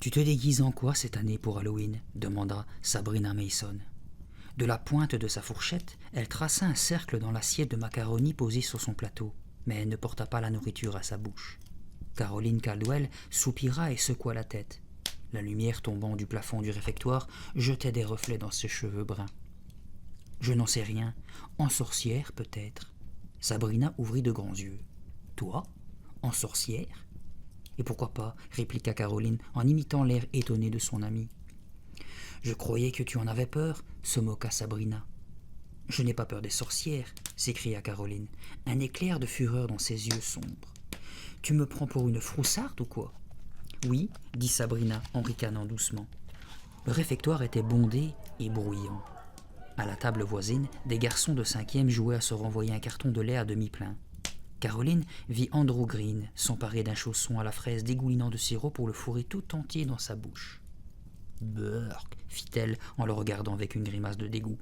Tu te déguises en quoi cette année pour Halloween demanda Sabrina Mason. De la pointe de sa fourchette, elle traça un cercle dans l'assiette de macaroni posée sur son plateau, mais elle ne porta pas la nourriture à sa bouche. Caroline Caldwell soupira et secoua la tête. La lumière tombant du plafond du réfectoire jetait des reflets dans ses cheveux bruns. « Je n'en sais rien. En sorcière, peut-être. » Sabrina ouvrit de grands yeux. « Toi? En sorcière ?» « Et pourquoi pas ?» répliqua Caroline en imitant l'air étonné de son amie. « Je croyais que tu en avais peur, » se moqua Sabrina. « Je n'ai pas peur des sorcières, » s'écria Caroline, un éclair de fureur dans ses yeux sombres. « Tu me prends pour une froussarde ou quoi ?»« Oui, » dit Sabrina en ricanant doucement. Le réfectoire était bondé et bruyant. À la table voisine, des garçons de 5e jouaient à se renvoyer un carton de lait à demi plein. Caroline vit Andrew Green s'emparer d'un chausson à la fraise dégoulinant de sirop pour le fourrer tout entier dans sa bouche. « Burk !» fit-elle en le regardant avec une grimace de dégoût.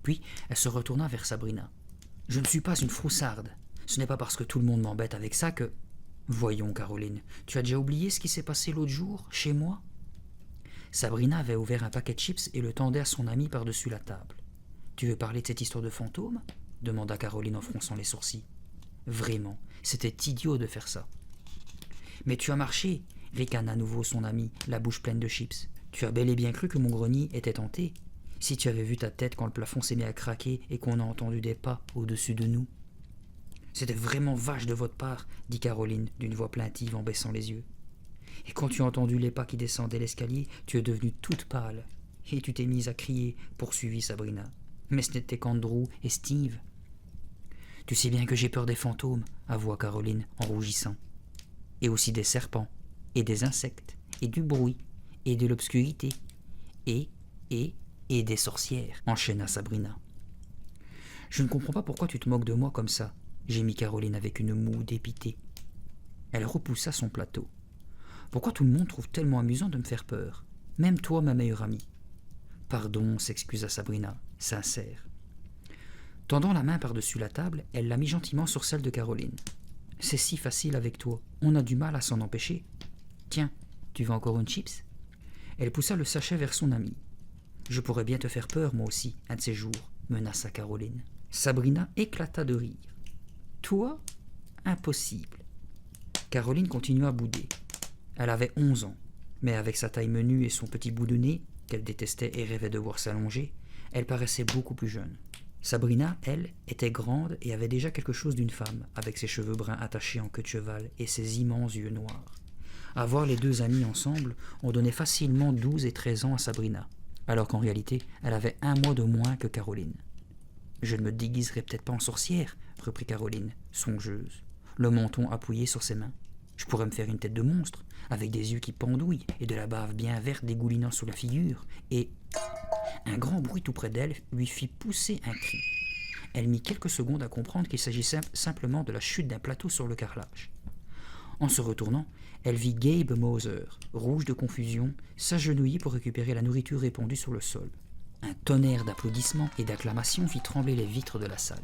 Puis elle se retourna vers Sabrina. « Je ne suis pas une froussarde. Ce n'est pas parce que tout le monde m'embête avec ça que... » « Voyons, Caroline, tu as déjà oublié ce qui s'est passé l'autre jour, chez moi ?» Sabrina avait ouvert un paquet de chips et le tendait à son amie par-dessus la table. « Tu veux parler de cette histoire de fantôme ?» demanda Caroline en fronçant les sourcils. Vraiment, c'était idiot de faire ça. « Mais tu as marché !» ricana à nouveau son ami, la bouche pleine de chips. « Tu as bel et bien cru que mon grenier était hanté. Si tu avais vu ta tête quand le plafond s'est mis à craquer et qu'on a entendu des pas au-dessus de nous. »« C'était vraiment vache de votre part, » dit Caroline d'une voix plaintive en baissant les yeux. « Et quand tu as entendu les pas qui descendaient l'escalier, tu es devenue toute pâle. Et tu t'es mise à crier, » poursuivit Sabrina. « Mais ce n'était qu'Andrew et Steve. »« Tu sais bien que j'ai peur des fantômes, » avoua Caroline en rougissant. « Et aussi des serpents, et des insectes, et du bruit, et de l'obscurité, et des sorcières, » enchaîna Sabrina. « Je ne comprends pas pourquoi tu te moques de moi comme ça, » gémit Caroline avec une moue dépitée. Elle repoussa son plateau. « Pourquoi tout le monde trouve tellement amusant de me faire peur? Même toi, ma meilleure amie. »« Pardon, » s'excusa Sabrina, sincère. Tendant la main par-dessus la table, elle la mit gentiment sur celle de Caroline. « C'est si facile avec toi, on a du mal à s'en empêcher. Tiens, tu veux encore une chips ?» Elle poussa le sachet vers son amie. « Je pourrais bien te faire peur, moi aussi, un de ces jours, » menaça Caroline. Sabrina éclata de rire. « Toi? Impossible. » Caroline continua à bouder. Elle avait 11 ans, mais avec sa taille menue et son petit bout de nez, qu'elle détestait et rêvait de voir s'allonger, elle paraissait beaucoup plus jeune. Sabrina, elle, était grande et avait déjà quelque chose d'une femme, avec ses cheveux bruns attachés en queue de cheval et ses immenses yeux noirs. À voir les deux amies ensemble, on donnait facilement 12 et 13 ans à Sabrina, alors qu'en réalité, elle avait 1 mois de moins que Caroline. « Je ne me déguiserai peut-être pas en sorcière, » reprit Caroline, songeuse, le menton appuyé sur ses mains. « Je pourrais me faire une tête de monstre, avec des yeux qui pendouillent et de la bave bien verte dégoulinant sur la figure, et... » Un grand bruit tout près d'elle lui fit pousser un cri. Elle mit quelques secondes à comprendre qu'il s'agissait simplement de la chute d'un plateau sur le carrelage. En se retournant, elle vit Gabe Moser, rouge de confusion, s'agenouiller pour récupérer la nourriture répandue sur le sol. Un tonnerre d'applaudissements et d'acclamations fit trembler les vitres de la salle.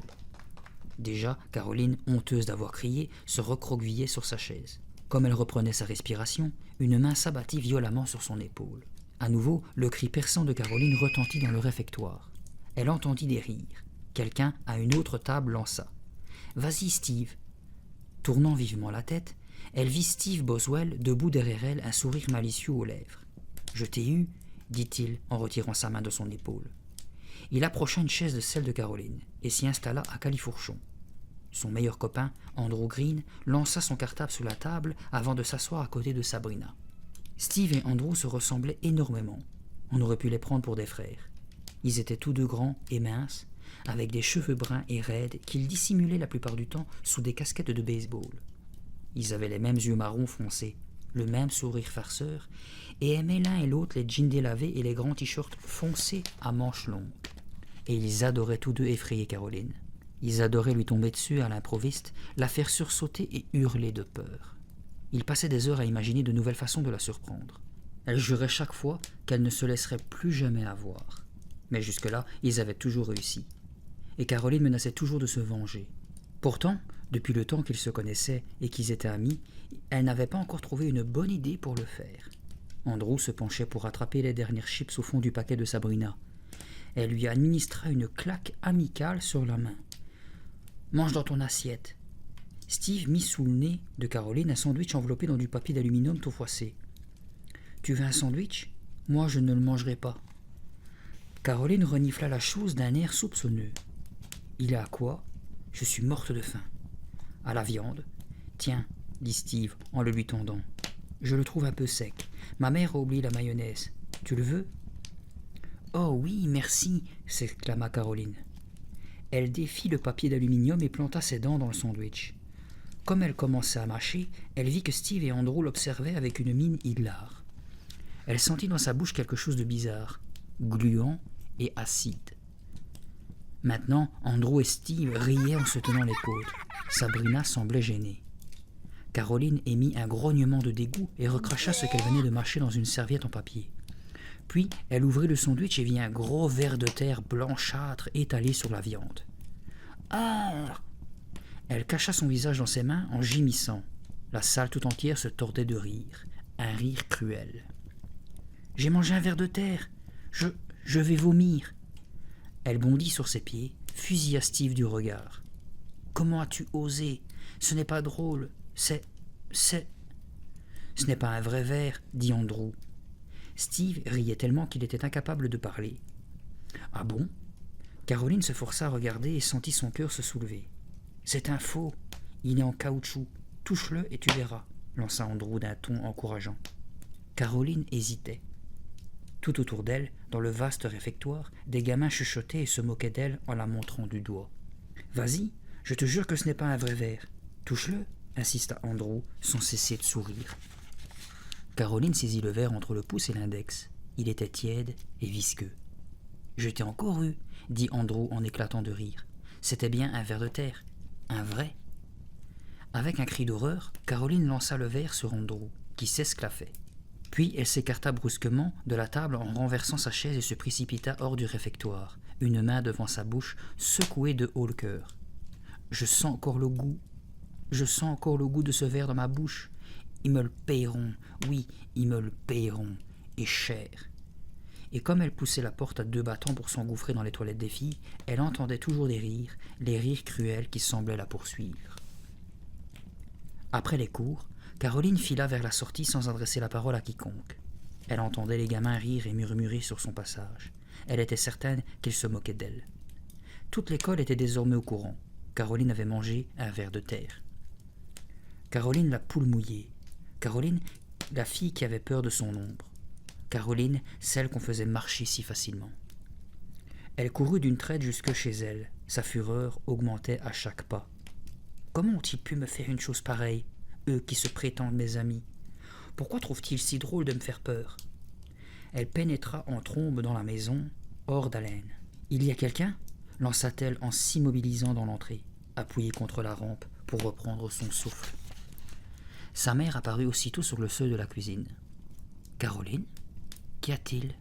Déjà, Caroline, honteuse d'avoir crié, se recroquevillait sur sa chaise. Comme elle reprenait sa respiration, une main s'abattit violemment sur son épaule. À nouveau, le cri perçant de Caroline retentit dans le réfectoire. Elle entendit des rires. Quelqu'un, à une autre table, lança « Vas-y, Steve !» Tournant vivement la tête, elle vit Steve Boswell debout derrière elle, un sourire malicieux aux lèvres. « Je t'ai eu !» dit-il en retirant sa main de son épaule. Il approcha une chaise de celle de Caroline et s'y installa à califourchon. Son meilleur copain, Andrew Green, lança son cartable sous la table avant de s'asseoir à côté de Sabrina. Steve et Andrew se ressemblaient énormément. On aurait pu les prendre pour des frères. Ils étaient tous deux grands et minces, avec des cheveux bruns et raides qu'ils dissimulaient la plupart du temps sous des casquettes de baseball. Ils avaient les mêmes yeux marrons foncés, le même sourire farceur, et aimaient l'un et l'autre les jeans délavés et les grands t-shirts foncés à manches longues. Et ils adoraient tous deux effrayer Caroline. Ils adoraient lui tomber dessus à l'improviste, la faire sursauter et hurler de peur. Ils passaient des heures à imaginer de nouvelles façons de la surprendre. Elle jurait chaque fois qu'elle ne se laisserait plus jamais avoir. Mais jusque-là, ils avaient toujours réussi. Et Caroline menaçait toujours de se venger. Pourtant, depuis le temps qu'ils se connaissaient et qu'ils étaient amis, elle n'avait pas encore trouvé une bonne idée pour le faire. Andrew se penchait pour rattraper les dernières chips au fond du paquet de Sabrina. Elle lui administra une claque amicale sur la main. « Mange dans ton assiette. » Steve mit sous le nez de Caroline un sandwich enveloppé dans du papier d'aluminium tout froissé. « Tu veux un sandwich ? Moi, je ne le mangerai pas. » Caroline renifla la chose d'un air soupçonneux. « Il est à quoi ? Je suis morte de faim. »« À la viande. »« Tiens, » dit Steve en le lui tendant. « Je le trouve un peu sec. Ma mère a oublié la mayonnaise. Tu le veux ? » « Oh oui, merci !» s'exclama Caroline. Elle défit le papier d'aluminium et planta ses dents dans le sandwich. Comme elle commençait à mâcher, elle vit que Steve et Andrew l'observaient avec une mine hilare. Elle sentit dans sa bouche quelque chose de bizarre, gluant et acide. Maintenant, Andrew et Steve riaient en se tenant les côtes. Sabrina semblait gênée. Caroline émit un grognement de dégoût et recracha ce qu'elle venait de mâcher dans une serviette en papier. Puis, elle ouvrit le sandwich et vit un gros ver de terre blanchâtre étalé sur la viande. « Ah !» Elle cacha son visage dans ses mains en gémissant. La salle tout entière se tordait de rire, un rire cruel. « J'ai mangé un ver de terre. Je vais vomir. » Elle bondit sur ses pieds, fusilla Steve du regard. « Comment as-tu osé ? Ce n'est pas drôle. Ce n'est pas un vrai ver, dit Andrew. Steve riait tellement qu'il était incapable de parler. « Ah bon ?» Caroline se força à regarder et sentit son cœur se soulever. « C'est un faux. Il est en caoutchouc. Touche-le et tu verras, » lança Andrew d'un ton encourageant. Caroline hésitait. Tout autour d'elle, dans le vaste réfectoire, des gamins chuchotaient et se moquaient d'elle en la montrant du doigt. « Vas-y, je te jure que ce n'est pas un vrai ver. Touche-le, » insista Andrew sans cesser de sourire. Caroline saisit le verre entre le pouce et l'index. Il était tiède et visqueux. « Je t'ai encore eu, » dit Andrew en éclatant de rire. « C'était bien un ver de terre. Un vrai. » Avec un cri d'horreur, Caroline lança le verre sur Andrew, qui s'esclaffait. Puis elle s'écarta brusquement de la table en renversant sa chaise et se précipita hors du réfectoire, une main devant sa bouche, secouée de haut le cœur. « Je sens encore le goût. Je sens encore le goût de ce verre dans ma bouche. Ils me le payeront, oui, ils me le payeront, et cher. » Et comme elle poussait la porte à 2 battants pour s'engouffrer dans les toilettes des filles, elle entendait toujours des rires, les rires cruels qui semblaient la poursuivre. Après les cours, Caroline fila vers la sortie sans adresser la parole à quiconque. Elle entendait les gamins rire et murmurer sur son passage. Elle était certaine qu'ils se moquaient d'elle. Toute l'école était désormais au courant. Caroline avait mangé un ver de terre. Caroline la poule mouillée. Caroline, la fille qui avait peur de son ombre. Caroline, celle qu'on faisait marcher si facilement. Elle courut d'une traite jusque chez elle. Sa fureur augmentait à chaque pas. Comment ont-ils pu me faire une chose pareille, eux qui se prétendent mes amis ? Pourquoi trouvent-ils si drôle de me faire peur ? Elle pénétra en trombe dans la maison, hors d'haleine. « Il y a quelqu'un » lança-t-elle en s'immobilisant dans l'entrée, appuyée contre la rampe pour reprendre son souffle. Sa mère apparut aussitôt sur le seuil de la cuisine. « Caroline ? Qu'y a-t-il » ?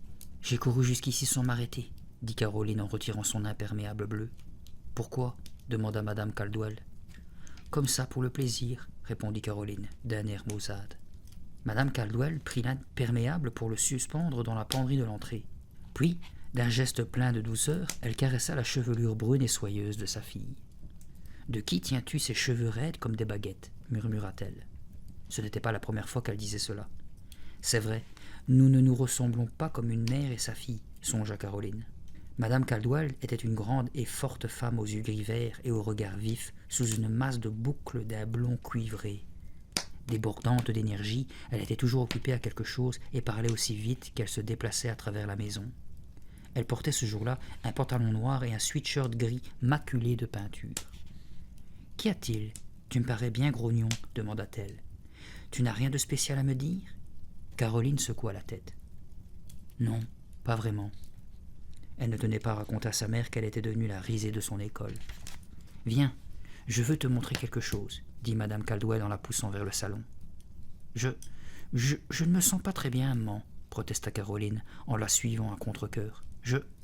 « J'ai couru jusqu'ici sans m'arrêter, » dit Caroline en retirant son imperméable bleu. « Pourquoi » demanda Madame Caldwell. « Comme ça, pour le plaisir, » répondit Caroline, d'un air maussade. Madame Caldwell prit l'imperméable pour le suspendre dans la penderie de l'entrée. Puis, d'un geste plein de douceur, elle caressa la chevelure brune et soyeuse de sa fille. « De qui tiens-tu ces cheveux raides comme des baguettes » murmura-t-elle. Ce n'était pas la première fois qu'elle disait cela. « C'est vrai, nous ne nous ressemblons pas comme une mère et sa fille, » songea Caroline. Madame Caldwell était une grande et forte femme aux yeux gris verts et au regard vif, sous une masse de boucles d'un blond cuivré. Débordante d'énergie, elle était toujours occupée à quelque chose et parlait aussi vite qu'elle se déplaçait à travers la maison. Elle portait ce jour-là un pantalon noir et un sweatshirt gris maculé de peinture. « Qu'y a-t-il ? Tu me parais bien grognon, » demanda-t-elle. « Tu n'as rien de spécial à me dire ?» Caroline secoua la tête. « Non, pas vraiment. » Elle ne tenait pas à raconter à sa mère qu'elle était devenue la risée de son école. « Viens, je veux te montrer quelque chose, » dit Madame Caldwell en la poussant vers le salon. « Je ne me sens pas très bien, maman, » protesta Caroline en la suivant à contre-cœur.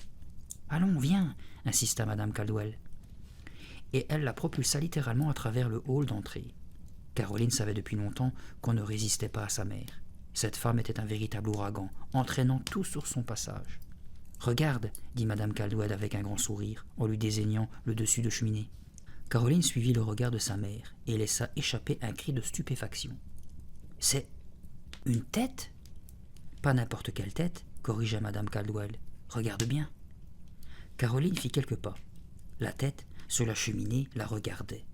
« Allons, viens, » insista Madame Caldwell. Et elle la propulsa littéralement à travers le hall d'entrée. Caroline savait depuis longtemps qu'on ne résistait pas à sa mère. Cette femme était un véritable ouragan, entraînant tout sur son passage. « Regarde, dit Madame Caldwell avec un grand sourire, en lui désignant le dessus de cheminée. Caroline suivit le regard de sa mère et laissa échapper un cri de stupéfaction. « C'est une tête ?»« Pas n'importe quelle tête, corrigea Madame Caldwell. Regarde bien. » Caroline fit quelques pas. La tête, sur la cheminée, la regardait.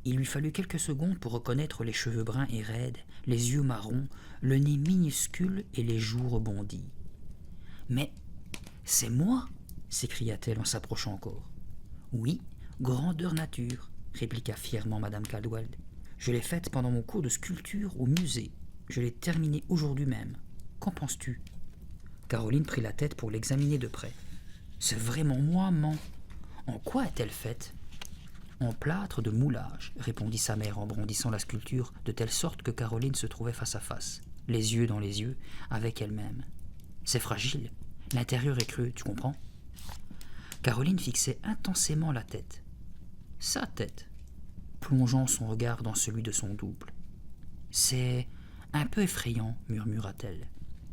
Il lui fallut quelques secondes pour reconnaître les cheveux bruns et raides, les yeux marrons, le nez minuscule et les joues rebondies. « Mais c'est moi !» s'écria-t-elle en s'approchant encore. « Oui, grandeur nature !» répliqua fièrement Madame Caldwell. « Je l'ai faite pendant mon cours de sculpture au musée. Je l'ai terminée aujourd'hui même. Qu'en penses-tu » Caroline prit la tête pour l'examiner de près. « C'est vraiment moi, maman. En quoi est-elle faite ?»« En plâtre de moulage, » répondit sa mère en brandissant la sculpture de telle sorte que Caroline se trouvait face à face, les yeux dans les yeux, avec elle-même. « C'est fragile. L'intérieur est creux, tu comprends ?» Caroline fixait intensément la tête. Sa tête, plongeant son regard dans celui de son double. « C'est un peu effrayant, » murmura-t-elle.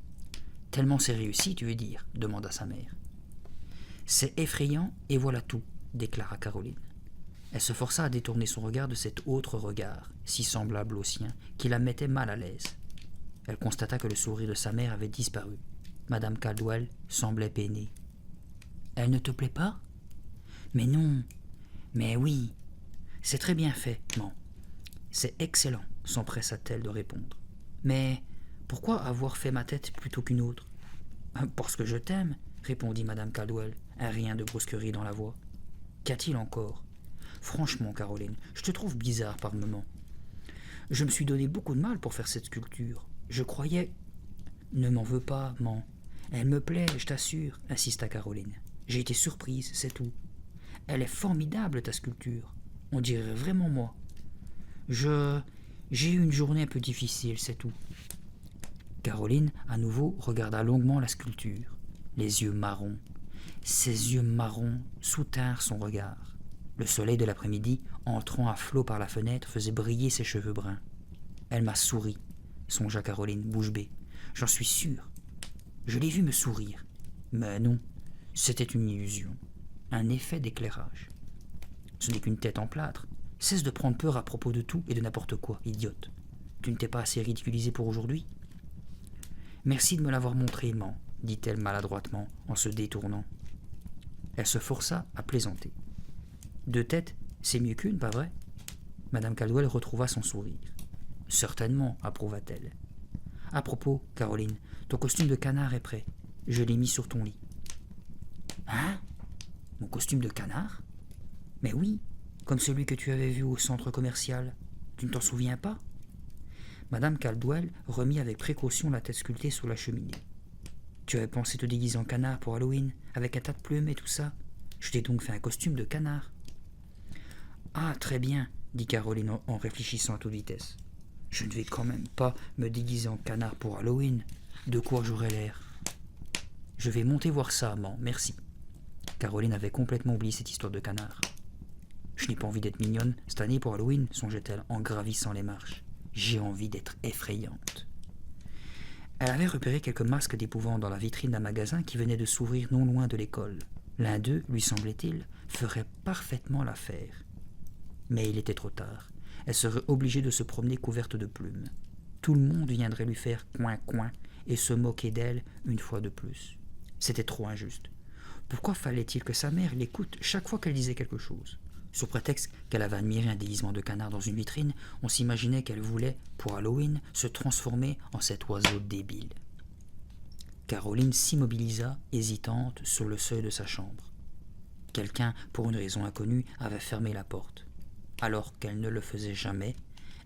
« Tellement c'est réussi, tu veux dire ?» demanda sa mère. « C'est effrayant et voilà tout, » déclara Caroline. Elle se força à détourner son regard de cet autre regard, si semblable au sien, qui la mettait mal à l'aise. Elle constata que le sourire de sa mère avait disparu. Madame Caldwell semblait peinée. « Elle ne te plaît pas ?»« Mais non, mais oui, c'est très bien fait, maman. C'est excellent, » s'empressa-t-elle de répondre. « Mais pourquoi avoir fait ma tête plutôt qu'une autre ?»« Parce que je t'aime, » répondit Madame Caldwell, un rien de brusquerie dans la voix. « Qu'a-t-il encore ? Franchement, Caroline, je te trouve bizarre par moments. Je me suis donné beaucoup de mal pour faire cette sculpture. Je croyais... » « Ne m'en veux pas, maman. Elle me plaît, je t'assure, » insista Caroline. « J'ai été surprise, c'est tout. Elle est formidable, ta sculpture. On dirait vraiment moi. J'ai eu une journée un peu difficile, c'est tout. » Caroline, à nouveau, regarda longuement la sculpture. Les yeux marrons. Ses yeux marrons soutinrent son regard. Le soleil de l'après-midi, entrant à flot par la fenêtre, faisait briller ses cheveux bruns. « Elle m'a souri, » songea Caroline, bouche bée. « J'en suis sûre. Je l'ai vu me sourire. Mais non, c'était une illusion, un effet d'éclairage. Ce n'est qu'une tête en plâtre. Cesse de prendre peur à propos de tout et de n'importe quoi, idiote. Tu ne t'es pas assez ridiculisée pour aujourd'hui ? » « Merci de me l'avoir montré, maman, » dit-elle maladroitement en se détournant. Elle se força à plaisanter. « Deux têtes, c'est mieux qu'une, pas vrai ?» Madame Caldwell retrouva son sourire. « Certainement, » approuva-t-elle. « À propos, Caroline, ton costume de canard est prêt. Je l'ai mis sur ton lit. »« Hein ? Mon costume de canard ? Mais oui, comme celui que tu avais vu au centre commercial. Tu ne t'en souviens pas ?» Madame Caldwell remit avec précaution la tête sculptée sur la cheminée. « Tu avais pensé te déguiser en canard pour Halloween, avec un tas de plumes et tout ça ? Je t'ai donc fait un costume de canard. »« Ah, très bien, » dit Caroline en réfléchissant à toute vitesse. « Je ne vais quand même pas me déguiser en canard pour Halloween. De quoi j'aurais l'air ? Je vais monter voir ça, maman, merci. » Caroline avait complètement oublié cette histoire de canard. « Je n'ai pas envie d'être mignonne cette année pour Halloween, songeait-elle en gravissant les marches. J'ai envie d'être effrayante. » Elle avait repéré quelques masques d'épouvante dans la vitrine d'un magasin qui venait de s'ouvrir non loin de l'école. L'un d'eux, lui semblait-il, ferait parfaitement l'affaire. Mais il était trop tard. Elle serait obligée de se promener couverte de plumes. Tout le monde viendrait lui faire coin-coin et se moquer d'elle une fois de plus. C'était trop injuste. Pourquoi fallait-il que sa mère l'écoute chaque fois qu'elle disait quelque chose ? Sous prétexte qu'elle avait admiré un déguisement de canard dans une vitrine, on s'imaginait qu'elle voulait, pour Halloween, se transformer en cet oiseau débile. Caroline s'immobilisa, hésitante, sur le seuil de sa chambre. Quelqu'un, pour une raison inconnue, avait fermé la porte. Alors qu'elle ne le faisait jamais,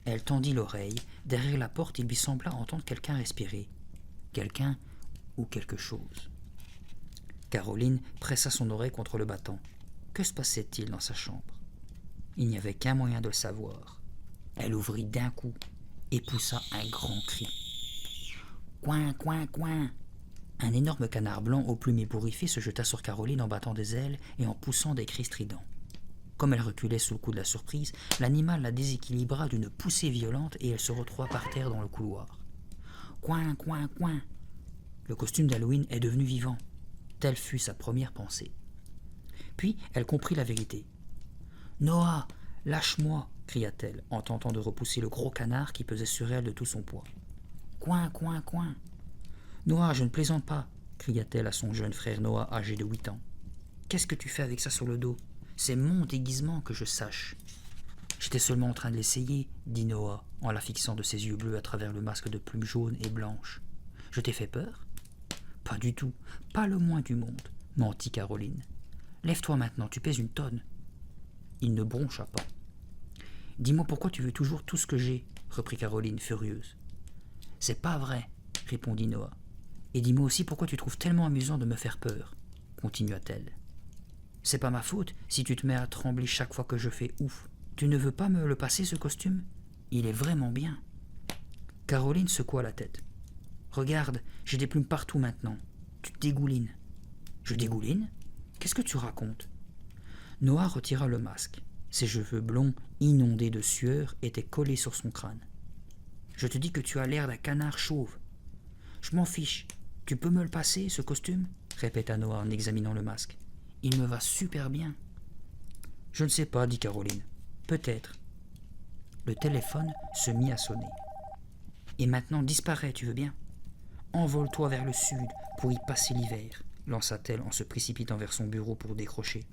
elle tendit l'oreille. Derrière la porte, il lui sembla entendre quelqu'un respirer. Quelqu'un ou quelque chose. Caroline pressa son oreille contre le battant. Que se passait-il dans sa chambre ? Il n'y avait qu'un moyen de le savoir. Elle ouvrit d'un coup et poussa un grand cri. Coin, coin, coin ! Un énorme canard blanc aux plumes ébouriffées se jeta sur Caroline en battant des ailes et en poussant des cris stridents. Comme elle reculait sous le coup de la surprise, l'animal la déséquilibra d'une poussée violente et elle se retrouva par terre dans le couloir. Coin, coin, coin. Le costume d'Halloween est devenu vivant. Telle fut sa première pensée. Puis elle comprit la vérité. « Noah, lâche-moi » cria-t-elle, en tentant de repousser le gros canard qui pesait sur elle de tout son poids. « Coin, coin, coin !»« Noah, je ne plaisante pas » cria-t-elle à son jeune frère Noah, âgé de 8 ans. « Qu'est-ce que tu fais avec ça sur le dos ? C'est mon déguisement, que je sache. » « J'étais seulement en train de l'essayer, » dit Noah, en la fixant de ses yeux bleus à travers le masque de plumes jaunes et blanches. « Je t'ai fait peur ? » « Pas du tout, pas le moins du monde, » mentit Caroline. « Lève-toi maintenant, tu pèses une tonne. » Il ne broncha pas. « Dis-moi pourquoi tu veux toujours tout ce que j'ai, » reprit Caroline, furieuse. « C'est pas vrai, » répondit Noah. « Et dis-moi aussi pourquoi tu trouves tellement amusant de me faire peur, » continua-t-elle. « C'est pas ma faute si tu te mets à trembler chaque fois que je fais ouf. Tu ne veux pas me le passer, ce costume ? Il est vraiment bien. » Caroline secoua la tête. « Regarde, j'ai des plumes partout maintenant. Tu te dégoulines. »« Je dégouline ? Qu'est-ce que tu racontes ?» Noah retira le masque. Ses cheveux blonds, inondés de sueur, étaient collés sur son crâne. « Je te dis que tu as l'air d'un canard chauve. »« Je m'en fiche. Tu peux me le passer, ce costume ?» répéta Noah en examinant le masque. « Il me va super bien. »« Je ne sais pas, » dit Caroline. « Peut-être. » Le téléphone se mit à sonner. « Et maintenant disparais, tu veux bien ? Envole-toi vers le sud pour y passer l'hiver, » lança-t-elle en se précipitant vers son bureau pour décrocher.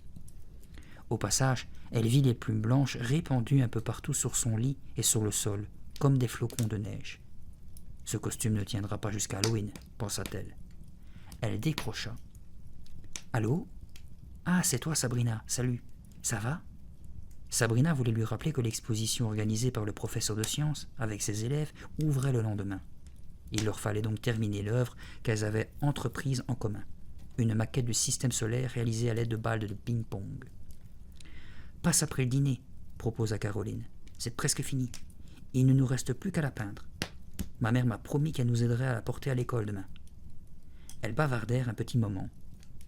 Au passage, elle vit les plumes blanches répandues un peu partout sur son lit et sur le sol, comme des flocons de neige. « Ce costume ne tiendra pas jusqu'à Halloween, » pensa-t-elle. Elle décrocha. « Allô ? Ah, c'est toi, Sabrina, salut. Ça va ?» Sabrina voulait lui rappeler que l'exposition organisée par le professeur de sciences, avec ses élèves, ouvrait le lendemain. Il leur fallait donc terminer l'œuvre qu'elles avaient entreprise en commun, une maquette du système solaire réalisée à l'aide de balles de ping-pong. « Passe après le dîner, » proposa Caroline. « C'est presque fini. Il ne nous reste plus qu'à la peindre. Ma mère m'a promis qu'elle nous aiderait à la porter à l'école demain. » Elles bavardèrent un petit moment.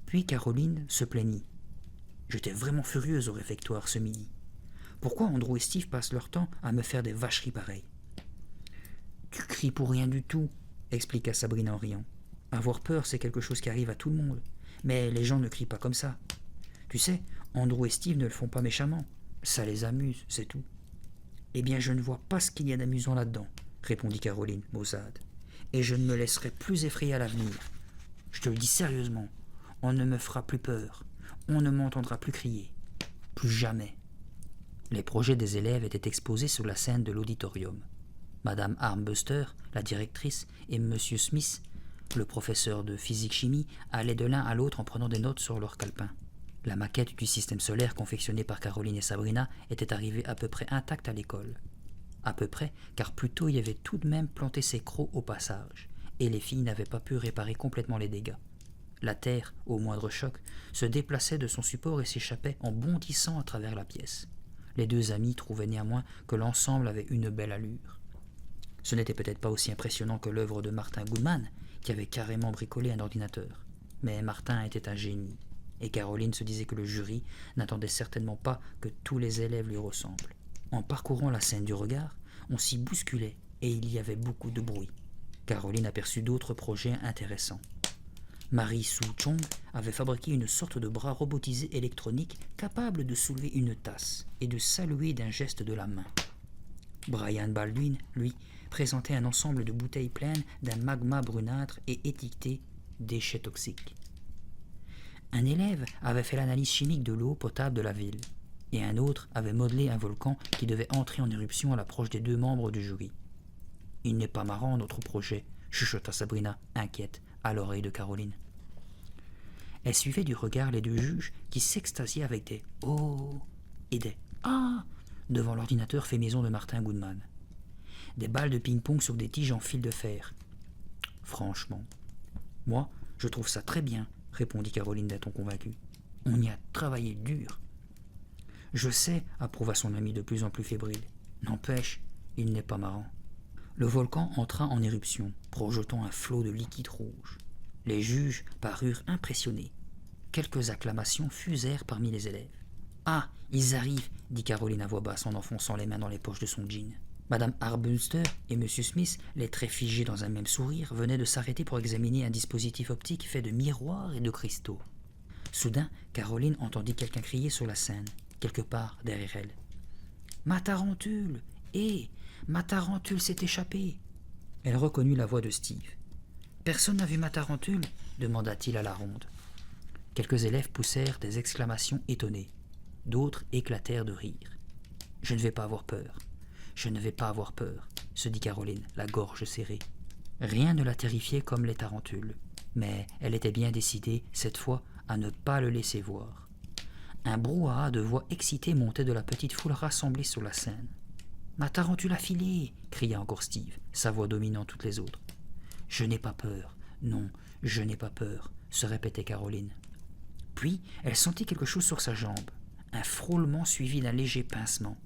Puis Caroline se plaignit. « J'étais vraiment furieuse au réfectoire ce midi. Pourquoi Andrew et Steve passent leur temps à me faire des vacheries pareilles ?»« Tu cries pour rien du tout, » expliqua Sabrina en riant. « Avoir peur, c'est quelque chose qui arrive à tout le monde. Mais les gens ne crient pas comme ça. Tu sais, Andrew et Steve ne le font pas méchamment. Ça les amuse, c'est tout. »« Eh bien, je ne vois pas ce qu'il y a d'amusant là-dedans, » répondit Caroline, maussade. « Et je ne me laisserai plus effrayer à l'avenir. Je te le dis sérieusement, on ne me fera plus peur. On ne m'entendra plus crier. Plus jamais. » Les projets des élèves étaient exposés sur la scène de l'auditorium. Madame Armbuster, la directrice, et Monsieur Smith, le professeur de physique-chimie, allaient de l'un à l'autre en prenant des notes sur leur calepin. La maquette du système solaire confectionnée par Caroline et Sabrina était arrivée à peu près intacte à l'école. À peu près, car plus tôt il y avait tout de même planté ses crocs au passage, et les filles n'avaient pas pu réparer complètement les dégâts. La terre, au moindre choc, se déplaçait de son support et s'échappait en bondissant à travers la pièce. Les deux amis trouvaient néanmoins que l'ensemble avait une belle allure. Ce n'était peut-être pas aussi impressionnant que l'œuvre de Martin Goodman, qui avait carrément bricolé un ordinateur. Mais Martin était un génie, et Caroline se disait que le jury n'attendait certainement pas que tous les élèves lui ressemblent. En parcourant la scène du regard, on s'y bousculait, et il y avait beaucoup de bruit. Caroline aperçut d'autres projets intéressants. Marie Sue Chong avait fabriqué une sorte de bras robotisé électronique capable de soulever une tasse et de saluer d'un geste de la main. Brian Baldwin, lui, présentait un ensemble de bouteilles pleines d'un magma brunâtre et étiqueté « déchets toxiques ». Un élève avait fait l'analyse chimique de l'eau potable de la ville, et un autre avait modelé un volcan qui devait entrer en éruption à l'approche des deux membres du jury. « Il n'est pas marrant, notre projet », chuchota Sabrina, inquiète, à l'oreille de Caroline. Elle suivait du regard les deux juges qui s'extasiaient avec des « oh » et des « ah » devant l'ordinateur fait maison de Martin Goodman. Des balles de ping-pong sur des tiges en fil de fer. « Franchement, moi, je trouve ça très bien, » répondit Caroline d'un ton convaincu. « On y a travaillé dur. »« Je sais, » approuva son ami de plus en plus fébrile. « N'empêche, il n'est pas marrant. » Le volcan entra en éruption, projetant un flot de liquide rouge. Les juges parurent impressionnés. Quelques acclamations fusèrent parmi les élèves. « Ah, ils arrivent !» dit Caroline à voix basse en enfonçant les mains dans les poches de son jean. « Madame Arbuster et Monsieur Smith, les traits figés dans un même sourire, venaient de s'arrêter pour examiner un dispositif optique fait de miroirs et de cristaux. Soudain, Caroline entendit quelqu'un crier sur la scène, quelque part derrière elle. « Ma tarentule! Ma tarentule s'est échappée !» Elle reconnut la voix de Steve. « Personne n'a vu ma tarentule ?» demanda-t-il à la ronde. Quelques élèves poussèrent des exclamations étonnées. D'autres éclatèrent de rire. « Je ne vais pas avoir peur. Je ne vais pas avoir peur, » se dit Caroline, la gorge serrée. Rien ne la terrifiait comme les tarentules, mais elle était bien décidée, cette fois, à ne pas le laisser voir. Un brouhaha de voix excitées montait de la petite foule rassemblée sur la scène. « Ma tarentule a filé !» cria encore Steve, sa voix dominant toutes les autres. « Je n'ai pas peur, non, je n'ai pas peur !» se répétait Caroline. Puis, elle sentit quelque chose sur sa jambe, un frôlement suivi d'un léger pincement.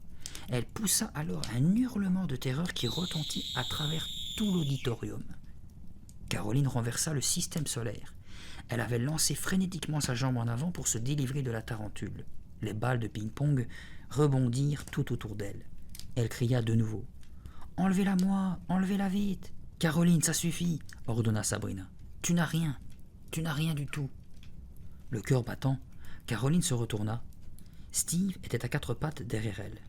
Elle poussa alors un hurlement de terreur qui retentit à travers tout l'auditorium. Caroline renversa le système solaire. Elle avait lancé frénétiquement sa jambe en avant pour se délivrer de la tarentule. Les balles de ping-pong rebondirent tout autour d'elle. Elle cria de nouveau. « Enlevez-la moi, enlevez-la vite !»« Caroline, ça suffit !» ordonna Sabrina. « Tu n'as rien du tout !» Le cœur battant, Caroline se retourna. Steve était à quatre pattes derrière elle.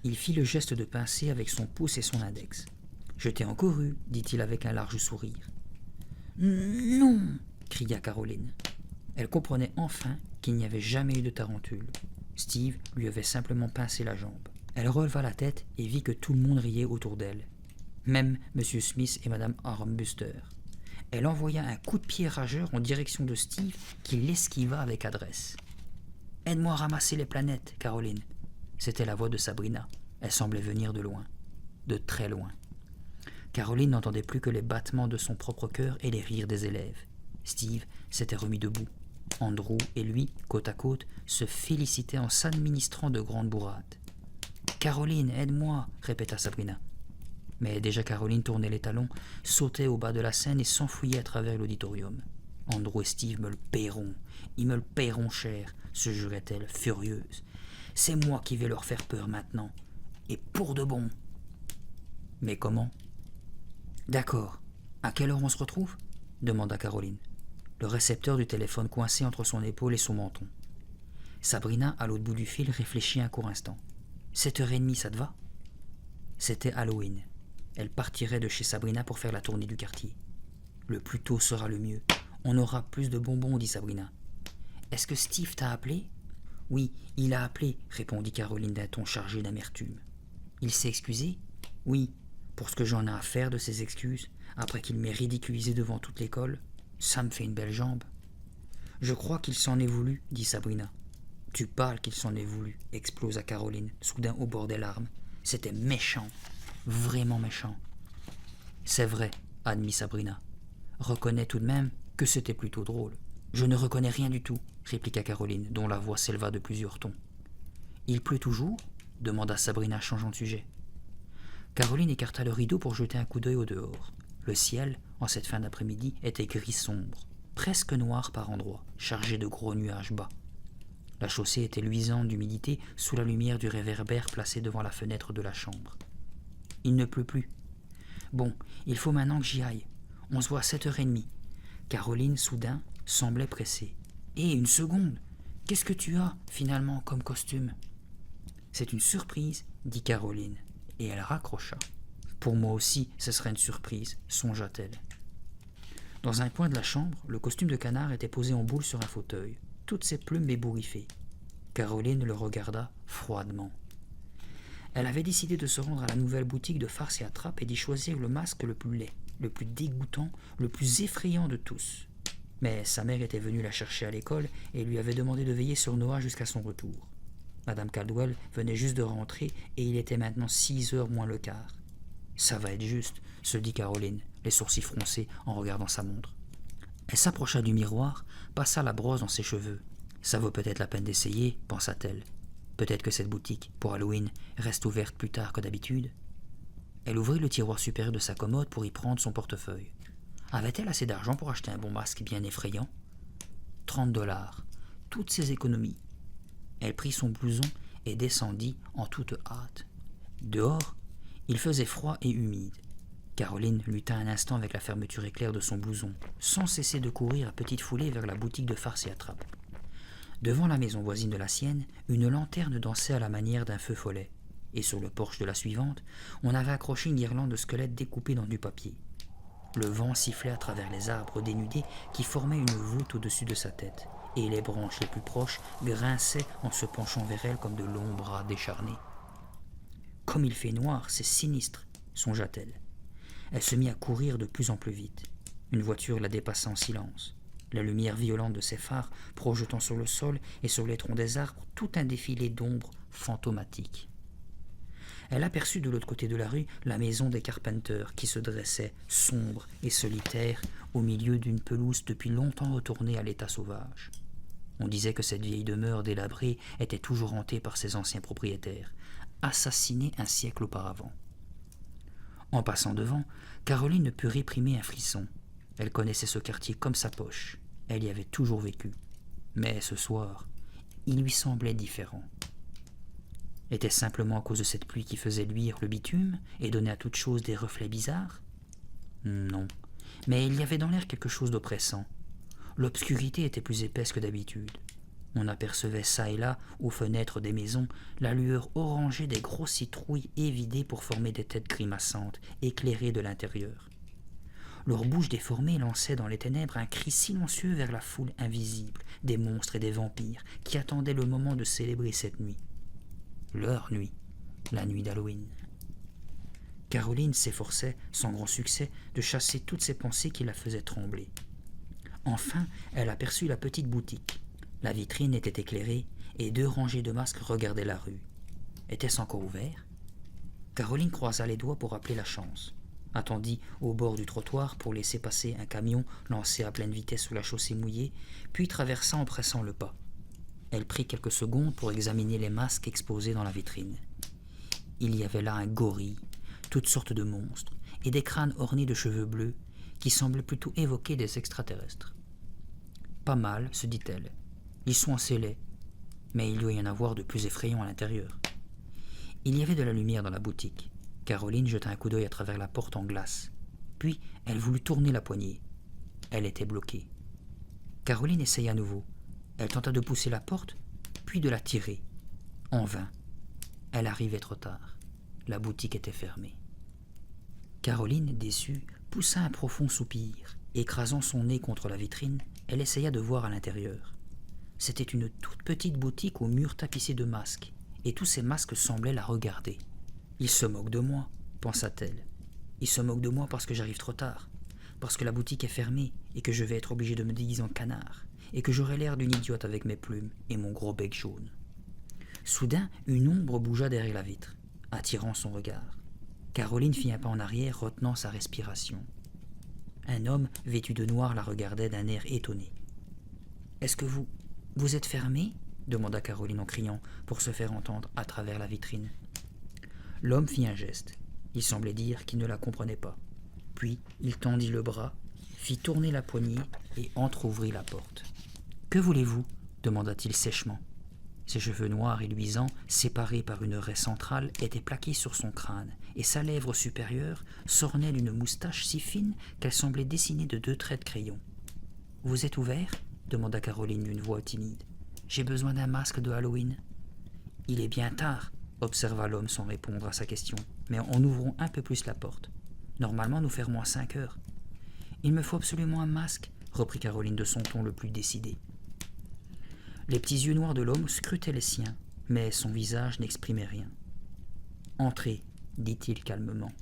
Il fit le geste de pincer avec son pouce et son index. « Je t'ai encore eu, » dit-il avec un large sourire. « Non !» cria Caroline. Elle comprenait enfin qu'il n'y avait jamais eu de tarentule. Steve lui avait simplement pincé la jambe. Elle releva la tête et vit que tout le monde riait autour d'elle. Même M. Smith et Mme Armbuster. Elle envoya un coup de pied rageur en direction de Steve qui l'esquiva avec adresse. « Aide-moi à ramasser les planètes, Caroline !» C'était la voix de Sabrina. Elle semblait venir de loin, de très loin. Caroline n'entendait plus que les battements de son propre cœur et les rires des élèves. Steve s'était remis debout. Andrew et lui, côte à côte, se félicitaient en s'administrant de grandes bourrades. « Caroline, aide-moi !» répéta Sabrina. Mais déjà Caroline tournait les talons, sautait au bas de la scène et s'enfuyait à travers l'auditorium. « Andrew et Steve me le paieront, ils me le paieront cher !» se jurait-elle, furieuse. « C'est moi qui vais leur faire peur maintenant, et pour de bon !» Mais comment ? « D'accord. À quelle heure on se retrouve ?» demanda Caroline, le récepteur du téléphone coincé entre son épaule et son menton. Sabrina, à l'autre bout du fil, réfléchit un court instant. « 7h30, ça te va ?» C'était Halloween. Elle partirait de chez Sabrina pour faire la tournée du quartier. « Le plus tôt sera le mieux. On aura plus de bonbons, » dit Sabrina. « Est-ce que Steve t'a appelé ?»« Oui, il a appelé, » répondit Caroline d'un ton chargé d'amertume. « Il s'est excusé ?»« Oui. Pour ce que j'en ai à faire de ses excuses, après qu'il m'ait ridiculisé devant toute l'école, ça me fait une belle jambe. »« Je crois qu'il s'en est voulu, » dit Sabrina. « Tu parles qu'il s'en est voulu, » explosa Caroline, soudain au bord des larmes. « C'était méchant, vraiment méchant. »« C'est vrai, » admit Sabrina. « Reconnais tout de même que c'était plutôt drôle. »« Je ne reconnais rien du tout, » répliqua Caroline, dont la voix s'éleva de plusieurs tons. « Il pleut toujours ?» demanda Sabrina, changeant de sujet. Caroline écarta le rideau pour jeter un coup d'œil au dehors. Le ciel, en cette fin d'après-midi, était gris sombre, presque noir par endroits, chargé de gros nuages bas. La chaussée était luisante d'humidité sous la lumière du réverbère placé devant la fenêtre de la chambre. Il ne pleut plus. Bon, il faut maintenant que j'y aille. On se voit à 7h30. Caroline, soudain, semblait pressée. Hé, une seconde. Qu'est-ce que tu as, finalement, comme costume ? C'est une surprise, dit Caroline, et elle raccrocha. Pour moi aussi, ce serait une surprise, songea-t-elle. Dans un coin de la chambre, le costume de canard était posé en boule sur un fauteuil, toutes ses plumes ébouriffées. Caroline le regarda froidement. Elle avait décidé de se rendre à la nouvelle boutique de farce et attrape et d'y choisir le masque le plus laid, le plus dégoûtant, le plus effrayant de tous. Mais sa mère était venue la chercher à l'école et lui avait demandé de veiller sur Noah jusqu'à son retour. Madame Caldwell venait juste de rentrer et il était maintenant 6h moins le quart. « Ça va être juste », se dit Caroline, les sourcils froncés en regardant sa montre. Elle s'approcha du miroir, passa la brosse dans ses cheveux. « Ça vaut peut-être la peine d'essayer, » pensa-t-elle. « Peut-être que cette boutique, pour Halloween, reste ouverte plus tard que d'habitude. » Elle ouvrit le tiroir supérieur de sa commode pour y prendre son portefeuille. Avait-elle assez d'argent pour acheter un bon masque bien effrayant ? 30$, toutes ses économies. Elle prit son blouson et descendit en toute hâte. Dehors, Il faisait froid et humide. Caroline lutta un instant avec la fermeture éclair de son blouson, sans cesser de courir à petite foulée vers la boutique de farce et attrape. Devant la maison voisine de la sienne, une lanterne dansait à la manière d'un feu follet, et sur le porche de la suivante, on avait accroché une guirlande de squelettes découpés dans du papier. Le vent sifflait à travers les arbres dénudés qui formaient une voûte au-dessus de sa tête, et les branches les plus proches grinçaient en se penchant vers elle comme de longs bras décharnés. « Comme il fait noir, c'est sinistre !» songea-t-elle. Elle se mit à courir de plus en plus vite. Une voiture la dépassa en silence. La lumière violente de ses phares projetant sur le sol et sur les troncs des arbres tout un défilé d'ombres fantomatiques. Elle aperçut de l'autre côté de la rue la maison des Carpenter qui se dressait, sombre et solitaire, au milieu d'une pelouse depuis longtemps retournée à l'état sauvage. On disait que cette vieille demeure délabrée était toujours hantée par ses anciens propriétaires, assassinés un siècle auparavant. En passant devant, Caroline ne put réprimer un frisson. Elle connaissait ce quartier comme sa poche. Elle y avait toujours vécu. Mais ce soir, il lui semblait différent. Était-ce simplement à cause de cette pluie qui faisait luire le bitume et donnait à toute chose des reflets bizarres? Non, mais il y avait dans l'air quelque chose d'oppressant. L'obscurité était plus épaisse que d'habitude. On apercevait çà et là, aux fenêtres des maisons, la lueur orangée des grosses citrouilles évidées pour former des têtes grimaçantes, éclairées de l'intérieur. Leurs bouches déformées lançaient dans les ténèbres un cri silencieux vers la foule invisible, des monstres et des vampires, qui attendaient le moment de célébrer cette nuit. Leur nuit, la nuit d'Halloween. Caroline s'efforçait, sans grand succès, de chasser toutes ces pensées qui la faisaient trembler. Enfin, elle aperçut la petite boutique. La vitrine était éclairée et 2 rangées de masques regardaient la rue. Était-ce encore ouvert? Caroline croisa les doigts pour appeler la chance, attendit au bord du trottoir pour laisser passer un camion lancé à pleine vitesse sur la chaussée mouillée, puis traversa en pressant le pas. Elle prit quelques secondes pour examiner les masques exposés dans la vitrine. Il y avait là un gorille, toutes sortes de monstres, et des crânes ornés de cheveux bleus qui semblaient plutôt évoquer des extraterrestres. Pas mal, se dit-elle. Ils sont assez laids, mais il doit y en avoir de plus effrayants à l'intérieur. Il y avait de la lumière dans la boutique. Caroline jeta un coup d'œil à travers la porte en glace. Puis, elle voulut tourner la poignée. Elle était bloquée. Caroline essaya à nouveau. Elle tenta de pousser la porte, puis de la tirer. En vain. Elle arrivait trop tard. La boutique était fermée. Caroline, déçue, poussa un profond soupir. Écrasant son nez contre la vitrine, elle essaya de voir à l'intérieur. C'était une toute petite boutique aux murs tapissés de masques, et tous ces masques semblaient la regarder. « Il se moque de moi », pensa-t-elle. « Il se moque de moi parce que j'arrive trop tard, parce que la boutique est fermée et que je vais être obligée de me déguiser en canard, et que j'aurai l'air d'une idiote avec mes plumes et mon gros bec jaune. » Soudain, une ombre bougea derrière la vitre, attirant son regard. Caroline fit un pas en arrière, retenant sa respiration. Un homme vêtu de noir la regardait d'un air étonné. « Est-ce que vous êtes fermé ?» demanda Caroline en criant pour se faire entendre à travers la vitrine. L'homme fit un geste. Il semblait dire qu'il ne la comprenait pas. Puis il tendit le bras, fit tourner la poignée et entr'ouvrit la porte. « Que voulez-vous » demanda-t-il sèchement. Ses cheveux noirs et luisants, séparés par une raie centrale, étaient plaqués sur son crâne, et sa lèvre supérieure s'ornait d'une moustache si fine qu'elle semblait dessinée de 2 traits de crayon. « Vous êtes ouvert » demanda Caroline d'une voix timide. « J'ai besoin d'un masque de Halloween. »« Il est bien tard » observa l'homme sans répondre à sa question, mais en ouvrant un peu plus la porte. « Normalement, nous fermons à 5 heures. »« Il me faut absolument un masque » reprit Caroline de son ton le plus décidé. Les petits yeux noirs de l'homme scrutaient les siens, mais son visage n'exprimait rien. « Entrez » dit-il calmement.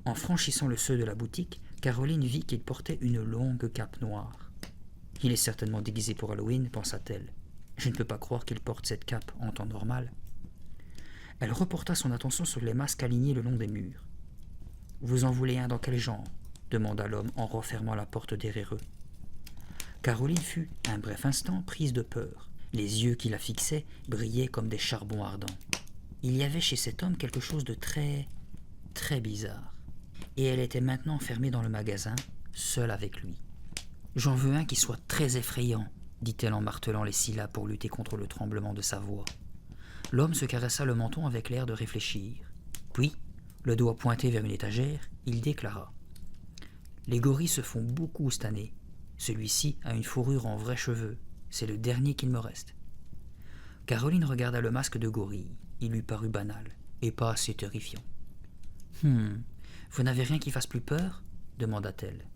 En franchissant le seuil de la boutique, Caroline vit qu'il portait une longue cape noire. « Il est certainement déguisé pour Halloween, pensa-t-elle. Je ne peux pas croire qu'il porte cette cape en temps normal. » Elle reporta son attention sur les masques alignés le long des murs. « Vous en voulez un dans quel genre ?» demanda l'homme en refermant la porte derrière eux. Caroline fut, un bref instant, prise de peur. Les yeux qui la fixaient brillaient comme des charbons ardents. Il y avait chez cet homme quelque chose de très bizarre. Et elle était maintenant enfermée dans le magasin, seule avec lui. « J'en veux un qui soit très effrayant », dit-elle en martelant les syllabes pour lutter contre le tremblement de sa voix. L'homme se caressa le menton avec l'air de réfléchir. Puis, Le doigt pointé vers une étagère, il déclara « Les gorilles se font beaucoup cette année. Celui-ci a une fourrure en vrais cheveux. C'est le dernier qu'il me reste. » Caroline regarda le masque de gorille. Il lui parut banal, et pas assez terrifiant. « Vous n'avez rien qui fasse plus peur ?» demanda-t-elle.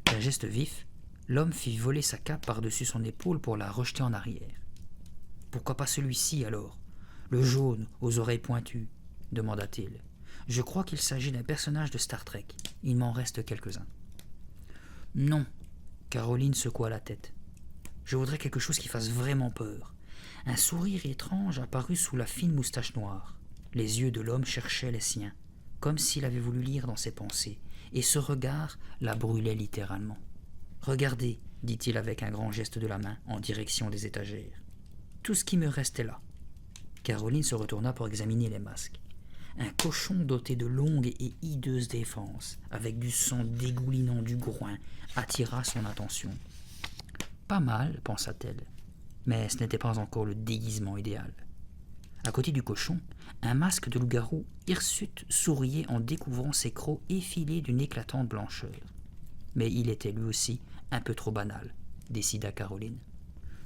D'un geste vif, l'homme fit voler sa cape par-dessus son épaule pour la rejeter en arrière. « Pourquoi pas celui-ci, alors? Le jaune, aux oreilles pointues ?» demanda-t-il. « Je crois qu'il s'agit d'un personnage de Star Trek. Il m'en reste quelques-uns. »« Non. » Caroline secoua la tête. « Je voudrais quelque chose qui fasse vraiment peur. » Un sourire étrange apparut sous la fine moustache noire. Les yeux de l'homme cherchaient les siens, comme s'il avait voulu lire dans ses pensées, et ce regard la brûlait littéralement. « Regardez, dit-il avec un grand geste de la main en direction des étagères. Tout ce qui me restait là. » Caroline se retourna pour examiner les masques. Un cochon doté de longues et hideuses défenses, avec du sang dégoulinant du groin, attira son attention. « Pas mal, pensa-t-elle. Mais ce n'était pas encore le déguisement idéal. » À côté du cochon, un masque de loup-garou hirsute souriait en découvrant ses crocs effilés d'une éclatante blancheur. Mais il était lui aussi un peu trop banal, décida Caroline.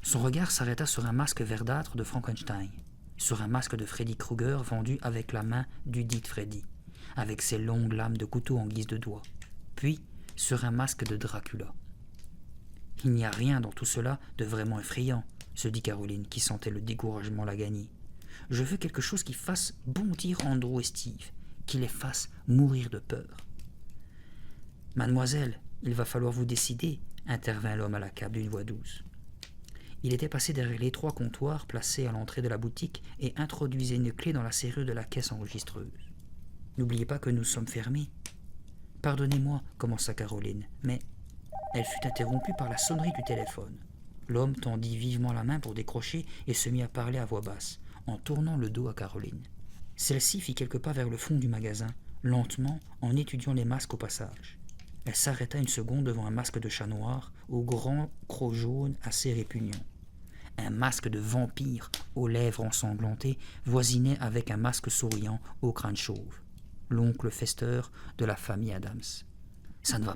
Son regard s'arrêta sur un masque verdâtre de Frankenstein, sur un masque de Freddy Krueger vendu avec la main dudit Freddy, avec ses longues lames de couteau en guise de doigt, puis sur un masque de Dracula. « Il n'y a rien dans tout cela de vraiment effrayant, » se dit Caroline, qui sentait le découragement la gagner. « Je veux quelque chose qui fasse bondir Andrew et Steve, qui les fasse mourir de peur. »« Mademoiselle, il va falloir vous décider, » intervint l'homme à la cape d'une voix douce. Il était passé derrière l'étroit comptoir placé à l'entrée de la boutique et introduisait une clé dans la serrure de la caisse enregistreuse. « N'oubliez pas que nous sommes fermés. »« Pardonnez-moi, » commença Caroline, mais elle fut interrompue par la sonnerie du téléphone. L'homme tendit vivement la main pour décrocher et se mit à parler à voix basse, en tournant le dos à Caroline. Celle-ci fit quelques pas vers le fond du magasin, lentement, en étudiant les masques au passage. Elle s'arrêta une seconde devant un masque de chat noir, au grand croc jaune assez répugnant. Un masque de vampire, aux lèvres ensanglantées, voisinait avec un masque souriant au crâne chauve. L'oncle Fester de la famille Adams. « Ça ne va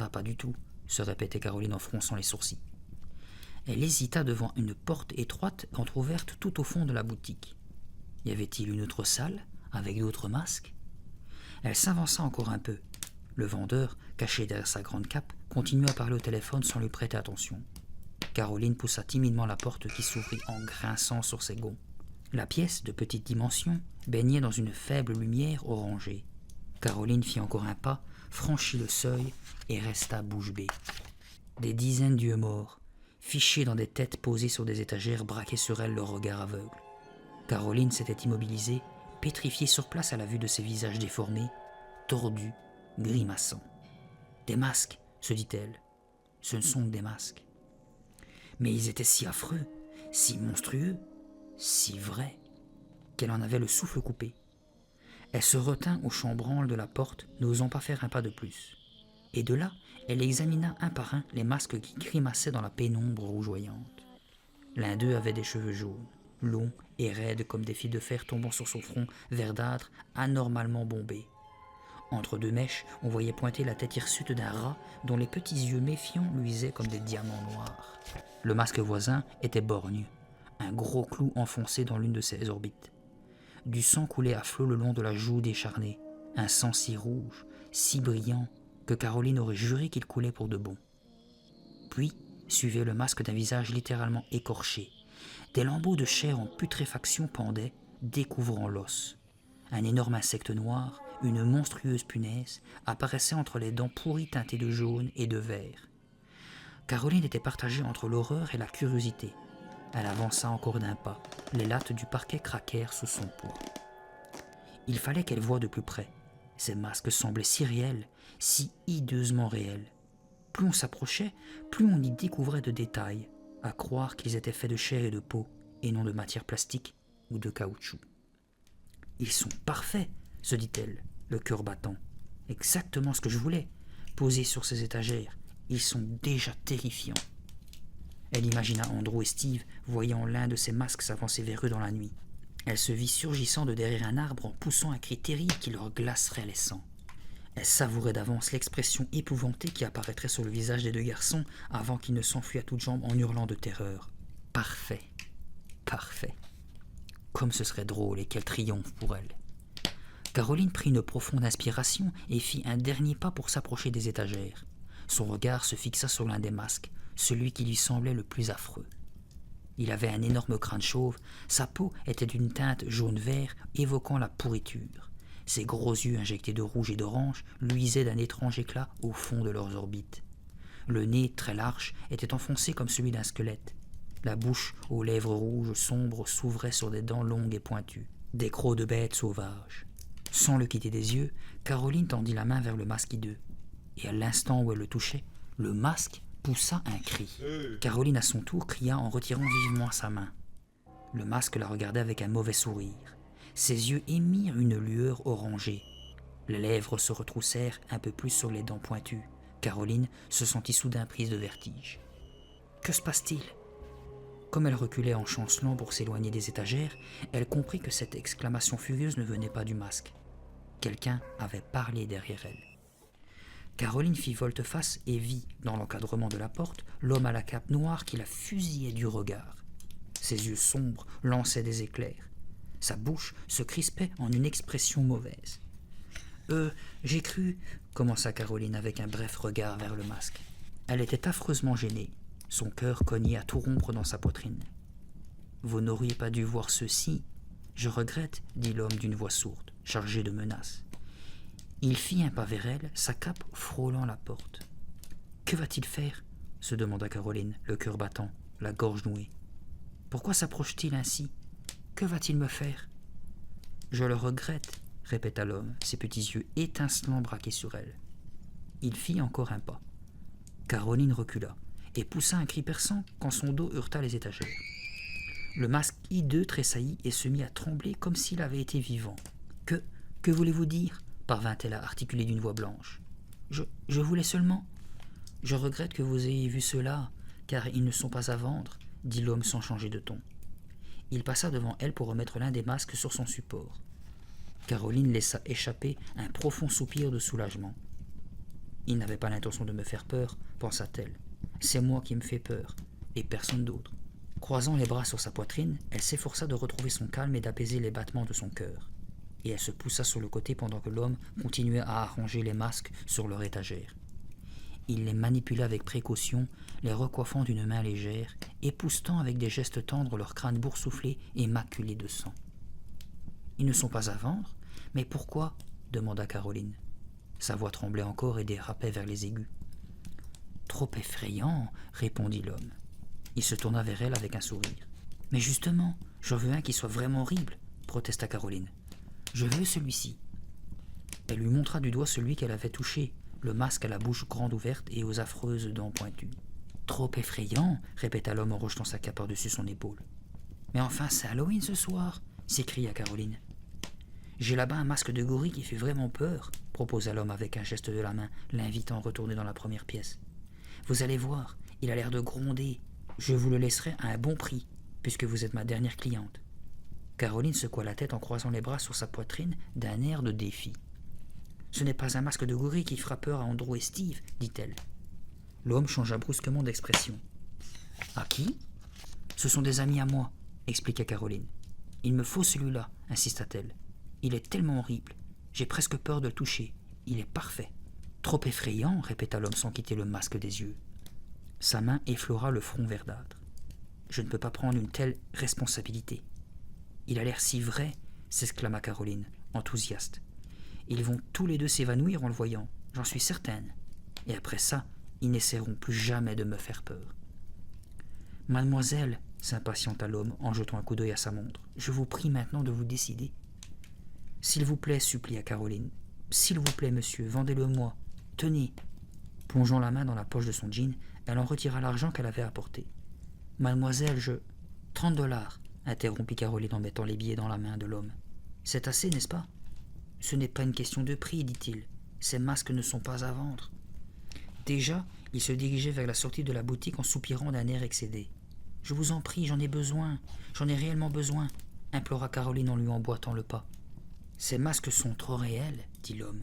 pas du tout, » se répétait Caroline en fronçant les sourcils. Elle hésita devant une porte étroite entr'ouverte tout au fond de la boutique. Y avait-il une autre salle, avec d'autres masques? Elle s'avança encore un peu. Le vendeur, caché derrière sa grande cape, continua à parler au téléphone sans lui prêter attention. Caroline poussa timidement la porte qui s'ouvrit en grinçant sur ses gonds. La pièce, de petite dimension, baignait dans une faible lumière orangée. Caroline fit encore un pas, franchit le seuil et resta bouche bée. Des dizaines d'yeux morts, fichés dans des têtes posées sur des étagères, braquaient sur elle leur regard aveugle. Caroline s'était immobilisée, pétrifiée sur place à la vue de ces visages déformés, tordus, grimaçants. « Des masques, » se dit-elle. « Ce ne sont que des masques. » Mais ils étaient si affreux, si monstrueux, si vrais, qu'elle en avait le souffle coupé. Elle se retint au chambranle de la porte, n'osant pas faire un pas de plus. Et de là, elle examina un par un les masques qui grimaçaient dans la pénombre rougeoyante. L'un d'eux avait des cheveux jaunes, longs et raides comme des fils de fer tombant sur son front verdâtre anormalement bombé. Entre deux mèches, on voyait pointer la tête hirsute d'un rat dont les petits yeux méfiants luisaient comme des diamants noirs. Le masque voisin était borgne, un gros clou enfoncé dans l'une de ses orbites. Du sang coulait à flot le long de la joue décharnée, un sang si rouge, si brillant, que Caroline aurait juré qu'il coulait pour de bon. Puis suivait le masque d'un visage littéralement écorché. Des lambeaux de chair en putréfaction pendaient, découvrant l'os. Un énorme insecte noir, une monstrueuse punaise, apparaissait entre les dents pourries teintées de jaune et de vert. Caroline était partagée entre l'horreur et la curiosité. Elle avança encore d'un pas. Les lattes du parquet craquèrent sous son poids. Il fallait qu'elle voie de plus près. Ces masques semblaient si réels, si hideusement réels. Plus on s'approchait, plus on y découvrait de détails, à croire qu'ils étaient faits de chair et de peau, et non de matière plastique ou de caoutchouc. « Ils sont parfaits !» se dit-elle, le cœur battant. « Exactement ce que je voulais. Posés sur ces étagères, ils sont déjà terrifiants. » Elle imagina Andrew et Steve voyant l'un de ces masques s'avancer vers eux dans la nuit. Elle se vit surgissant de derrière un arbre en poussant un cri terrible qui leur glacerait les sangs. Elle savourait d'avance l'expression épouvantée qui apparaîtrait sur le visage des deux garçons avant qu'ils ne s'enfuient à toutes jambes en hurlant de terreur. Parfait. Parfait. Comme ce serait drôle et quel triomphe pour elle. Caroline prit une profonde inspiration et fit un dernier pas pour s'approcher des étagères. Son regard se fixa sur l'un des masques, celui qui lui semblait le plus affreux. Il avait un énorme crâne chauve, sa peau était d'une teinte jaune-vert évoquant la pourriture. Ses gros yeux injectés de rouge et d'orange luisaient d'un étrange éclat au fond de leurs orbites. Le nez, très large, était enfoncé comme celui d'un squelette. La bouche, aux lèvres rouges sombres, s'ouvrait sur des dents longues et pointues, des crocs de bêtes sauvages. Sans le quitter des yeux, Caroline tendit la main vers le masque hideux. Et à l'instant où elle le touchait, le masque poussa un cri. Caroline, à son tour, cria en retirant vivement sa main. Le masque la regardait avec un mauvais sourire. Ses yeux émirent une lueur orangée. Les lèvres se retroussèrent un peu plus sur les dents pointues. Caroline se sentit soudain prise de vertige. Que se passe-t-il ? Comme elle reculait en chancelant pour s'éloigner des étagères, elle comprit que cette exclamation furieuse ne venait pas du masque. Quelqu'un avait parlé derrière elle. Caroline fit volte-face et vit, dans l'encadrement de la porte, l'homme à la cape noire qui la fusillait du regard. Ses yeux sombres lançaient des éclairs. Sa bouche se crispait en une expression mauvaise. J'ai cru, commença Caroline avec un bref regard vers le masque. Elle était affreusement gênée. Son cœur cognait à tout rompre dans sa poitrine. Vous n'auriez pas dû voir ceci. Je regrette, dit l'homme d'une voix sourde, chargée de menaces. Il fit un pas vers elle, sa cape frôlant la porte. Que va-t-il faire ? Se demanda Caroline, le cœur battant, la gorge nouée. Pourquoi s'approche-t-il ainsi ? Que va-t-il me faire ? Je le regrette, répéta l'homme, ses petits yeux étincelants braqués sur elle. Il fit encore un pas. Caroline recula et poussa un cri perçant quand son dos heurta les étagères. Le masque hideux tressaillit et se mit à trembler comme s'il avait été vivant. Que voulez-vous dire ? Parvint-elle à articuler d'une voix blanche. Je voulais seulement... Je regrette que vous ayez vu cela, car ils ne sont pas à vendre, dit l'homme sans changer de ton. Il passa devant elle pour remettre l'un des masques sur son support. Caroline laissa échapper un profond soupir de soulagement. Il n'avait pas l'intention de me faire peur, pensa-t-elle. C'est moi qui me fais peur, et personne d'autre. Croisant les bras sur sa poitrine, elle s'efforça de retrouver son calme et d'apaiser les battements de son cœur. Et elle se poussa sur le côté pendant que l'homme continuait à arranger les masques sur leur étagère. Il les manipula avec précaution, les recoiffant d'une main légère, époussetant avec des gestes tendres leurs crânes boursouflés et maculés de sang. « Ils ne sont pas à vendre ? Mais pourquoi ?» demanda Caroline. Sa voix tremblait encore et dérapait vers les aigus. « Trop effrayant !» répondit l'homme. Il se tourna vers elle avec un sourire. « Mais justement, j'en veux un qui soit vraiment horrible !» protesta Caroline. « Je veux celui-ci. » Elle lui montra du doigt celui qu'elle avait touché, le masque à la bouche grande ouverte et aux affreuses dents pointues. « Trop effrayant !» répéta l'homme en rejetant sa cape par-dessus son épaule. « Mais enfin, c'est Halloween ce soir !» s'écria Caroline. « J'ai là-bas un masque de gorille qui fait vraiment peur !» proposa l'homme avec un geste de la main, l'invitant à retourner dans la première pièce. « Vous allez voir, il a l'air de gronder. Je vous le laisserai à un bon prix, puisque vous êtes ma dernière cliente. » Caroline secoua la tête en croisant les bras sur sa poitrine d'un air de défi. « Ce n'est pas un masque de gorille qui fera peur à Andrew et Steve, dit-elle. » L'homme changea brusquement d'expression. « À qui ? Ce sont des amis à moi, expliqua Caroline. « Il me faut celui-là, insista-t-elle. Il est tellement horrible. J'ai presque peur de le toucher. Il est parfait. »« Trop effrayant, répéta l'homme sans quitter le masque des yeux. Sa main effleura le front verdâtre. « Je ne peux pas prendre une telle responsabilité. »« Il a l'air si vrai, s'exclama Caroline, enthousiaste. Ils vont tous les deux s'évanouir en le voyant, j'en suis certaine. Et après ça, ils n'essaieront plus jamais de me faire peur. »« Mademoiselle, s'impatienta l'homme en jetant un coup d'œil à sa montre, je vous prie maintenant de vous décider. »« S'il vous plaît, supplia Caroline. S'il vous plaît, monsieur, vendez-le-moi. Tenez. » Plongeant la main dans la poche de son jean, elle en retira l'argent qu'elle avait apporté. « Mademoiselle, je... 30 $, interrompit Caroline en mettant les billets dans la main de l'homme. « C'est assez, n'est-ce pas ? » ?»« Ce n'est pas une question de prix, dit-il. Ces masques ne sont pas à vendre. » Déjà, il se dirigeait vers la sortie de la boutique en soupirant d'un air excédé. « Je vous en prie, j'en ai besoin. J'en ai réellement besoin. implora Caroline en lui emboîtant le pas. « Ces masques sont trop réels, dit l'homme.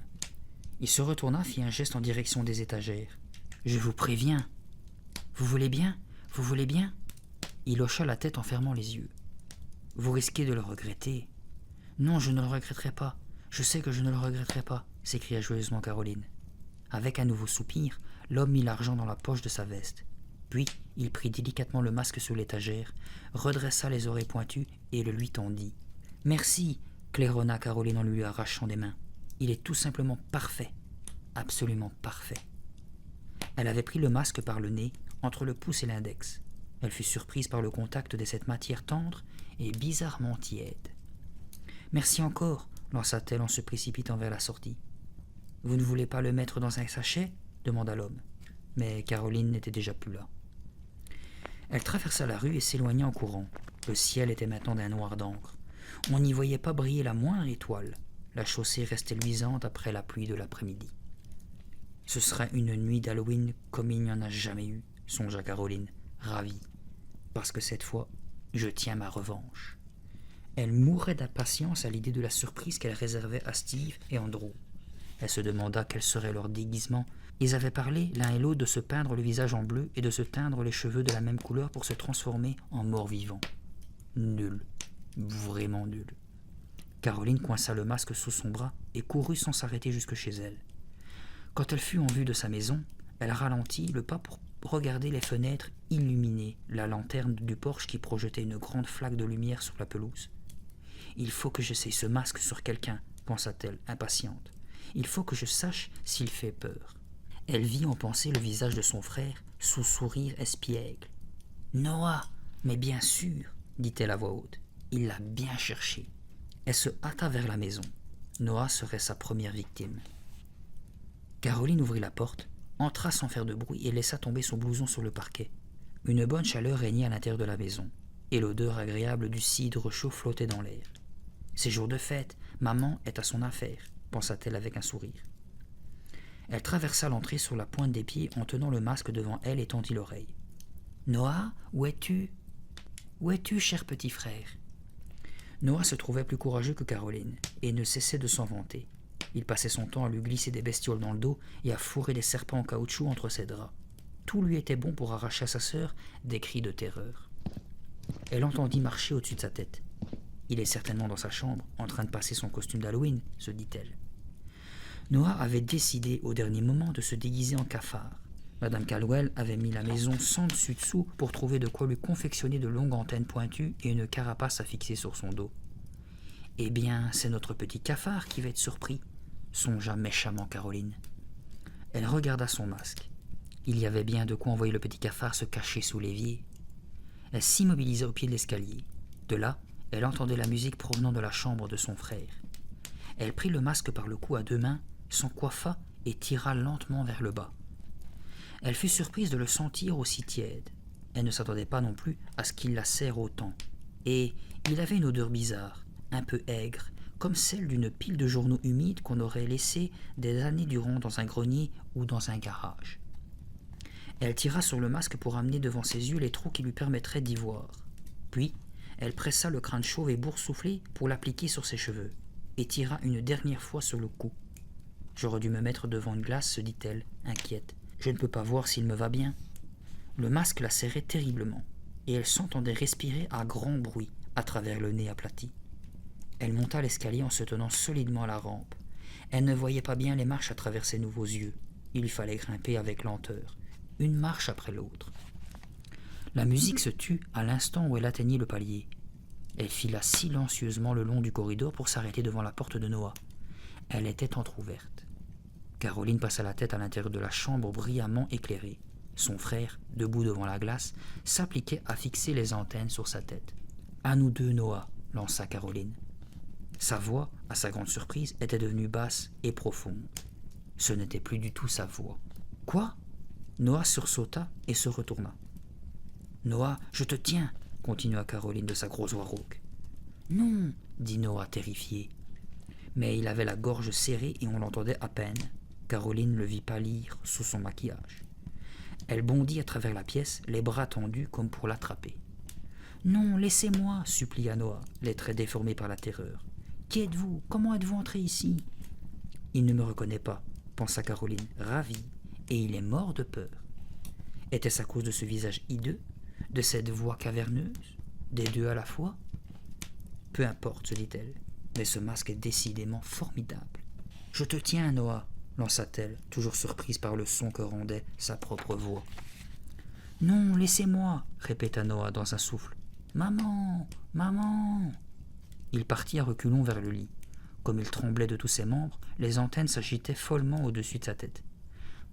Il se retourna, fit un geste en direction des étagères. « Je vous préviens. Vous voulez bien? Vous voulez bien ?» Il hocha la tête en fermant les yeux. « Vous risquez de le regretter. »« Non, je ne le regretterai pas. Je sais que je ne le regretterai pas, » s'écria joyeusement Caroline. Avec un nouveau soupir, l'homme mit l'argent dans la poche de sa veste. Puis, il prit délicatement le masque sous l'étagère, redressa les oreilles pointues et le lui tendit. « Merci !» claironna Caroline en lui arrachant des mains. « Il est tout simplement parfait, absolument parfait. » Elle avait pris le masque par le nez, entre le pouce et l'index. Elle fut surprise par le contact de cette matière tendre et bizarrement tiède. « Merci encore !» lança-t-elle en se précipitant vers la sortie. « Vous ne voulez pas le mettre dans un sachet ?» demanda l'homme. Mais Caroline n'était déjà plus là. Elle traversa la rue et s'éloigna en courant. Le ciel était maintenant d'un noir d'encre. On n'y voyait pas briller la moindre étoile. La chaussée restait luisante après la pluie de l'après-midi. « Ce sera une nuit d'Halloween comme il n'y en a jamais eu, » songea Caroline, ravie. « Parce que cette fois, je tiens ma revanche. » Elle mourait d'impatience à l'idée de la surprise qu'elle réservait à Steve et Andrew. Elle se demanda quel serait leur déguisement. Ils avaient parlé l'un et l'autre de se peindre le visage en bleu et de se teindre les cheveux de la même couleur pour se transformer en mort-vivant. Nul. Vraiment nul. Caroline coinça le masque sous son bras et courut sans s'arrêter jusque chez elle. Quand elle fut en vue de sa maison, elle ralentit le pas pour regarder les fenêtres illuminées, la lanterne du porche qui projetait une grande flaque de lumière sur la pelouse. « Il faut que j'essaye ce masque sur quelqu'un, » pensa-t-elle, impatiente. « Il faut que je sache s'il fait peur. » Elle vit en pensée le visage de son frère, sous sourire espiègle. « Noah, mais bien sûr, » dit-elle à voix haute. « Il l'a bien cherché. » Elle se hâta vers la maison. Noah serait sa première victime. Caroline ouvrit la porte, entra sans faire de bruit et laissa tomber son blouson sur le parquet. Une bonne chaleur régnait à l'intérieur de la maison, et l'odeur agréable du cidre chaud flottait dans l'air. « C'est jour de fête, maman est à son affaire, » pensa-t-elle avec un sourire. Elle traversa l'entrée sur la pointe des pieds en tenant le masque devant elle et tendit l'oreille. « Noah, où es-tu ? Où es-tu, cher petit frère ?» Noah se trouvait plus courageux que Caroline, et ne cessait de s'en vanter. Il passait son temps à lui glisser des bestioles dans le dos et à fourrer des serpents en caoutchouc entre ses draps. Tout lui était bon pour arracher à sa sœur des cris de terreur. Elle entendit marcher au-dessus de sa tête. « Il est certainement dans sa chambre, en train de passer son costume d'Halloween, » se dit-elle. Noah avait décidé au dernier moment de se déguiser en cafard. Madame Caldwell avait mis la maison sans dessus-dessous pour trouver de quoi lui confectionner de longues antennes pointues et une carapace à fixer sur son dos. « Eh bien, c'est notre petit cafard qui va être surpris, » songea méchamment Caroline. Elle regarda son masque. Il y avait bien de quoi envoyer le petit cafard se cacher sous l'évier. Elle s'immobilisa au pied de l'escalier. De là, elle entendait la musique provenant de la chambre de son frère. Elle prit le masque par le cou à deux mains, s'en coiffa et tira lentement vers le bas. Elle fut surprise de le sentir aussi tiède. Elle ne s'attendait pas non plus à ce qu'il la serre autant. Et il avait une odeur bizarre, un peu aigre, comme celle d'une pile de journaux humides qu'on aurait laissés des années durant dans un grenier ou dans un garage. Elle tira sur le masque pour amener devant ses yeux les trous qui lui permettraient d'y voir. Puis, elle pressa le crâne chauve et boursouflé pour l'appliquer sur ses cheveux, et tira une dernière fois sur le cou. « J'aurais dû me mettre devant une glace, se dit-elle, inquiète. Je ne peux pas voir s'il me va bien. » Le masque la serrait terriblement, et elle s'entendait respirer à grand bruit à travers le nez aplati. Elle monta l'escalier en se tenant solidement à la rampe. Elle ne voyait pas bien les marches à travers ses nouveaux yeux. Il lui fallait grimper avec lenteur, une marche après l'autre. La musique se tut à l'instant où elle atteignit le palier. Elle fila silencieusement le long du corridor pour s'arrêter devant la porte de Noah. Elle était entr'ouverte. Caroline passa la tête à l'intérieur de la chambre brillamment éclairée. Son frère, debout devant la glace, s'appliquait à fixer les antennes sur sa tête. « À nous deux, Noah !» lança Caroline. Sa voix, à sa grande surprise, était devenue basse et profonde. Ce n'était plus du tout sa voix. « Quoi ?» Noah sursauta et se retourna. « Noah, je te tiens !» continua Caroline de sa grosse voix rauque. « Non !» dit Noah terrifié. Mais il avait la gorge serrée et on l'entendait à peine. Caroline le vit pâlir sous son maquillage. Elle bondit à travers la pièce, les bras tendus comme pour l'attraper. Non, laissez-moi, supplia Noah, les traits déformés par la terreur. Qui êtes-vous? Comment êtes-vous entré ici? Il ne me reconnaît pas, pensa Caroline, ravie, et il est mort de peur. Était-ce à cause de ce visage hideux, de cette voix caverneuse, des deux à la fois? Peu importe, se dit-elle, mais ce masque est décidément formidable. Je te tiens, Noah, lança-t-elle, toujours surprise par le son que rendait sa propre voix. Non, laissez-moi, répéta Noah dans un souffle. Maman, maman. Il partit à reculons vers le lit. Comme il tremblait de tous ses membres, les antennes s'agitaient follement au-dessus de sa tête.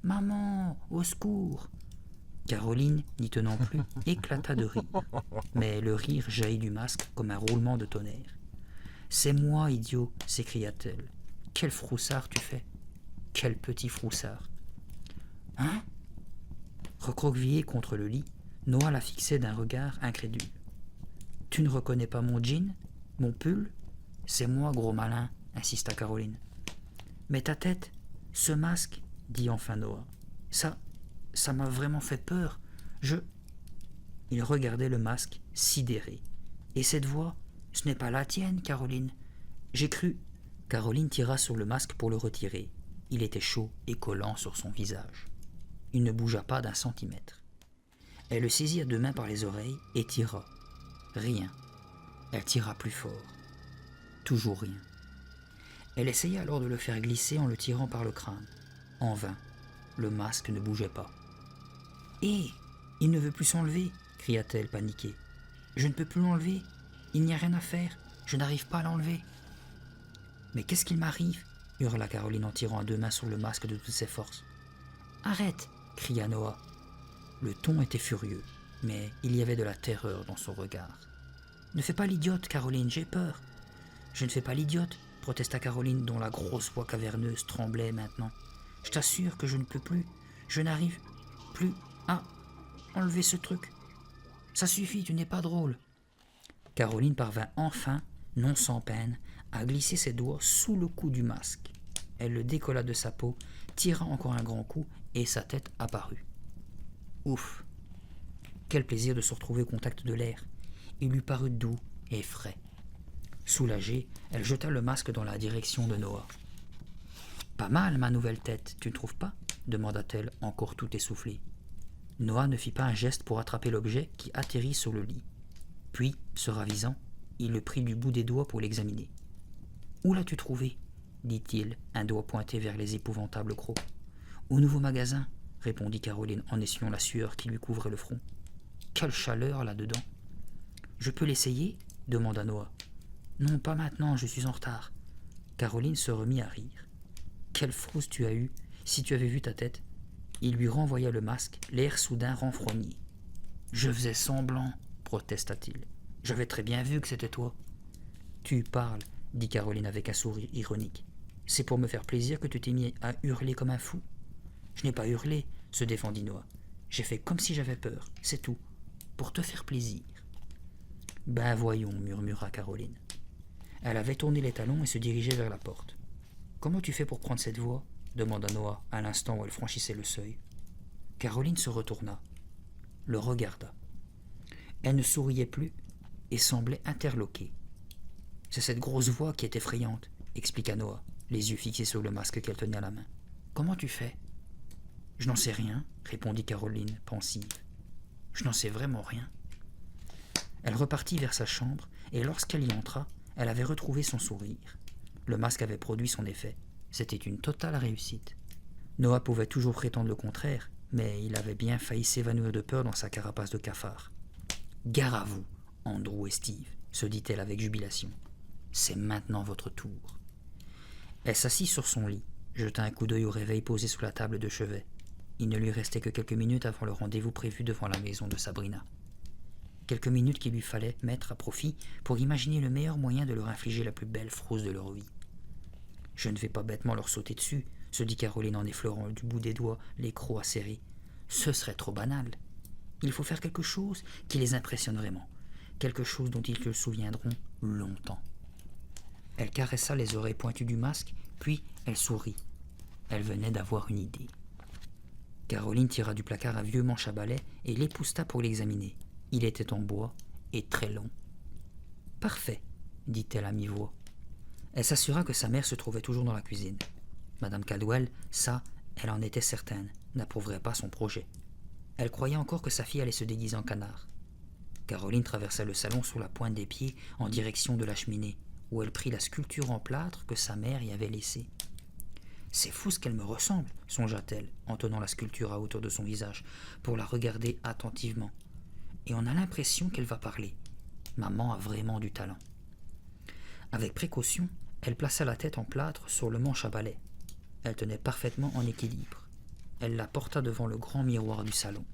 Maman, au secours. Caroline, n'y tenant plus, éclata de rire. Mais le rire jaillit du masque comme un roulement de tonnerre. C'est moi, idiot, s'écria-t-elle. Quel froussard tu fais. Quel petit froussard. Hein? Recroquevillé contre le lit, Noah la fixait d'un regard incrédule. Tu ne reconnais pas mon jean, mon pull? C'est moi, gros malin, insista Caroline. Mais ta tête, ce masque, dit enfin Noah. Ça m'a vraiment fait peur. Il regardait le masque, sidéré. Et cette voix, ce n'est pas la tienne, Caroline. J'ai cru. Caroline tira sur le masque pour le retirer. Il était chaud et collant sur son visage. Il ne bougea pas d'un centimètre. Elle le saisit à deux mains par les oreilles et tira. Rien. Elle tira plus fort. Toujours rien. Elle essaya alors de le faire glisser en le tirant par le crâne. En vain. Le masque ne bougeait pas. « Hé, il ne veut plus s'enlever !» cria-t-elle paniquée. « Je ne peux plus l'enlever. Il n'y a rien à faire. Je n'arrive pas à l'enlever. »« Mais qu'est-ce qu'il m'arrive ?» hurla Caroline en tirant à deux mains sur le masque de toutes ses forces. « Arrête !» cria Noah. Le ton était furieux, mais il y avait de la terreur dans son regard. « Ne fais pas l'idiote, Caroline, j'ai peur. »« Je ne fais pas l'idiote, » protesta Caroline dont la grosse voix caverneuse tremblait maintenant. « Je t'assure que je ne peux plus. Je n'arrive plus à enlever ce truc. Ça suffit, tu n'es pas drôle. » Caroline parvint enfin, non sans peine, à glisser ses doigts sous le cou du masque. Elle le décolla de sa peau, tira encore un grand coup, et sa tête apparut. Ouf! Quel plaisir de se retrouver au contact de l'air. Il lui parut doux et frais. Soulagée, elle jeta le masque dans la direction de Noah. « Pas mal, ma nouvelle tête, tu ne trouves pas ?» demanda-t-elle, encore tout essoufflée. Noah ne fit pas un geste pour attraper l'objet qui atterrit sur le lit. Puis, se ravisant, il le prit du bout des doigts pour l'examiner. « Où l'as-tu trouvé ?» dit-il, un doigt pointé vers les épouvantables crocs. « Au nouveau magasin, » répondit Caroline en essuyant la sueur qui lui couvrait le front. « Quelle chaleur là-dedans !»« Je peux l'essayer ?» demanda Noah. « Non, pas maintenant, je suis en retard. » Caroline se remit à rire. « Quelle frousse tu as eue, si tu avais vu ta tête !» Il lui renvoya le masque, l'air soudain renfrogné. « Je faisais semblant, » protesta-t-il. « J'avais très bien vu que c'était toi. »« Tu parles, » dit Caroline avec un sourire ironique. « C'est pour me faire plaisir que tu t'es mis à hurler comme un fou. »« Je n'ai pas hurlé, » se défendit Noah. « J'ai fait comme si j'avais peur, c'est tout. Pour te faire plaisir. »« Ben voyons, » murmura Caroline. Elle avait tourné les talons et se dirigeait vers la porte. « Comment tu fais pour prendre cette voix ?» demanda Noah à l'instant où elle franchissait le seuil. Caroline se retourna, le regarda. Elle ne souriait plus et semblait interloquée. « C'est cette grosse voix qui est effrayante, » expliqua Noah, les yeux fixés sur le masque qu'elle tenait à la main. « Comment tu fais ?»« Je n'en sais rien, » répondit Caroline, pensive. « Je n'en sais vraiment rien. » Elle repartit vers sa chambre, et lorsqu'elle y entra, elle avait retrouvé son sourire. Le masque avait produit son effet. C'était une totale réussite. Noah pouvait toujours prétendre le contraire, mais il avait bien failli s'évanouir de peur dans sa carapace de cafard. « Gare à vous, Andrew et Steve, » se dit-elle avec jubilation. « C'est maintenant votre tour. » Elle s'assit sur son lit, jeta un coup d'œil au réveil posé sous la table de chevet. Il ne lui restait que quelques minutes avant le rendez-vous prévu devant la maison de Sabrina. Quelques minutes qu'il lui fallait mettre à profit pour imaginer le meilleur moyen de leur infliger la plus belle frousse de leur vie. « Je ne vais pas bêtement leur sauter dessus, » se dit Caroline en effleurant du bout des doigts les crocs acérés. « Ce serait trop banal. Il faut faire quelque chose qui les impressionne vraiment, quelque chose dont ils se souviendront longtemps. » Elle caressa les oreilles pointues du masque, puis elle sourit. Elle venait d'avoir une idée. Caroline tira du placard un vieux manche à balai et l'épousseta pour l'examiner. Il était en bois et très long. « Parfait, dit-elle à mi-voix. Elle s'assura que sa mère se trouvait toujours dans la cuisine. Madame Caldwell, ça, elle en était certaine, n'approuverait pas son projet. Elle croyait encore que sa fille allait se déguiser en canard. Caroline traversa le salon sous la pointe des pieds en direction de la cheminée, où elle prit la sculpture en plâtre que sa mère y avait laissée. « C'est fou ce qu'elle me ressemble, songea-t-elle, en tenant la sculpture à hauteur de son visage, pour la regarder attentivement. Et on a l'impression qu'elle va parler. Maman a vraiment du talent. » Avec précaution, elle plaça la tête en plâtre sur le manche à balai. Elle tenait parfaitement en équilibre. Elle la porta devant le grand miroir du salon.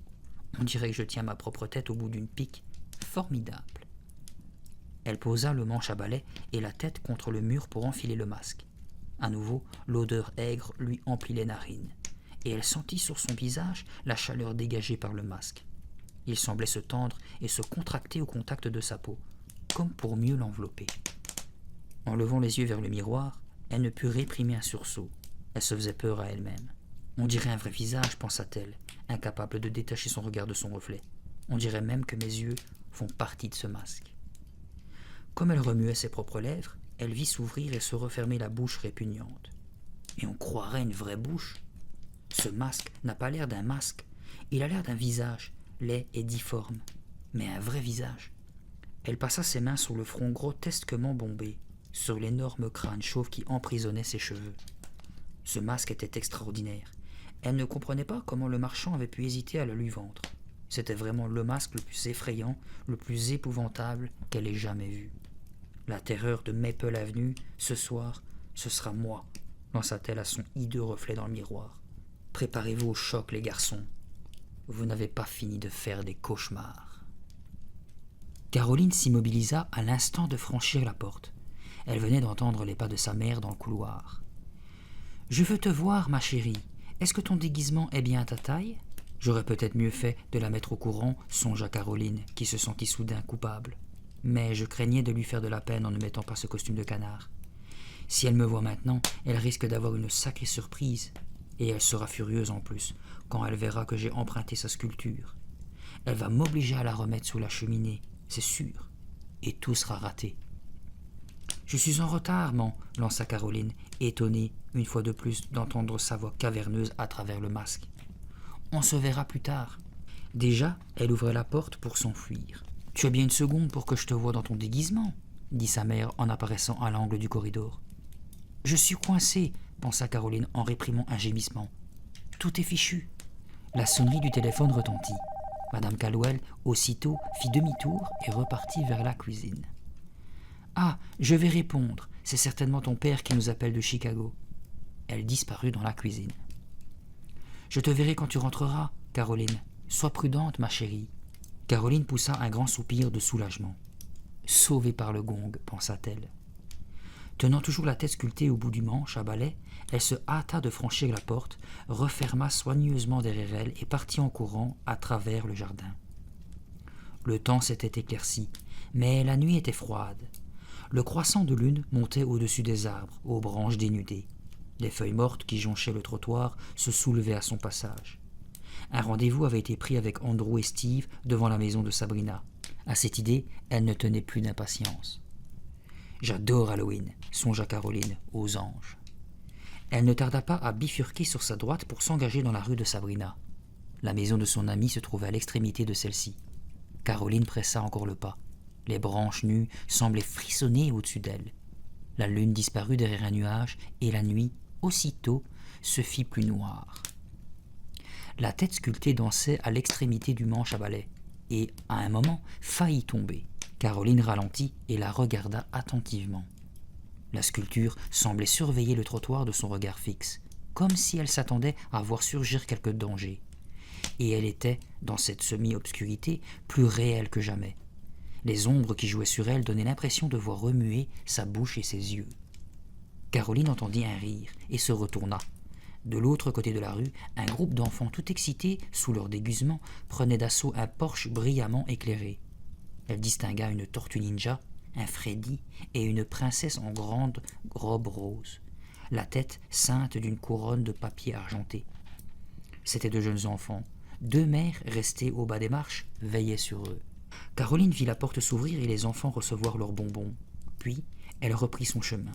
On dirait que je tiens ma propre tête au bout d'une pique. Formidable. Elle posa le manche à balai et la tête contre le mur pour enfiler le masque. À nouveau, l'odeur aigre lui emplit les narines, et elle sentit sur son visage la chaleur dégagée par le masque. Il semblait se tendre et se contracter au contact de sa peau, comme pour mieux l'envelopper. En levant les yeux vers le miroir, elle ne put réprimer un sursaut. Elle se faisait peur à elle-même. On dirait un vrai visage, pensa-t-elle, incapable de détacher son regard de son reflet. On dirait même que mes yeux font partie de ce masque. Comme elle remuait ses propres lèvres, elle vit s'ouvrir et se refermer la bouche répugnante. Et on croirait une vraie bouche. Ce masque n'a pas l'air d'un masque. Il a l'air d'un visage, laid et difforme, mais un vrai visage. Elle passa ses mains sur le front grotesquement bombé, sur l'énorme crâne chauve qui emprisonnait ses cheveux. Ce masque était extraordinaire. Elle ne comprenait pas comment le marchand avait pu hésiter à le lui vendre. C'était vraiment le masque le plus effrayant, le plus épouvantable qu'elle ait jamais vu. La terreur de Maple Avenue, ce soir, ce sera moi, lança-t-elle à son hideux reflet dans le miroir. Préparez-vous au choc, les garçons. Vous n'avez pas fini de faire des cauchemars. Caroline s'immobilisa à l'instant de franchir la porte. Elle venait d'entendre les pas de sa mère dans le couloir. « Je veux te voir, ma chérie. Est-ce que ton déguisement est bien à ta taille ?» J'aurais peut-être mieux fait de la mettre au courant, songea Caroline, qui se sentit soudain coupable. Mais je craignais de lui faire de la peine en ne mettant pas ce costume de canard. Si elle me voit maintenant, elle risque d'avoir une sacrée surprise. Et elle sera furieuse en plus, quand elle verra que j'ai emprunté sa sculpture. Elle va m'obliger à la remettre sous la cheminée, c'est sûr. Et tout sera raté. « Je suis en retard, maman, lança Caroline, étonnée, une fois de plus, d'entendre sa voix caverneuse à travers le masque. « On se verra plus tard. » Déjà, elle ouvrait la porte pour s'enfuir. « Tu as bien une seconde pour que je te voie dans ton déguisement, » dit sa mère en apparaissant à l'angle du corridor. « Je suis coincée, » pensa Caroline en réprimant un gémissement. « Tout est fichu. » La sonnerie du téléphone retentit. Madame Caldwell, aussitôt, fit demi-tour et repartit vers la cuisine. « Ah, je vais répondre. C'est certainement ton père qui nous appelle de Chicago. » Elle disparut dans la cuisine. « Je te verrai quand tu rentreras, Caroline. Sois prudente, ma chérie. » Caroline poussa un grand soupir de soulagement. « Sauvée par le gong, pensa-t-elle. Tenant toujours la tête sculptée au bout du manche à balai, elle se hâta de franchir la porte, referma soigneusement derrière elle et partit en courant à travers le jardin. Le temps s'était éclairci, mais la nuit était froide. Le croissant de lune montait au-dessus des arbres, aux branches dénudées. Les feuilles mortes qui jonchaient le trottoir se soulevaient à son passage. Un rendez-vous avait été pris avec Andrew et Steve devant la maison de Sabrina. À cette idée, elle ne tenait plus d'impatience. « J'adore Halloween, » songea Caroline, aux anges. Elle ne tarda pas à bifurquer sur sa droite pour s'engager dans la rue de Sabrina. La maison de son amie se trouvait à l'extrémité de celle-ci. Caroline pressa encore le pas. Les branches nues semblaient frissonner au-dessus d'elle. La lune disparut derrière un nuage et la nuit, aussitôt, se fit plus noire. La tête sculptée dansait à l'extrémité du manche à balai et, à un moment, faillit tomber. Caroline ralentit et la regarda attentivement. La sculpture semblait surveiller le trottoir de son regard fixe, comme si elle s'attendait à voir surgir quelque danger. Et elle était, dans cette semi-obscurité, plus réelle que jamais. Les ombres qui jouaient sur elle donnaient l'impression de voir remuer sa bouche et ses yeux. Caroline entendit un rire et se retourna. De l'autre côté de la rue, un groupe d'enfants tout excités, sous leur déguisement, prenait d'assaut un porche brillamment éclairé. Elle distingua une tortue ninja, un Freddy et une princesse en grande robe rose, la tête ceinte d'une couronne de papier argenté. C'étaient de jeunes enfants. 2 mères restées au bas des marches veillaient sur eux. Caroline vit la porte s'ouvrir et les enfants recevoir leurs bonbons. Puis, elle reprit son chemin.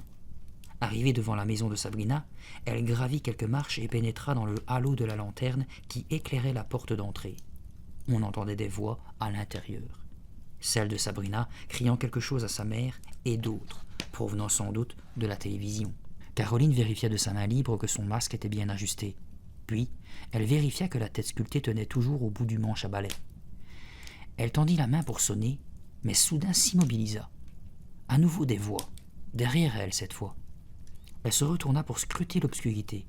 Arrivée devant la maison de Sabrina, elle gravit quelques marches et pénétra dans le halo de la lanterne qui éclairait la porte d'entrée. On entendait des voix à l'intérieur. Celle de Sabrina criant quelque chose à sa mère et d'autres, provenant sans doute de la télévision. Caroline vérifia de sa main libre que son masque était bien ajusté. Puis, elle vérifia que la tête sculptée tenait toujours au bout du manche à balai. Elle tendit la main pour sonner, mais soudain s'immobilisa. À nouveau des voix, derrière elle cette fois. Elle se retourna pour scruter l'obscurité.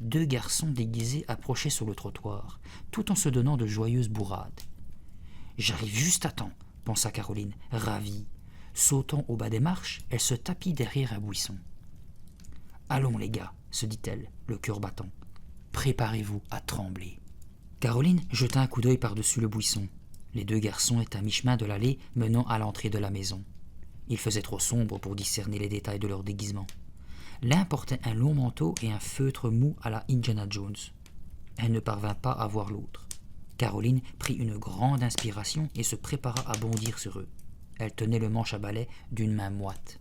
2 garçons déguisés approchaient sur le trottoir, tout en se donnant de joyeuses bourrades. « J'arrive juste à temps », pensa Caroline, ravie. Sautant au bas des marches, elle se tapit derrière un buisson. « Allons les gars », se dit-elle, le cœur battant. « Préparez-vous à trembler. » Caroline jeta un coup d'œil par-dessus le buisson. Les 2 garçons étaient à mi-chemin de l'allée menant à l'entrée de la maison. Il faisait trop sombre pour discerner les détails de leur déguisement. L'un portait un long manteau et un feutre mou à la Indiana Jones. Elle ne parvint pas à voir l'autre. Caroline prit une grande inspiration et se prépara à bondir sur eux. Elle tenait le manche à balai d'une main moite.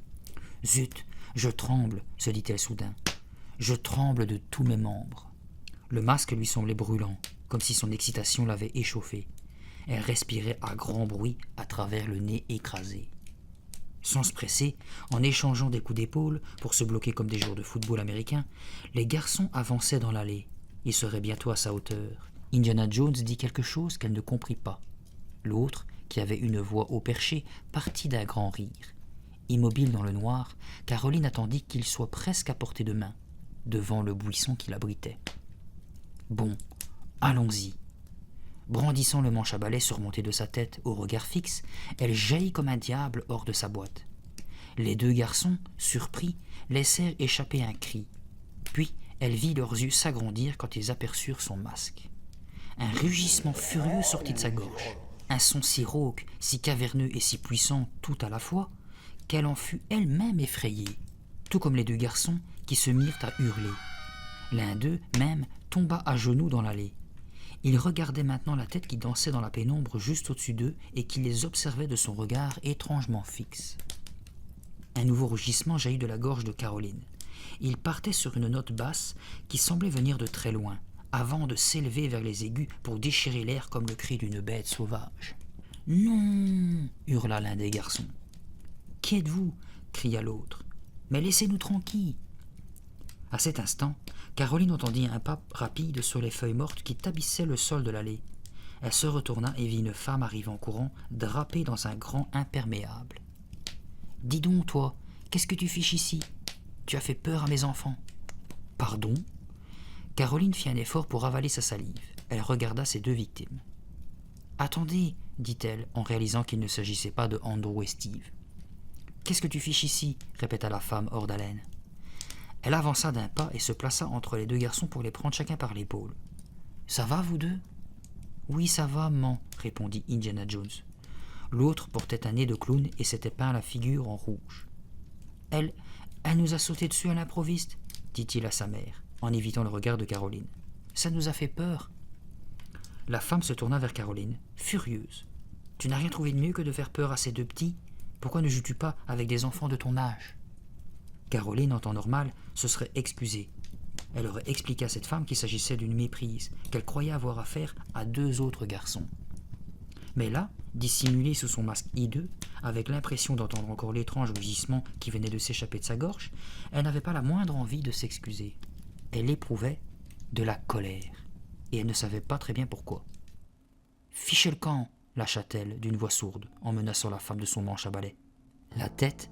« Zut, je tremble !» se dit-elle soudain. « Je tremble de tous mes membres. » Le masque lui semblait brûlant, comme si son excitation l'avait échauffé. Elle respirait à grand bruit à travers le nez écrasé. Sans se presser, en échangeant des coups d'épaule pour se bloquer comme des joueurs de football américain, les garçons avançaient dans l'allée. Ils seraient bientôt à sa hauteur. Indiana Jones dit quelque chose qu'elle ne comprit pas. L'autre, qui avait une voix au perché, partit d'un grand rire. Immobile dans le noir, Caroline attendit qu'il soit presque à portée de main, devant le buisson qui l'abritait. « Bon, allons-y !» Brandissant le manche à balai surmonté de sa tête au regard fixe, elle jaillit comme un diable hors de sa boîte. Les 2 garçons, surpris, laissèrent échapper un cri. Puis elle vit leurs yeux s'agrandir quand ils aperçurent son masque. Un rugissement furieux sortit de sa gorge, un son si rauque, si caverneux et si puissant tout à la fois, qu'elle en fut elle-même effrayée, tout comme les 2 garçons qui se mirent à hurler. L'un d'eux, même, tomba à genoux dans l'allée. Il regardait maintenant la tête qui dansait dans la pénombre juste au-dessus d'eux et qui les observait de son regard étrangement fixe. Un nouveau rugissement jaillit de la gorge de Caroline. Il partait sur une note basse qui semblait venir de très loin, avant de s'élever vers les aigus pour déchirer l'air comme le cri d'une bête sauvage. « Non !» hurla l'un des garçons. « Qui êtes-vous » cria l'autre. « Mais laissez-nous tranquilles !» À cet instant, Caroline entendit un pas rapide sur les feuilles mortes qui tapissaient le sol de l'allée. Elle se retourna et vit une femme arriver en courant, drapée dans un grand imperméable. « Dis donc, toi, qu'est-ce que tu fiches ici ? Tu as fait peur à mes enfants. »« Pardon ?» Caroline fit un effort pour avaler sa salive. Elle regarda ses 2 victimes. « Attendez, » dit-elle, en réalisant qu'il ne s'agissait pas de Andrew et Steve. « Qu'est-ce que tu fiches ici ?» répéta la femme hors d'haleine. Elle avança d'un pas et se plaça entre les 2 garçons pour les prendre chacun par l'épaule. « Ça va, vous 2 ?»« Oui, ça va, maman, » répondit Indiana Jones. L'autre portait un nez de clown et s'était peint la figure en rouge. « Elle nous a sauté dessus à l'improviste, » dit-il à sa mère, en évitant le regard de Caroline. « Ça nous a fait peur. » La femme se tourna vers Caroline, furieuse. « Tu n'as rien trouvé de mieux que de faire peur à ces 2 petits ? Pourquoi ne joues-tu pas avec des enfants de ton âge ?» Caroline, en temps normal, se serait excusée. Elle aurait expliqué à cette femme qu'il s'agissait d'une méprise, qu'elle croyait avoir affaire à 2 autres garçons. Mais là, dissimulée sous son masque hideux, avec l'impression d'entendre encore l'étrange rugissement qui venait de s'échapper de sa gorge, elle n'avait pas la moindre envie de s'excuser. Elle éprouvait de la colère, et elle ne savait pas très bien pourquoi. « Fichez le camp !» lâcha-t-elle d'une voix sourde, en menaçant la femme de son manche à balai. La tête,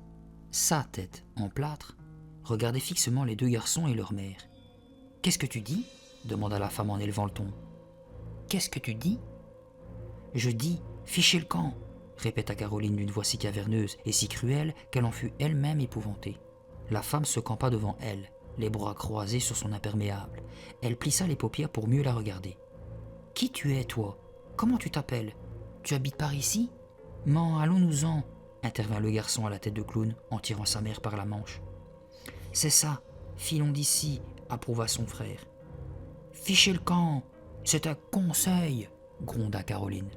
sa tête en plâtre, regardait fixement les 2 garçons et leur mère. « Qu'est-ce que tu dis ?» demanda la femme en élevant le ton. « Qu'est-ce que tu dis ?»« Je dis, fichez le camp !» répéta Caroline d'une voix si caverneuse et si cruelle qu'elle en fut elle-même épouvantée. La femme se campa devant elle, les bras croisés sur son imperméable. Elle plissa les paupières pour mieux la regarder. « Qui tu es, toi ? Comment tu t'appelles ? Tu habites par ici ? Man, allons-nous-en !» intervint le garçon à la tête de clown en tirant sa mère par la manche. « C'est ça, filons d'ici !» approuva son frère. « Fichez le camp, c'est un conseil !» gronda Caroline.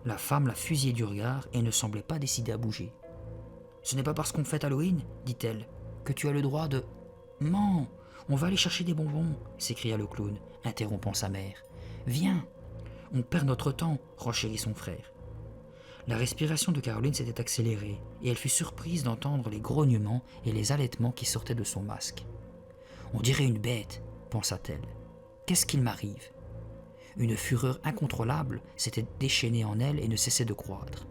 La femme la fusillait du regard et ne semblait pas décidée à bouger. « Ce n'est pas parce qu'on fête Halloween, dit-elle, que tu as le droit de... »« Non, on va aller chercher des bonbons, s'écria le clown, interrompant sa mère. « Viens, on perd notre temps, renchérit son frère. » La respiration de Caroline s'était accélérée et elle fut surprise d'entendre les grognements et les halètements qui sortaient de son masque. « On dirait une bête, pensa-t-elle. Qu'est-ce qu'il m'arrive ?» Une fureur incontrôlable s'était déchaînée en elle et ne cessait de croître.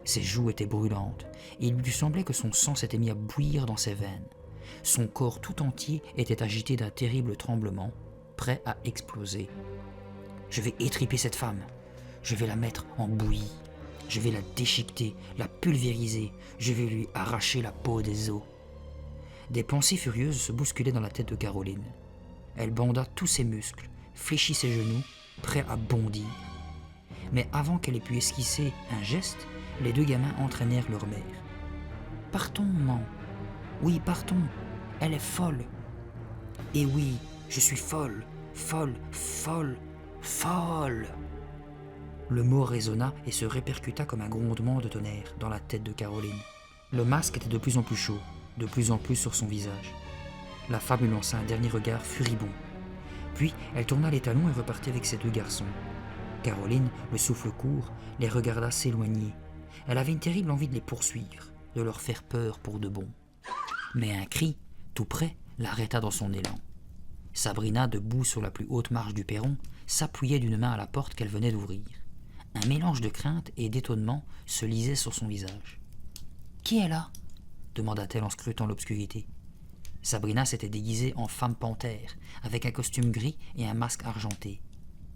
Ses joues étaient brûlantes et il lui semblait que son sang s'était mis à bouillir dans ses veines. Son corps tout entier était agité d'un terrible tremblement, prêt à exploser. « Je vais étriper cette femme, je vais la mettre en bouillie, je vais la déchiqueter, la pulvériser, je vais lui arracher la peau des os. » Des pensées furieuses se bousculaient dans la tête de Caroline. Elle banda tous ses muscles, fléchit ses genoux, prêt à bondir. Mais avant qu'elle ait pu esquisser un geste, les deux gamins entraînèrent leur mère. « Partons, maman. Oui, partons. Elle est folle. »« Et oui, je suis folle, folle, folle, folle !» Le mot résonna et se répercuta comme un grondement de tonnerre dans la tête de Caroline. Le masque était de plus en plus chaud, de plus en plus sur son visage. La femme lui lança un dernier regard furibond. Puis elle tourna les talons et repartit avec ses deux garçons. Caroline, le souffle court, les regarda s'éloigner. Elle avait une terrible envie de les poursuivre, de leur faire peur pour de bon. Mais un cri, tout près, l'arrêta dans son élan. Sabrina, debout sur la plus haute marche du perron, s'appuyait d'une main à la porte qu'elle venait d'ouvrir. Un mélange de crainte et d'étonnement se lisait sur son visage. « Qui est là ?» demanda-t-elle en scrutant l'obscurité. Sabrina s'était déguisée en femme panthère, avec un costume gris et un masque argenté.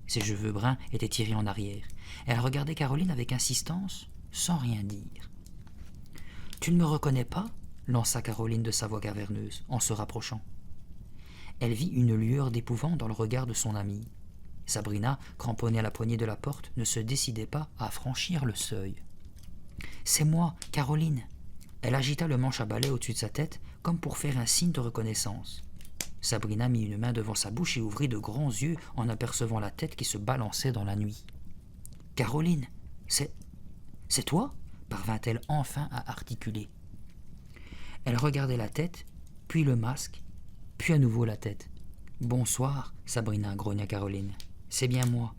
Ses cheveux bruns étaient tirés en arrière. Elle regardait Caroline avec insistance, sans rien dire. « Tu ne me reconnais pas ?» lança Caroline de sa voix caverneuse, en se rapprochant. Elle vit une lueur d'épouvante dans le regard de son amie. Sabrina, cramponnée à la poignée de la porte, ne se décidait pas à franchir le seuil. « C'est moi, Caroline !» Elle agita le manche à balai au-dessus de sa tête, comme pour faire un signe de reconnaissance. Sabrina mit une main devant sa bouche et ouvrit de grands yeux en apercevant la tête qui se balançait dans la nuit. « Caroline, c'est toi ?» parvint-elle enfin à articuler. Elle regardait la tête, puis le masque, puis à nouveau la tête. « Bonsoir, Sabrina, » grogna Caroline. « C'est bien moi. »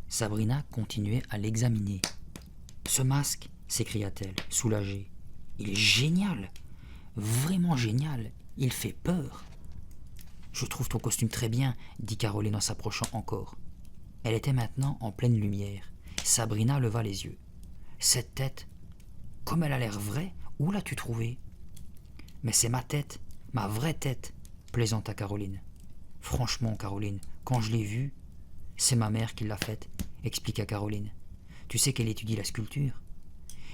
Sabrina continuait à l'examiner. « Ce masque, » s'écria-t-elle, soulagée. « Il est génial, vraiment génial, il fait peur. »« Je trouve ton costume très bien, » dit Caroline en s'approchant encore. Elle était maintenant en pleine lumière. Sabrina leva les yeux. « Cette tête, comme elle a l'air vraie, où l'as-tu trouvée ?»« Mais c'est ma tête, ma vraie tête, » plaisanta Caroline. « Franchement, Caroline, quand je l'ai vue, c'est ma mère qui l'a faite, » expliqua Caroline. « Tu sais qu'elle étudie la sculpture. »«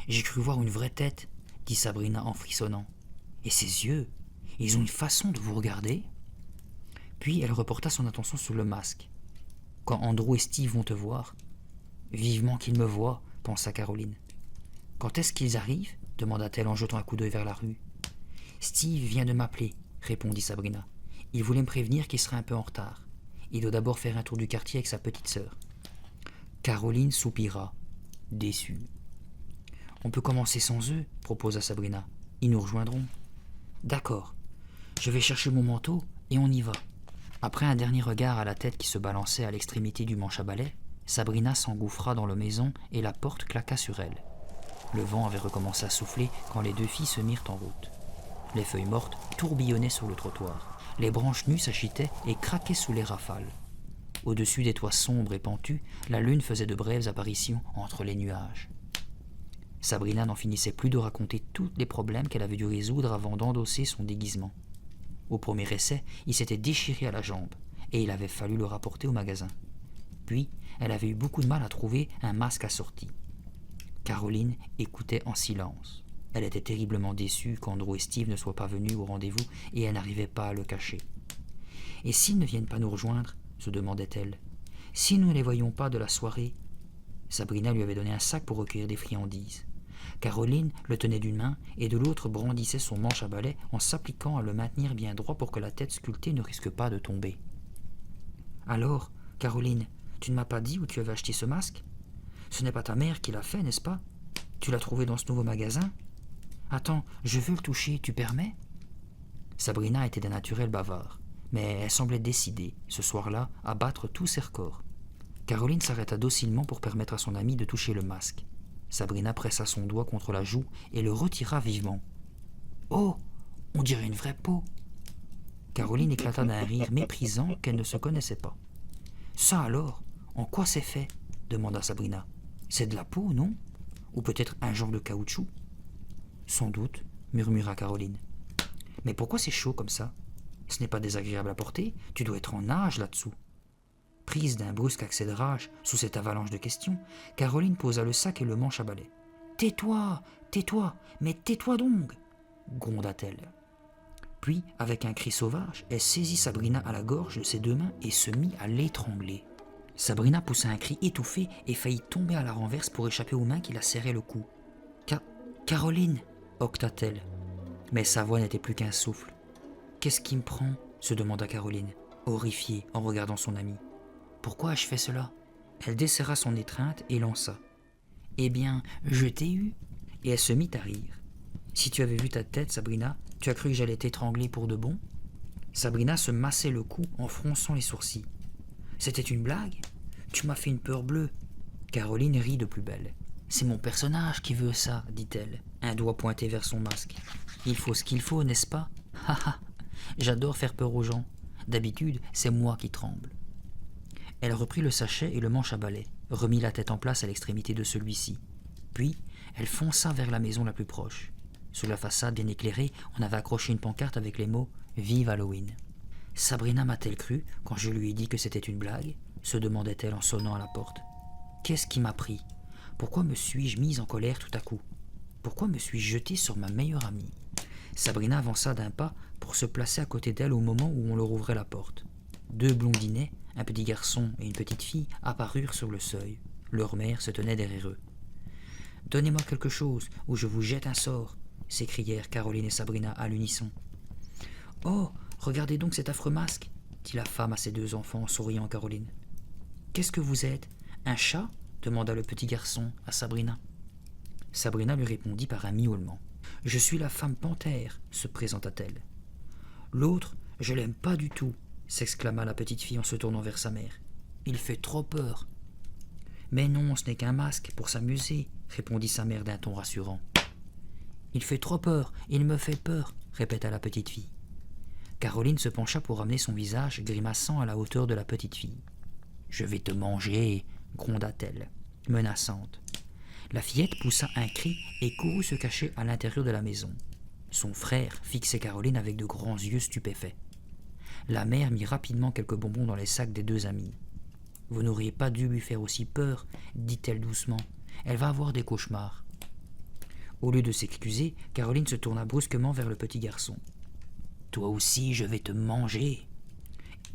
J'ai cru voir une vraie tête, » dit Sabrina en frissonnant. « Et ses yeux, ils ont une façon de vous regarder. » Puis elle reporta son attention sur le masque. « Quand Andrew et Steve vont te voir, vivement qu'ils me voient, » pensa Caroline. « Quand est-ce qu'ils arrivent ?» demanda-t-elle en jetant un coup d'œil vers la rue. « Steve vient de m'appeler, » répondit Sabrina. « Il voulait me prévenir qu'il serait un peu en retard. Il doit d'abord faire un tour du quartier avec sa petite sœur. » Caroline soupira, déçue. « On peut commencer sans eux, » proposa Sabrina. « Ils nous rejoindront. »« D'accord. Je vais chercher mon manteau et on y va. » Après un dernier regard à la tête qui se balançait à l'extrémité du manche à balai, Sabrina s'engouffra dans la maison et la porte claqua sur elle. Le vent avait recommencé à souffler quand les deux filles se mirent en route. Les feuilles mortes tourbillonnaient sur le trottoir. Les branches nues s'agitaient et craquaient sous les rafales. Au-dessus des toits sombres et pentus, la lune faisait de brèves apparitions entre les nuages. Sabrina n'en finissait plus de raconter tous les problèmes qu'elle avait dû résoudre avant d'endosser son déguisement. Au premier essai, il s'était déchiré à la jambe, et il avait fallu le rapporter au magasin. Puis, elle avait eu beaucoup de mal à trouver un masque assorti. Caroline écoutait en silence. Elle était terriblement déçue qu'Andrew et Steve ne soient pas venus au rendez-vous et elle n'arrivait pas à le cacher. « Et s'ils ne viennent pas nous rejoindre ?» se demandait-elle. « Si nous ne les voyons pas de la soirée ?» Sabrina lui avait donné un sac pour recueillir des friandises. Caroline le tenait d'une main et de l'autre brandissait son manche à balai en s'appliquant à le maintenir bien droit pour que la tête sculptée ne risque pas de tomber. « Alors, Caroline, tu ne m'as pas dit où tu avais acheté ce masque ? ce n'est pas ta mère qui l'a fait, n'est-ce pas? Tu l'as trouvé dans ce nouveau magasin? Attends, je veux le toucher, tu permets? Sabrina était d'un naturel bavard, mais elle semblait décidée, ce soir-là, à battre tous ses records. Caroline s'arrêta docilement pour permettre à son amie de toucher le masque. Sabrina pressa son doigt contre la joue et le retira vivement. « Oh, on dirait une vraie peau !» Caroline éclata d'un rire méprisant qu'elle ne se connaissait pas. « Ça alors, en quoi c'est fait ?» demanda Sabrina. « C'est de la peau, non? Ou peut-être un genre de caoutchouc ?»« Sans doute, » murmura Caroline. « Mais pourquoi c'est chaud comme ça? Ce n'est pas désagréable à porter, tu dois être en nage là-dessous. » Prise d'un brusque accès de rage, sous cette avalanche de questions, Caroline posa le sac et le manche à balai. « Tais-toi, tais-toi, mais tais-toi donc !» gronda-t-elle. Puis, avec un cri sauvage, elle saisit Sabrina à la gorge de ses deux mains et se mit à l'étrangler. Sabrina poussa un cri étouffé et faillit tomber à la renverse pour échapper aux mains qui la serraient le cou. « Caroline !» octa-t-elle. Mais sa voix n'était plus qu'un souffle. « Qu'est-ce qui me prend ?» se demanda Caroline, horrifiée en regardant son amie. « Pourquoi ai-je fait cela ?» Elle desserra son étreinte et lança. « Eh bien, je t'ai eu !» Et elle se mit à rire. « Si tu avais vu ta tête, Sabrina, tu as cru que j'allais t'étrangler pour de bon ?» Sabrina se massait le cou en fronçant les sourcils. « C'était une blague? Tu m'as fait une peur bleue !» Caroline rit de plus belle. « C'est mon personnage qui veut ça, dit-elle, un doigt pointé vers son masque. Il faut ce qu'il faut, n'est-ce pas? Ha ha! J'adore faire peur aux gens. D'habitude, c'est moi qui tremble. » Elle reprit le sachet et le manche à balai, remit la tête en place à l'extrémité de celui-ci. Puis, elle fonça vers la maison la plus proche. Sur la façade bien éclairée, on avait accroché une pancarte avec les mots « Vive Halloween ». Sabrina m'a-t-elle cru quand je lui ai dit que c'était une blague? Se demandait-elle en sonnant à la porte. Qu'est-ce qui m'a pris? Pourquoi me suis-je mise en colère tout à coup? Pourquoi me suis-je jetée sur ma meilleure amie? Sabrina avança d'un pas pour se placer à côté d'elle au moment où on leur ouvrait la porte. Deux blondinets, un petit garçon et une petite fille, apparurent sur le seuil. Leur mère se tenait derrière eux. « Donnez-moi quelque chose ou je vous jette un sort !» s'écrièrent Caroline et Sabrina à l'unisson. « Oh, regardez donc cet affreux masque !» dit la femme à ses deux enfants en souriant à Caroline. « Qu'est-ce que vous êtes? Un chat ?» demanda le petit garçon à Sabrina. Sabrina lui répondit par un miaulement. « Je suis la femme panthère, se présenta-t-elle. »« L'autre, je l'aime pas du tout, » s'exclama la petite fille en se tournant vers sa mère. « Il fait trop peur. »« Mais non, ce n'est qu'un masque pour s'amuser, » répondit sa mère d'un ton rassurant. « Il fait trop peur, il me fait peur, » répéta la petite fille. Caroline se pencha pour ramener son visage, grimaçant à la hauteur de la petite fille. « Je vais te manger, » gronda-t-elle, menaçante. La fillette poussa un cri et courut se cacher à l'intérieur de la maison. Son frère fixait Caroline avec de grands yeux stupéfaits. La mère mit rapidement quelques bonbons dans les sacs des deux amies. « Vous n'auriez pas dû lui faire aussi peur, » dit-elle doucement. « Elle va avoir des cauchemars. » Au lieu de s'excuser, Caroline se tourna brusquement vers le petit garçon. « Toi aussi, je vais te manger. »«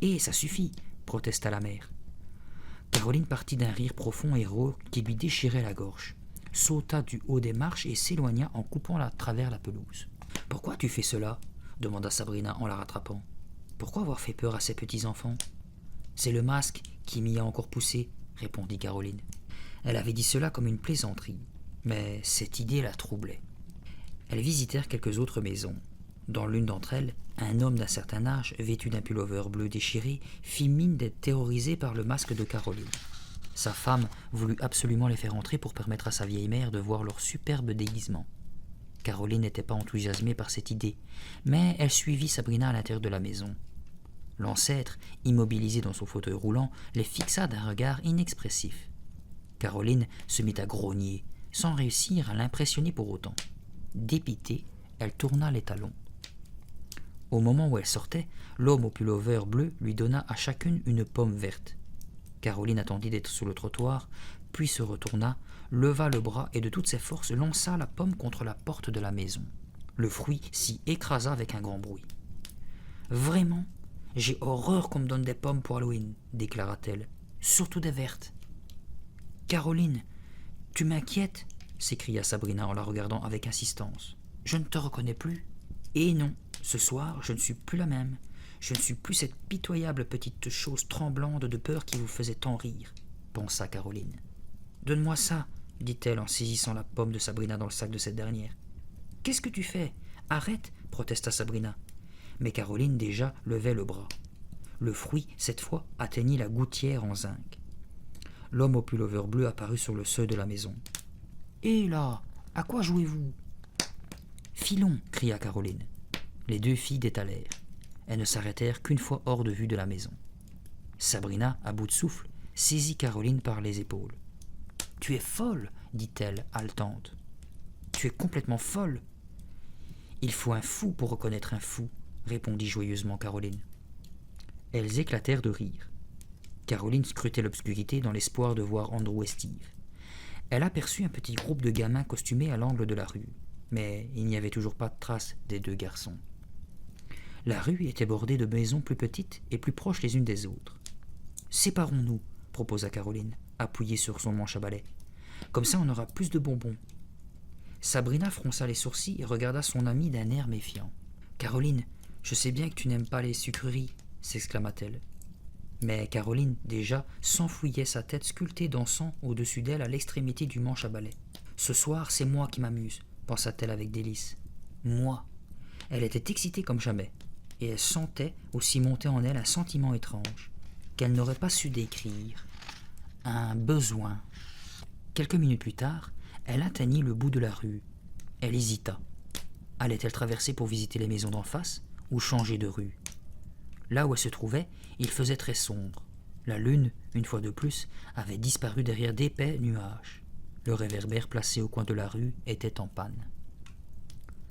Eh, ça suffit !» protesta la mère. Caroline partit d'un rire profond et rauque qui lui déchirait la gorge, sauta du haut des marches et s'éloigna en coupant à travers la pelouse. « Pourquoi tu fais cela ?» demanda Sabrina en la rattrapant. « Pourquoi avoir fait peur à ces petits-enfants ?»« C'est le masque qui m'y a encore poussé, » répondit Caroline. Elle avait dit cela comme une plaisanterie, mais cette idée la troublait. Elles visitèrent quelques autres maisons. Dans l'une d'entre elles, un homme d'un certain âge, vêtu d'un pullover bleu déchiré, fit mine d'être terrorisé par le masque de Caroline. Sa femme voulut absolument les faire entrer pour permettre à sa vieille mère de voir leur superbe déguisement. Caroline n'était pas enthousiasmée par cette idée, mais elle suivit Sabrina à l'intérieur de la maison. L'ancêtre, immobilisé dans son fauteuil roulant, les fixa d'un regard inexpressif. Caroline se mit à grogner, sans réussir à l'impressionner pour autant. Dépitée, elle tourna les talons. Au moment où elle sortait, l'homme au pullover bleu lui donna à chacune une pomme verte. Caroline attendit d'être sur le trottoir, puis se retourna, leva le bras et de toutes ses forces lança la pomme contre la porte de la maison. Le fruit s'y écrasa avec un grand bruit. « Vraiment, j'ai horreur qu'on me donne des pommes pour Halloween, » déclara-t-elle, « surtout des vertes. »« Caroline, tu m'inquiètes ?» s'écria Sabrina en la regardant avec insistance. « Je ne te reconnais plus. »« Et non, ce soir, je ne suis plus la même. Je ne suis plus cette pitoyable petite chose tremblante de peur qui vous faisait tant rire, » pensa Caroline. Donne-moi ça, dit-elle en saisissant la pomme de Sabrina dans le sac de cette dernière. Qu'est-ce que tu fais? Arrête, protesta Sabrina. Mais Caroline déjà levait le bras. Le fruit, cette fois, atteignit la gouttière en zinc. L'homme au pullover bleu apparut sur le seuil de la maison. « Hé là, à quoi jouez-vous » ? « Filons » cria Caroline. Les deux filles détalèrent. Elles ne s'arrêtèrent qu'une fois hors de vue de la maison. Sabrina, à bout de souffle, saisit Caroline par les épaules. « Tu es folle, dit-elle, haletante. Tu es complètement folle. Il faut un fou pour reconnaître un fou, répondit joyeusement Caroline. Elles éclatèrent de rire. Caroline scrutait l'obscurité dans l'espoir de voir Andrew et Steve. Elle aperçut un petit groupe de gamins costumés à l'angle de la rue, mais il n'y avait toujours pas de trace des deux garçons. La rue était bordée de maisons plus petites et plus proches les unes des autres. « Séparons-nous, » proposa Caroline, appuyée sur son manche à balai. « Comme ça, on aura plus de bonbons. » Sabrina fronça les sourcils et regarda son amie d'un air méfiant. « Caroline, je sais bien que tu n'aimes pas les sucreries, » s'exclama-t-elle. Mais Caroline, déjà, s'enfouillait sa tête sculptée d'encens au-dessus d'elle à l'extrémité du manche à balai. « Ce soir, c'est moi qui m'amuse, » pensa-t-elle avec délice. « Moi !» Elle était excitée comme jamais, et elle sentait aussi monter en elle un sentiment étrange, qu'elle n'aurait pas su décrire. Un besoin. Quelques minutes plus tard, elle atteignit le bout de la rue. Elle hésita. Allait-elle traverser pour visiter les maisons d'en face ou changer de rue? Là où elle se trouvait, il faisait très sombre. La lune, une fois de plus, avait disparu derrière d'épais nuages. Le réverbère placé au coin de la rue était en panne.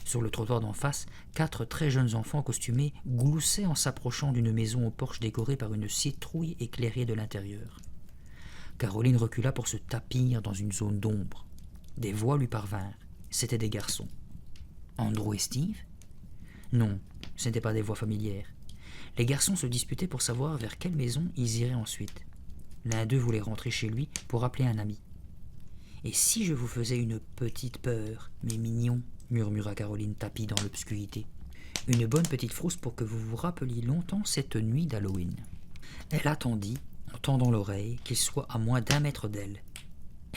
Sur le trottoir d'en face, 4 très jeunes enfants costumés gloussaient en s'approchant d'une maison au porche décorée par une citrouille éclairée de l'intérieur. Caroline recula pour se tapir dans une zone d'ombre. Des voix lui parvinrent. C'étaient des garçons. Andrew et Steve? Non, ce n'étaient pas des voix familières. Les garçons se disputaient pour savoir vers quelle maison ils iraient ensuite. L'un d'eux voulait rentrer chez lui pour appeler un ami. « Et si je vous faisais une petite peur, mes mignons ?» murmura Caroline tapie dans l'obscurité. « Une bonne petite frousse pour que vous vous rappeliez longtemps cette nuit d'Halloween. » Elle attendit, en tendant l'oreille, qu'il soit à moins d'1 mètre d'elle.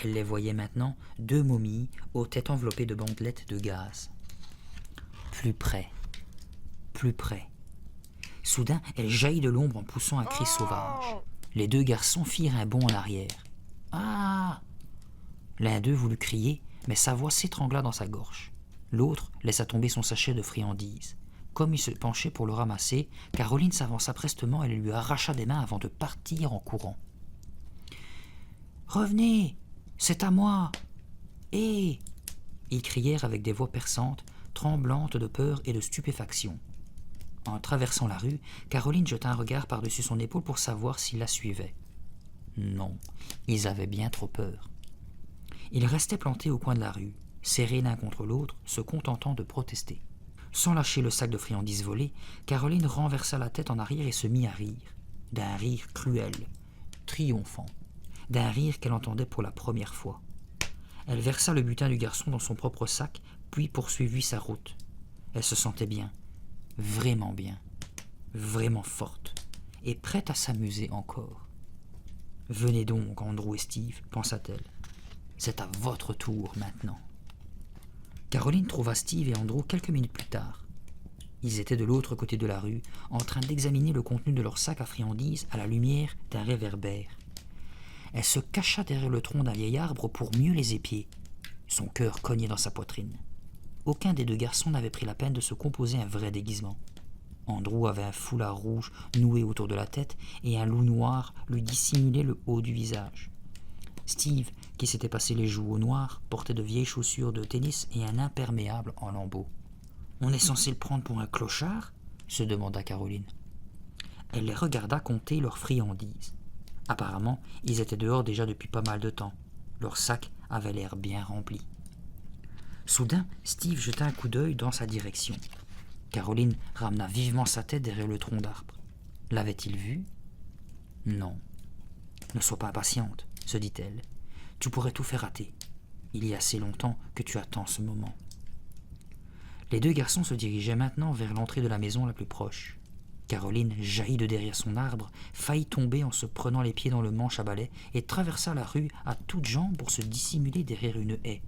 Elle les voyait maintenant, 2 momies aux têtes enveloppées de bandelettes de gaz. Plus près, plus près. Soudain, elle jaillit de l'ombre en poussant un cri sauvage. Les 2 garçons firent un bond en arrière. « Ah !» L'un d'eux voulut crier, mais sa voix s'étrangla dans sa gorge. L'autre laissa tomber son sachet de friandises. Comme il se penchait pour le ramasser, Caroline s'avança prestement et le lui arracha des mains avant de partir en courant. « Revenez, c'est à moi !»« Hé !» Ils crièrent avec des voix perçantes, tremblantes de peur et de stupéfaction. En traversant la rue, Caroline jeta un regard par-dessus son épaule pour savoir s'ils la suivaient. Non, ils avaient bien trop peur. Ils restaient plantés au coin de la rue, serrés l'un contre l'autre, se contentant de protester. Sans lâcher le sac de friandises volé, Caroline renversa la tête en arrière et se mit à rire. D'un rire cruel, triomphant, d'un rire qu'elle entendait pour la première fois. Elle versa le butin du garçon dans son propre sac, puis poursuivit sa route. Elle se sentait bien, vraiment forte, et prête à s'amuser encore. « Venez donc, Andrew et Steve, pensa-t-elle. C'est à votre tour maintenant. » Caroline trouva Steve et Andrew quelques minutes plus tard. Ils étaient de l'autre côté de la rue, en train d'examiner le contenu de leur sac à friandises à la lumière d'un réverbère. Elle se cacha derrière le tronc d'un vieil arbre pour mieux les épier. Son cœur cognait dans sa poitrine. Aucun des 2 garçons n'avait pris la peine de se composer un vrai déguisement. Andrew avait un foulard rouge noué autour de la tête et un loup noir lui dissimulait le haut du visage. Steve, qui s'était passé les joues au noir, portait de vieilles chaussures de tennis et un imperméable en lambeaux. « On est censé le prendre pour un clochard ?» se demanda Caroline. Elle les regarda compter leurs friandises. Apparemment, ils étaient dehors déjà depuis pas mal de temps. Leur sac avait l'air bien rempli. Soudain, Steve jeta un coup d'œil dans sa direction. Caroline ramena vivement sa tête derrière le tronc d'arbre. L'avait-il vu? Non. « Ne sois pas impatiente, » se dit-elle. « Tu pourrais tout faire rater. Il y a assez longtemps que tu attends ce moment. » Les 2 garçons se dirigeaient maintenant vers l'entrée de la maison la plus proche. Caroline jaillit de derrière son arbre, faillit tomber en se prenant les pieds dans le manche à balai et traversa la rue à toutes jambes pour se dissimuler derrière une haie.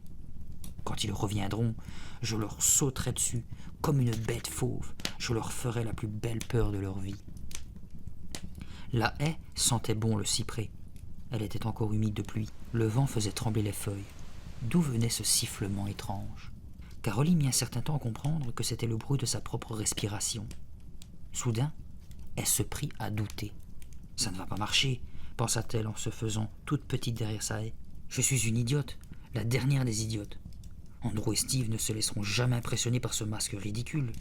Quand ils reviendront, je leur sauterai dessus comme une bête fauve. Je leur ferai la plus belle peur de leur vie. La haie sentait bon le cyprès. Elle était encore humide de pluie. Le vent faisait trembler les feuilles. D'où venait ce sifflement étrange? Caroline mit un certain temps à comprendre que c'était le bruit de sa propre respiration. Soudain, elle se prit à douter. « Ça ne va pas marcher », pensa-t-elle en se faisant toute petite derrière sa haie. « Je suis une idiote, la dernière des idiotes. Andrew et Steve ne se laisseront jamais impressionner par ce masque ridicule.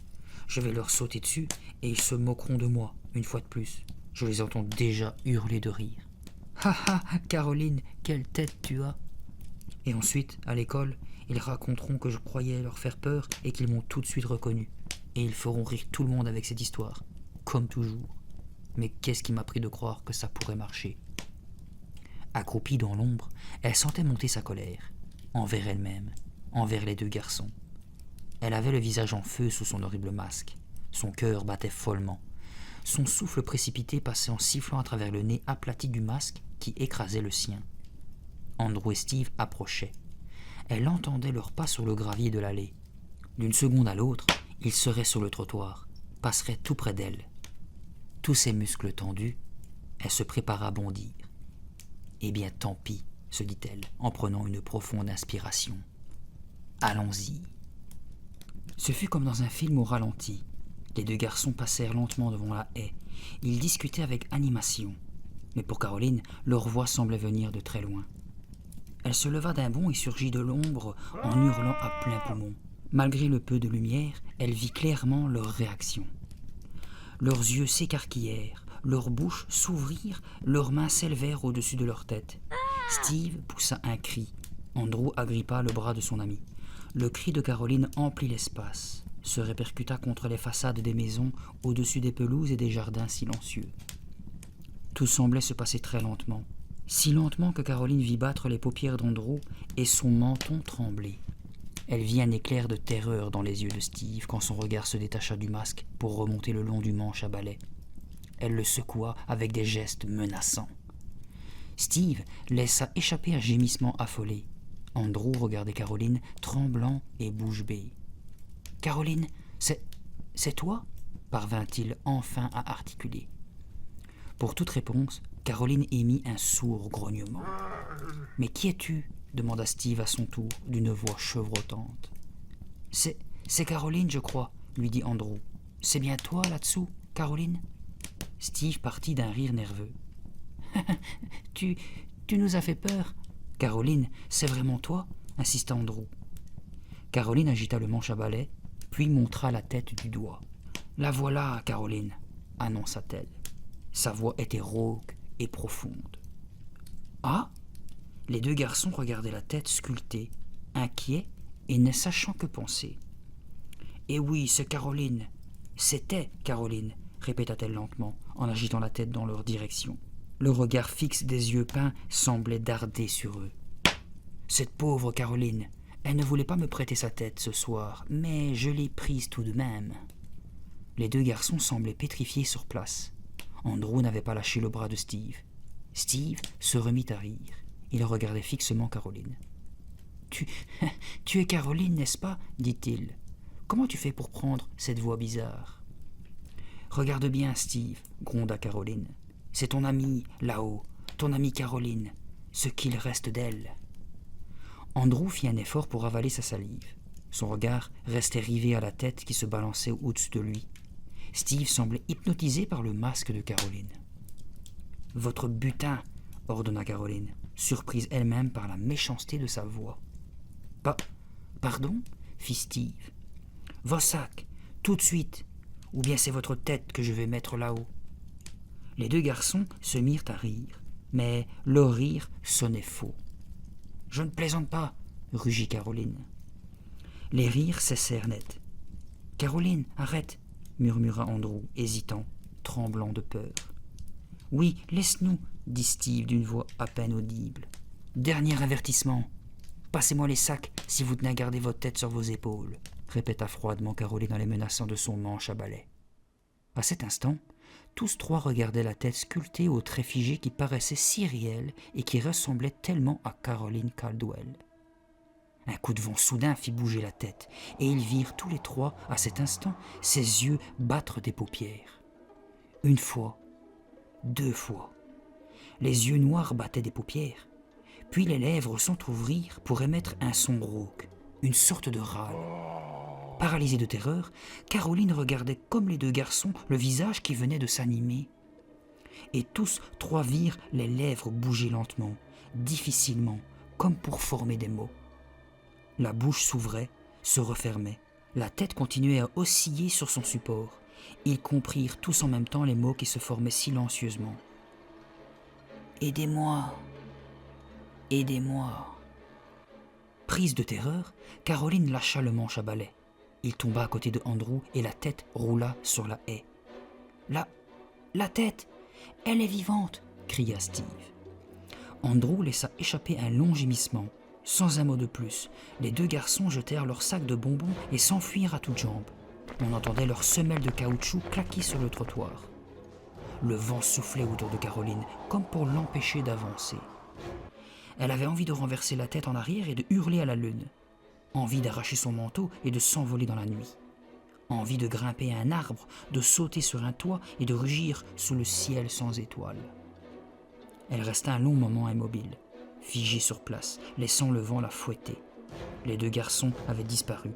Je vais leur sauter dessus et ils se moqueront de moi, une fois de plus. Je les entends déjà hurler de rire. « Ha ha, Caroline, quelle tête tu as !» Et ensuite, à l'école, ils raconteront que je croyais leur faire peur et qu'ils m'ont tout de suite reconnu. Et ils feront rire tout le monde avec cette histoire, comme toujours. Mais qu'est-ce qui m'a pris de croire que ça pourrait marcher? Accroupie dans l'ombre, elle sentait monter sa colère, envers elle-même, envers les deux garçons. Elle avait le visage en feu sous son horrible masque. Son cœur battait follement. Son souffle précipité passait en sifflant à travers le nez aplati du masque qui écrasait le sien. Andrew et Steve approchaient. Elle entendait leurs pas sur le gravier de l'allée. D'une seconde à l'autre, ils seraient sur le trottoir, passeraient tout près d'elle. Tous ses muscles tendus, elle se prépara à bondir. « Eh bien, tant pis, » se dit-elle, en prenant une profonde inspiration. « Allons-y. » Ce fut comme dans un film au ralenti. Les deux garçons passèrent lentement devant la haie. Ils discutaient avec animation. Mais pour Caroline, leur voix semblait venir de très loin. Elle se leva d'un bond et surgit de l'ombre en hurlant à plein poumon. Malgré le peu de lumière, elle vit clairement leur réaction. Leurs yeux s'écarquillèrent, leurs bouches s'ouvrirent, leurs mains s'élevèrent au-dessus de leur tête. Steve poussa un cri. Andrew agrippa le bras de son ami. Le cri de Caroline emplit l'espace, se répercuta contre les façades des maisons, au-dessus des pelouses et des jardins silencieux. Tout semblait se passer très lentement, si lentement que Caroline vit battre les paupières d'Andrew et son menton trembler. Elle vit un éclair de terreur dans les yeux de Steve quand son regard se détacha du masque pour remonter le long du manche à balai. Elle le secoua avec des gestes menaçants. Steve laissa échapper un gémissement affolé. Andrew regardait Caroline, tremblant et bouche bée. « Caroline, c'est toi ?» parvint-il enfin à articuler. Pour toute réponse, Caroline émit un sourd grognement. « Mais qui es-tu » demanda Steve à son tour, d'une voix chevrotante. « C'est Caroline, je crois, » lui dit Andrew. « C'est bien toi, là-dessous, Caroline ?» Steve partit d'un rire nerveux. « Tu nous as fait peur. Caroline, c'est vraiment toi ?» insista Andrew. Caroline agita le manche à balai, puis montra la tête du doigt. « La voilà, Caroline !» annonça-t-elle. Sa voix était rauque et profonde. « Ah !» Les deux garçons regardaient la tête sculptée, inquiets et ne sachant que penser. « Eh oui, c'est Caroline. C'était Caroline !» répéta-t-elle lentement, en agitant la tête dans leur direction. Le regard fixe des yeux peints semblait darder sur eux. « Cette pauvre Caroline, elle ne voulait pas me prêter sa tête ce soir, mais je l'ai prise tout de même. » Les deux garçons semblaient pétrifiés sur place. Andrew n'avait pas lâché le bras de Steve. Steve se remit à rire. Il regardait fixement Caroline. « Tu es Caroline, n'est-ce pas ?» dit-il. « Comment tu fais pour prendre cette voix bizarre ?»« Regarde bien, Steve, » gronda Caroline. « C'est ton amie, là-haut, ton amie Caroline, ce qu'il reste d'elle. » Andrew fit un effort pour avaler sa salive. Son regard restait rivé à la tête qui se balançait au-dessus de lui. Steve semblait hypnotisé par le masque de Caroline. « Votre butin !» ordonna Caroline, surprise elle-même par la méchanceté de sa voix. « Pardon ?» fit Steve. « Vos sacs, tout de suite, ou bien c'est votre tête que je vais mettre là-haut. » Les deux garçons se mirent à rire, mais leur rire sonnait faux. « Je ne plaisante pas !» rugit Caroline. Les rires cessèrent net. « Caroline, arrête !» murmura Andrew, hésitant, tremblant de peur. « Oui, laisse-nous !» dit Steve d'une voix à peine audible. « Dernier avertissement. Passez-moi les sacs si vous tenez à garder votre tête sur vos épaules !» répéta froidement Caroline en les menaçant de son manche à balai. À cet instant, tous trois regardaient la tête sculptée aux traits figés qui paraissait si réelle et qui ressemblait tellement à Caroline Caldwell. Un coup de vent soudain fit bouger la tête, et ils virent tous les trois, à cet instant, ses yeux battre des paupières. Une fois, 2 fois, les yeux noirs battaient des paupières, puis les lèvres s'entr'ouvrirent pour émettre un son rauque, une sorte de râle. Paralysée de terreur, Caroline regardait comme les 2 garçons le visage qui venait de s'animer. Et tous trois virent les lèvres bouger lentement, difficilement, comme pour former des mots. La bouche s'ouvrait, se refermait, la tête continuait à osciller sur son support. Ils comprirent tous en même temps les mots qui se formaient silencieusement. « Aidez-moi, aidez-moi » Prise de terreur, Caroline lâcha le manche à balai. Il tomba à côté de Andrew et la tête roula sur la haie. « La tête, elle est vivante !» cria Steve. Andrew laissa échapper un long gémissement. Sans un mot de plus, les 2 garçons jetèrent leur sac de bonbons et s'enfuirent à toutes jambes. On entendait leurs semelles de caoutchouc claquer sur le trottoir. Le vent soufflait autour de Caroline, comme pour l'empêcher d'avancer. Elle avait envie de renverser la tête en arrière et de hurler à la lune. Envie d'arracher son manteau et de s'envoler dans la nuit. Envie de grimper à un arbre, de sauter sur un toit et de rugir sous le ciel sans étoiles. Elle resta un long moment immobile, figée sur place, laissant le vent la fouetter. Les 2 garçons avaient disparu.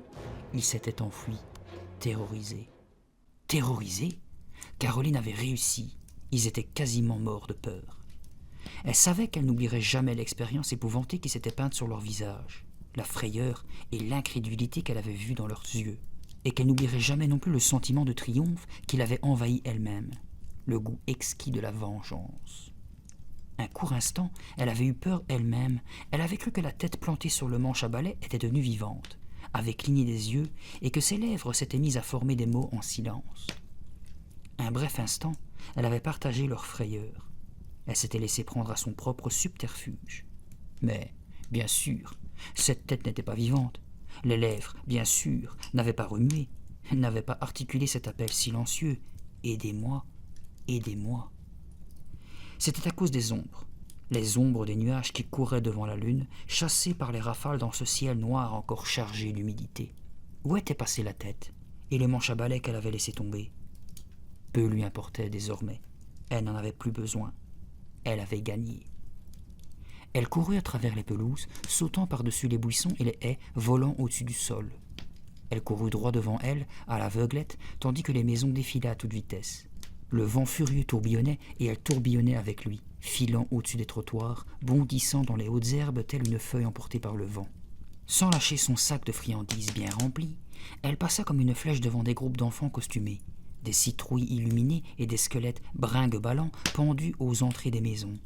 Ils s'étaient enfuis, terrorisés. Terrorisés ? Caroline avait réussi. Ils étaient quasiment morts de peur. Elle savait qu'elle n'oublierait jamais l'expérience épouvantée qui s'était peinte sur leur visage, la frayeur et l'incrédulité qu'elle avait vue dans leurs yeux, et qu'elle n'oublierait jamais non plus le sentiment de triomphe qui l'avait envahie elle-même, le goût exquis de la vengeance. Un court instant, elle avait eu peur elle-même, elle avait cru que la tête plantée sur le manche à balai était devenue vivante, avait cligné des yeux et que ses lèvres s'étaient mises à former des mots en silence. Un bref instant, elle avait partagé leur frayeur. Elle s'était laissée prendre à son propre subterfuge. Mais, bien sûr, cette tête n'était pas vivante. Les lèvres, bien sûr, n'avaient pas remué, n'avaient pas articulé cet appel silencieux. « Aidez-moi, aidez-moi » C'était à cause des ombres, les ombres des nuages qui couraient devant la lune, chassés par les rafales dans ce ciel noir encore chargé d'humidité. Où était passée la tête et le manche à balai qu'elle avait laissé tomber? Peu lui importait désormais. Elle n'en avait plus besoin. Elle avait gagné. Elle courut à travers les pelouses, sautant par-dessus les buissons et les haies, volant au-dessus du sol. Elle courut droit devant elle, à l'aveuglette, tandis que les maisons défilaient à toute vitesse. Le vent furieux tourbillonnait et elle tourbillonnait avec lui, filant au-dessus des trottoirs, bondissant dans les hautes herbes telle une feuille emportée par le vent. Sans lâcher son sac de friandises bien rempli, elle passa comme une flèche devant des groupes d'enfants costumés, des citrouilles illuminées et des squelettes bringue-ballants pendus aux entrées des maisons.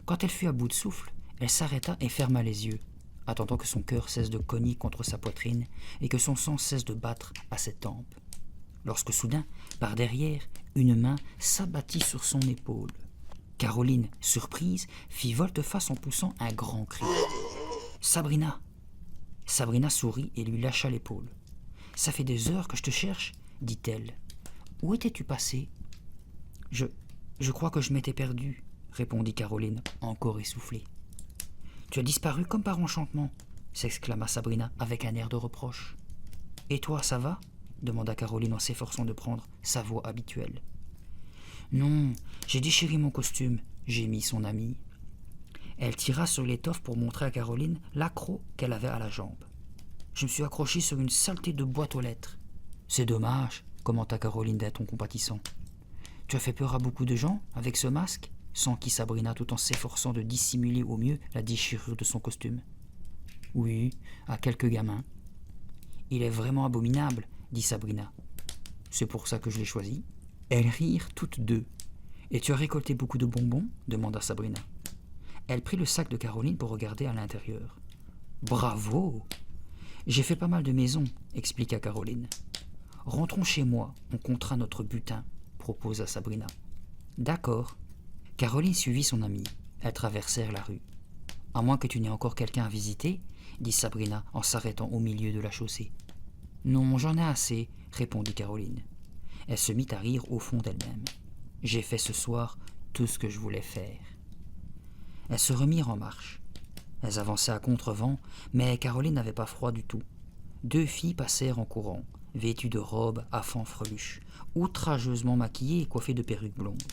Quand elle fut à bout de souffle, elle s'arrêta et ferma les yeux, attendant que son cœur cesse de cogner contre sa poitrine et que son sang cesse de battre à ses tempes. Lorsque soudain, par derrière, une main s'abattit sur son épaule. Caroline, surprise, fit volte-face en poussant un grand cri. « Sabrina !» Sabrina sourit et lui lâcha l'épaule. « Ça fait des heures que je te cherche, » dit-elle. « Où étais-tu passé ?»« Je crois que je m'étais perdue, » répondit Caroline, encore essoufflée. « Tu as disparu comme par enchantement, » s'exclama Sabrina avec un air de reproche. « Et toi, ça va ?» demanda Caroline en s'efforçant de prendre sa voix habituelle. « Non, j'ai déchiré mon costume, » gémit son amie. Elle tira sur l'étoffe pour montrer à Caroline l'accroc qu'elle avait à la jambe. « Je me suis accrochée sur une saleté de boîte aux lettres. »« C'est dommage, » commenta Caroline d'un ton compatissant. « Tu as fait peur à beaucoup de gens avec ce masque ?» s'enquit Sabrina tout en s'efforçant de dissimuler au mieux la déchirure de son costume. « Oui, à quelques gamins. »« Il est vraiment abominable, » dit Sabrina. « C'est pour ça que je l'ai choisi. » Elles rirent toutes deux. « Et tu as récolté beaucoup de bonbons ?» demanda Sabrina. Elle prit le sac de Caroline pour regarder à l'intérieur. « Bravo !»« J'ai fait pas mal de maisons, » expliqua Caroline. « Rentrons chez moi, on comptera notre butin, » proposa Sabrina. « D'accord. » Caroline suivit son amie. Elles traversèrent la rue. « À moins que tu n'aies encore quelqu'un à visiter, » dit Sabrina en s'arrêtant au milieu de la chaussée. « Non, j'en ai assez, » répondit Caroline. Elle se mit à rire au fond d'elle-même. J'ai fait ce soir tout ce que je voulais faire. Elles se remirent en marche. Elles avançaient à contre-vent, mais Caroline n'avait pas froid du tout. 2 filles passèrent en courant, vêtues de robes à fanfreluches, outrageusement maquillées et coiffées de perruques blondes.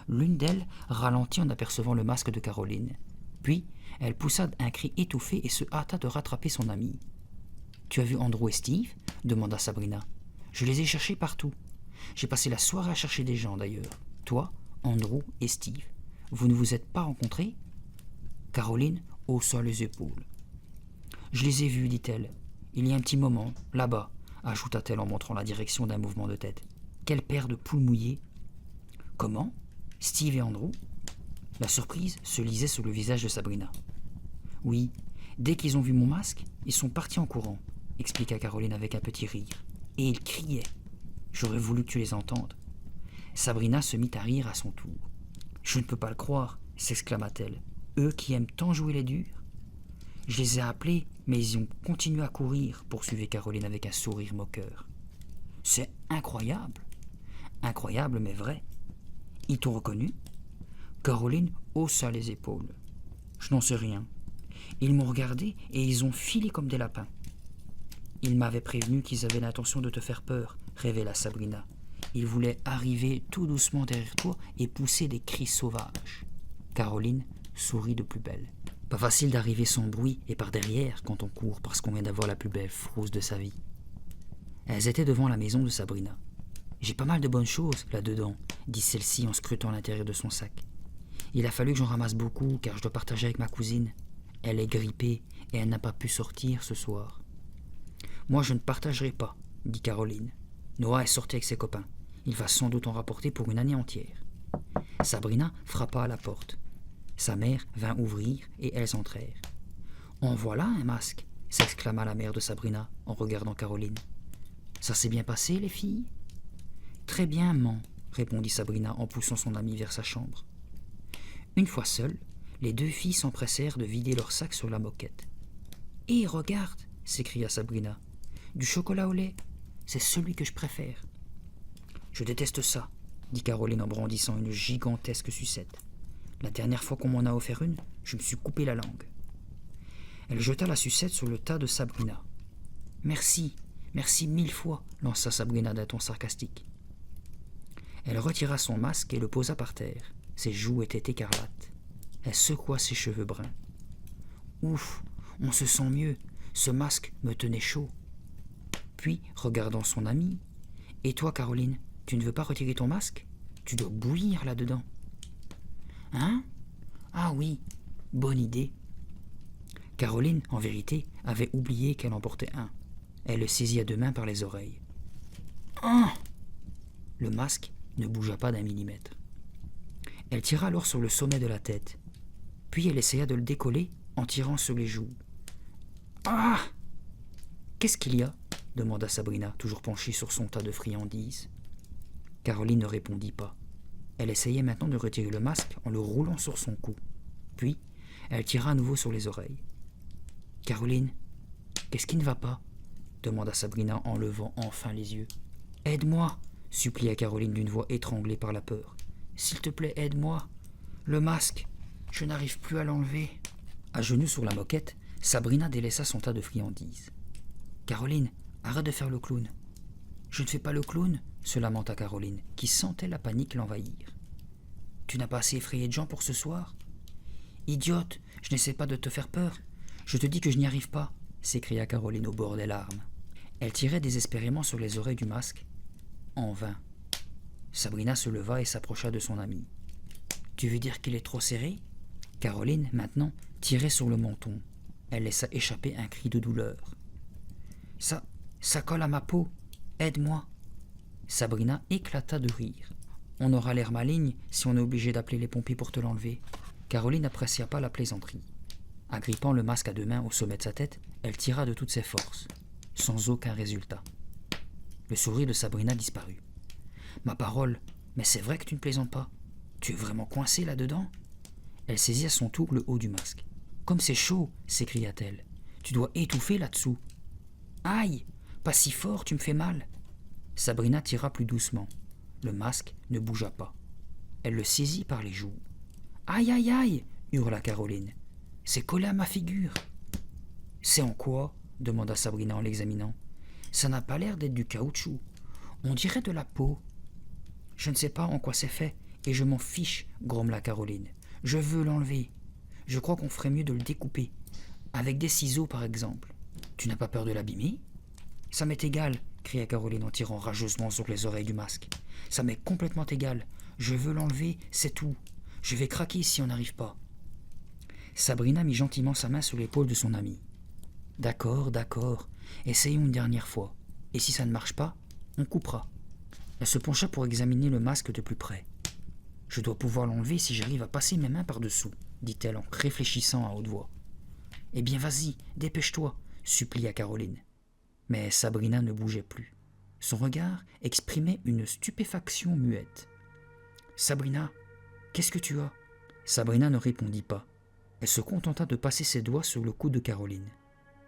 L'une d'elles ralentit en apercevant le masque de Caroline. Puis, elle poussa un cri étouffé et se hâta de rattraper son amie. « Tu as vu Andrew et Steve ?» demanda Sabrina. « Je les ai cherchés partout. J'ai passé la soirée à chercher des gens d'ailleurs. Toi, Andrew et Steve. Vous ne vous êtes pas rencontrés ?» Caroline haussa les épaules. « Je les ai vus, dit-elle. Il y a un petit moment, là-bas, ajouta-t-elle en montrant la direction d'un mouvement de tête. Quelle paire de poules mouillées !»« Comment ? Steve et Andrew ?» La surprise se lisait sur le visage de Sabrina. « Oui, dès qu'ils ont vu mon masque, ils sont partis en courant, » expliqua Caroline avec un petit rire. « Et ils criaient. J'aurais voulu que tu les entendes. » Sabrina se mit à rire à son tour. « Je ne peux pas le croire, » s'exclama-t-elle. « Eux qui aiment tant jouer les durs. » « Je les ai appelés, mais ils ont continué à courir, » poursuivait Caroline avec un sourire moqueur. « C'est incroyable. Incroyable, mais vrai. Ils t'ont reconnu ?» Caroline haussa les épaules. « Je n'en sais rien. Ils m'ont regardé et ils ont filé comme des lapins. »« Ils m'avaient prévenu qu'ils avaient l'intention de te faire peur, » révéla Sabrina. « Ils voulaient arriver tout doucement derrière toi et pousser des cris sauvages. » Caroline sourit de plus belle. Pas facile d'arriver sans bruit et par derrière quand on court parce qu'on vient d'avoir la plus belle frousse de sa vie. Elles étaient devant la maison de Sabrina. « J'ai pas mal de bonnes choses là-dedans, » dit celle-ci en scrutant l'intérieur de son sac. « Il a fallu que j'en ramasse beaucoup car je dois partager avec ma cousine. Elle est grippée et elle n'a pas pu sortir ce soir. »« Moi je ne partagerai pas, » dit Caroline. « Noah est sorti avec ses copains. Il va sans doute en rapporter pour une année entière. » Sabrina frappa à la porte. Sa mère vint ouvrir et elles entrèrent. « En voilà un masque !» s'exclama la mère de Sabrina en regardant Caroline. « Ça s'est bien passé, les filles ?»« Très bien, maman, » répondit Sabrina en poussant son amie vers sa chambre. Une fois seules, les 2 filles s'empressèrent de vider leur sac sur la moquette. « Hé, regarde !» s'écria Sabrina. « Du chocolat au lait, c'est celui que je préfère. »« Je déteste ça, » dit Caroline en brandissant une gigantesque sucette. « La dernière fois qu'on m'en a offert une, je me suis coupé la langue. » Elle jeta la sucette sur le tas de Sabrina. « Merci, merci 1000 fois, » lança Sabrina d'un ton sarcastique. Elle retira son masque et le posa par terre. Ses joues étaient écarlates. Elle secoua ses cheveux bruns. « Ouf, on se sent mieux, ce masque me tenait chaud. » Puis, regardant son amie, « Et toi, Caroline, tu ne veux pas retirer ton masque ? Tu dois bouillir là-dedans. » « Hein ? Ah oui, bonne idée. » Caroline, en vérité, avait oublié qu'elle en portait un. Elle le saisit à 2 mains par les oreilles. « Ah !» Le masque ne bougea pas d'1 millimètre. Elle tira alors sur le sommet de la tête. Puis elle essaya de le décoller en tirant sur les joues. « Ah ! Qu'est-ce qu'il y a ?» demanda Sabrina, toujours penchée sur son tas de friandises. Caroline ne répondit pas. Elle essayait maintenant de retirer le masque en le roulant sur son cou. Puis, elle tira à nouveau sur les oreilles. « Caroline, qu'est-ce qui ne va pas ?» demanda Sabrina en levant enfin les yeux. « Aide-moi !» supplia Caroline d'une voix étranglée par la peur. « S'il te plaît, aide-moi. Le masque, je n'arrive plus à l'enlever. » À genoux sur la moquette, Sabrina délaissa son tas de friandises. « Caroline, arrête de faire le clown. »« Je ne fais pas le clown !» se lamenta Caroline, qui sentait la panique l'envahir. « Tu n'as pas assez effrayé de gens pour ce soir ?»« Idiote, je n'essaie pas de te faire peur. Je te dis que je n'y arrive pas !» s'écria Caroline au bord des larmes. Elle tirait désespérément sur les oreilles du masque. En vain. Sabrina se leva et s'approcha de son amie. « Tu veux dire qu'il est trop serré ?» Caroline, maintenant, tirait sur le menton. Elle laissa échapper un cri de douleur. « Ça colle à ma peau. Aide-moi !» Sabrina éclata de rire. « On aura l'air maligne si on est obligé d'appeler les pompiers pour te l'enlever. » Caroline n'apprécia pas la plaisanterie. Agrippant le masque à 2 mains au sommet de sa tête, elle tira de toutes ses forces, sans aucun résultat. Le sourire de Sabrina disparut. « Ma parole, mais c'est vrai que tu ne plaisantes pas. Tu es vraiment coincée là-dedans ?» Elle saisit à son tour le haut du masque. « Comme c'est chaud !» s'écria-t-elle. « Tu dois étouffer là-dessous. »« Aïe ! Pas si fort, tu me fais mal !» Sabrina tira plus doucement. Le masque ne bougea pas. Elle le saisit par les joues. « Aïe, aïe, aïe !» hurla Caroline. « C'est collé à ma figure. »« C'est en quoi ?» demanda Sabrina en l'examinant. « Ça n'a pas l'air d'être du caoutchouc. On dirait de la peau. »« Je ne sais pas en quoi c'est fait, et je m'en fiche, grommela Caroline. Je veux l'enlever. Je crois qu'on ferait mieux de le découper. Avec des ciseaux, par exemple. Tu n'as pas peur de l'abîmer ? » « Ça m'est égal, cria Caroline en tirant rageusement sur les oreilles du masque. Ça m'est complètement égal. Je veux l'enlever, c'est tout. Je vais craquer si on n'arrive pas. Sabrina mit gentiment sa main sur l'épaule de son amie. D'accord, d'accord. Essayons une dernière fois. Et si ça ne marche pas, on coupera. Elle se pencha pour examiner le masque de plus près. Je dois pouvoir l'enlever si j'arrive à passer mes mains par-dessous, dit-elle en réfléchissant à haute voix. Eh bien vas-y, dépêche-toi, supplia Caroline. Mais Sabrina ne bougeait plus. Son regard exprimait une stupéfaction muette. « Sabrina, qu'est-ce que tu as ?» Sabrina ne répondit pas. Elle se contenta de passer ses doigts sur le cou de Caroline.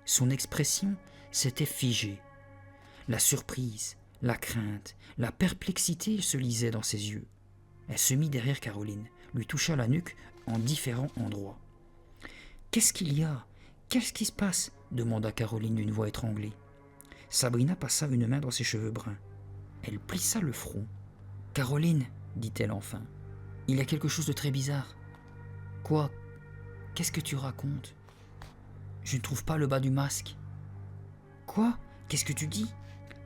Son expression s'était figée. La surprise, la crainte, la perplexité se lisaient dans ses yeux. Elle se mit derrière Caroline, lui toucha la nuque en différents endroits. « Qu'est-ce qu'il y a ? Qu'est-ce qui se passe ?» demanda Caroline d'une voix étranglée. Sabrina passa une main dans ses cheveux bruns. Elle plissa le front. « Caroline, dit-elle enfin, il y a quelque chose de très bizarre. »« Quoi ? Qu'est-ce que tu racontes ? » ?»« Je ne trouve pas le bas du masque. »« Quoi ? Qu'est-ce que tu dis ?»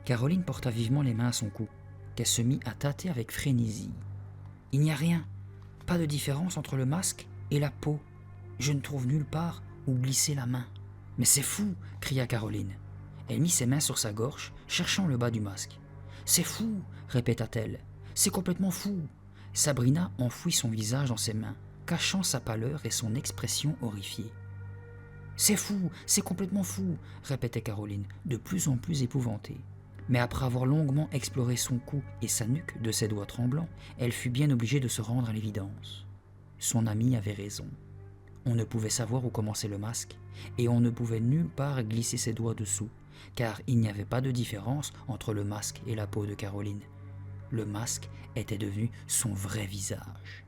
Caroline porta vivement les mains à son cou, qu'elle se mit à tâter avec frénésie. « Il n'y a rien, pas de différence entre le masque et la peau. Je ne trouve nulle part où glisser la main. »« Mais c'est fou !» cria Caroline. Elle mit ses mains sur sa gorge, cherchant le bas du masque. « C'est fou !» répéta-t-elle. « C'est complètement fou !» Sabrina enfouit son visage dans ses mains, cachant sa pâleur et son expression horrifiée. « C'est fou, c'est complètement fou !» répétait Caroline, de plus en plus épouvantée. Mais après avoir longuement exploré son cou et sa nuque de ses doigts tremblants, elle fut bien obligée de se rendre à l'évidence. Son amie avait raison. On ne pouvait savoir où commençait le masque, et on ne pouvait nulle part glisser ses doigts dessous, car il n'y avait pas de différence entre le masque et la peau de Caroline. Le masque était devenu son vrai visage.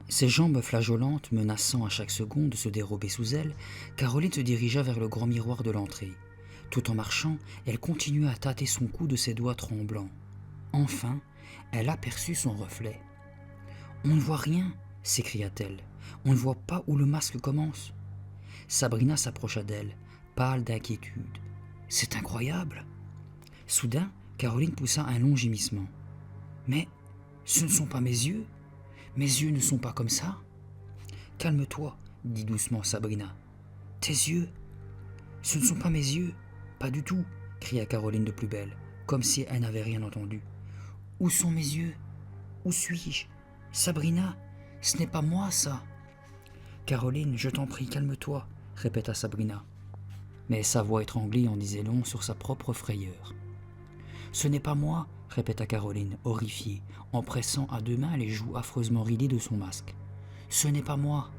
Ses jambes flageolantes menaçant à chaque seconde de se dérober sous elle, Caroline se dirigea vers le grand miroir de l'entrée. Tout en marchant, elle continua à tâter son cou de ses doigts tremblants. Enfin, elle aperçut son reflet. « On ne voit rien !» s'écria-t-elle. « On ne voit pas où le masque commence. » Sabrina s'approcha d'elle, pâle d'inquiétude. « C'est incroyable !» Soudain, Caroline poussa un long gémissement. « Mais ce ne sont pas mes yeux. Mes yeux ne sont pas comme ça. »« Calme-toi, » dit doucement Sabrina. « Tes yeux ? Ce ne sont pas mes yeux. Pas du tout, » cria Caroline de plus belle, comme si elle n'avait rien entendu. « Où sont mes yeux ? Où suis-je ? Sabrina, ce n'est pas moi, ça. »« Caroline, je t'en prie, calme-toi, » répéta Sabrina. Mais sa voix étranglée en disait long sur sa propre frayeur. « Ce n'est pas moi, » répéta Caroline, horrifiée, en pressant à deux mains les joues affreusement ridées de son masque. « Ce n'est pas moi. »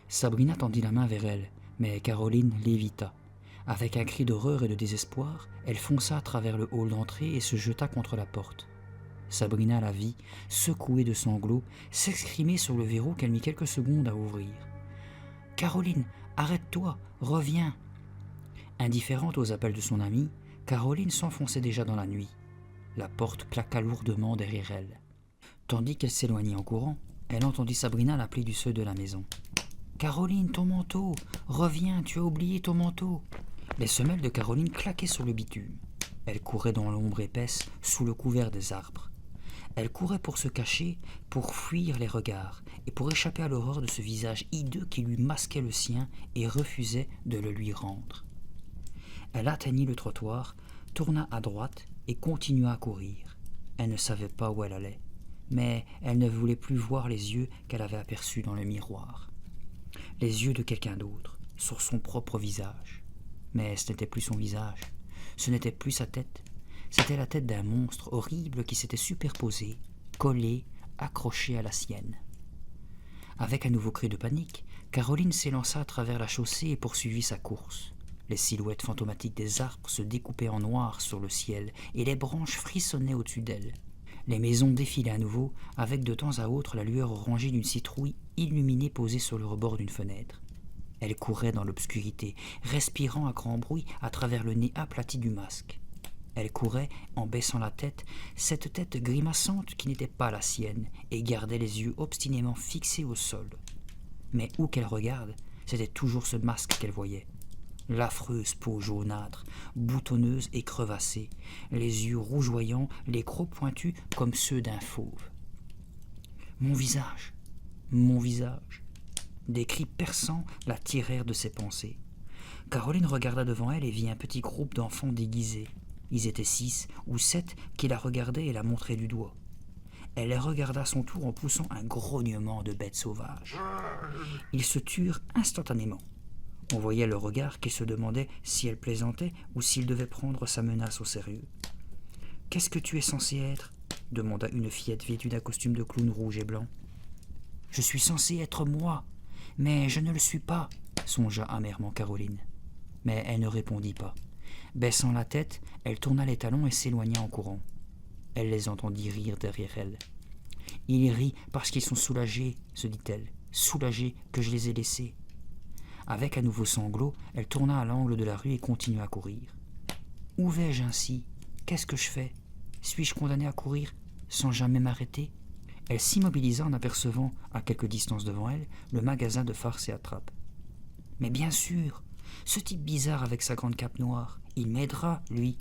Sabrina tendit la main vers elle, mais Caroline l'évita. Avec un cri d'horreur et de désespoir, elle fonça à travers le hall d'entrée et se jeta contre la porte. Sabrina la vit, secouée de sanglots, s'exprimer sur le verrou qu'elle mit quelques secondes à ouvrir. « Caroline, arrête-toi, reviens !» Indifférente aux appels de son amie, Caroline s'enfonçait déjà dans la nuit. La porte claqua lourdement derrière elle. Tandis qu'elle s'éloignait en courant, elle entendit Sabrina l'appeler du seuil de la maison. « Caroline, ton manteau! Reviens, tu as oublié ton manteau !» Les semelles de Caroline claquaient sur le bitume. Elle courait dans l'ombre épaisse, sous le couvert des arbres. Elle courait pour se cacher, pour fuir les regards, et pour échapper à l'horreur de ce visage hideux qui lui masquait le sien et refusait de le lui rendre. Elle atteignit le trottoir, tourna à droite et continua à courir. Elle ne savait pas où elle allait, mais elle ne voulait plus voir les yeux qu'elle avait aperçus dans le miroir. Les yeux de quelqu'un d'autre, sur son propre visage. Mais ce n'était plus son visage, ce n'était plus sa tête, c'était la tête d'un monstre horrible qui s'était superposé, collé, accroché à la sienne. Avec un nouveau cri de panique, Caroline s'élança à travers la chaussée et poursuivit sa course. Les silhouettes fantomatiques des arbres se découpaient en noir sur le ciel et les branches frissonnaient au-dessus d'elles. Les maisons défilaient à nouveau, avec de temps à autre la lueur orangée d'une citrouille illuminée posée sur le rebord d'une fenêtre. Elle courait dans l'obscurité, respirant à grand bruit à travers le nez aplati du masque. Elle courait, en baissant la tête, cette tête grimaçante qui n'était pas la sienne, et gardait les yeux obstinément fixés au sol. Mais où qu'elle regarde, c'était toujours ce masque qu'elle voyait. L'affreuse peau jaunâtre, boutonneuse et crevassée, les yeux rougeoyants, les crocs pointus comme ceux d'un fauve. « Mon visage, mon visage !» Des cris perçants la tirèrent de ses pensées. Caroline regarda devant elle et vit un petit groupe d'enfants déguisés. Ils étaient 6 ou 7 qui la regardaient et la montraient du doigt. Elle les regarda à son tour en poussant un grognement de bête sauvage. Ils se turent instantanément. On voyait le regard qui se demandait si elle plaisantait ou s'il devait prendre sa menace au sérieux. « Qu'est-ce que tu es censé être ?» demanda une fillette vêtue d'un costume de clown rouge et blanc. « Je suis censé être moi, mais je ne le suis pas, » songea amèrement Caroline. Mais elle ne répondit pas. Baissant la tête, elle tourna les talons et s'éloigna en courant. Elle les entendit rire derrière elle. « Ils rient parce qu'ils sont soulagés, » se dit-elle, « soulagés que je les ai laissés. » Avec un nouveau sanglot, elle tourna à l'angle de la rue et continua à courir. « Où vais-je ainsi? Qu'est-ce que je fais? Suis-je condamnée à courir sans jamais m'arrêter ?» Elle s'immobilisa en apercevant, à quelque distance devant elle, le magasin de farce et attrape. « Mais bien sûr, ce type bizarre avec sa grande cape noire, il m'aidera, lui.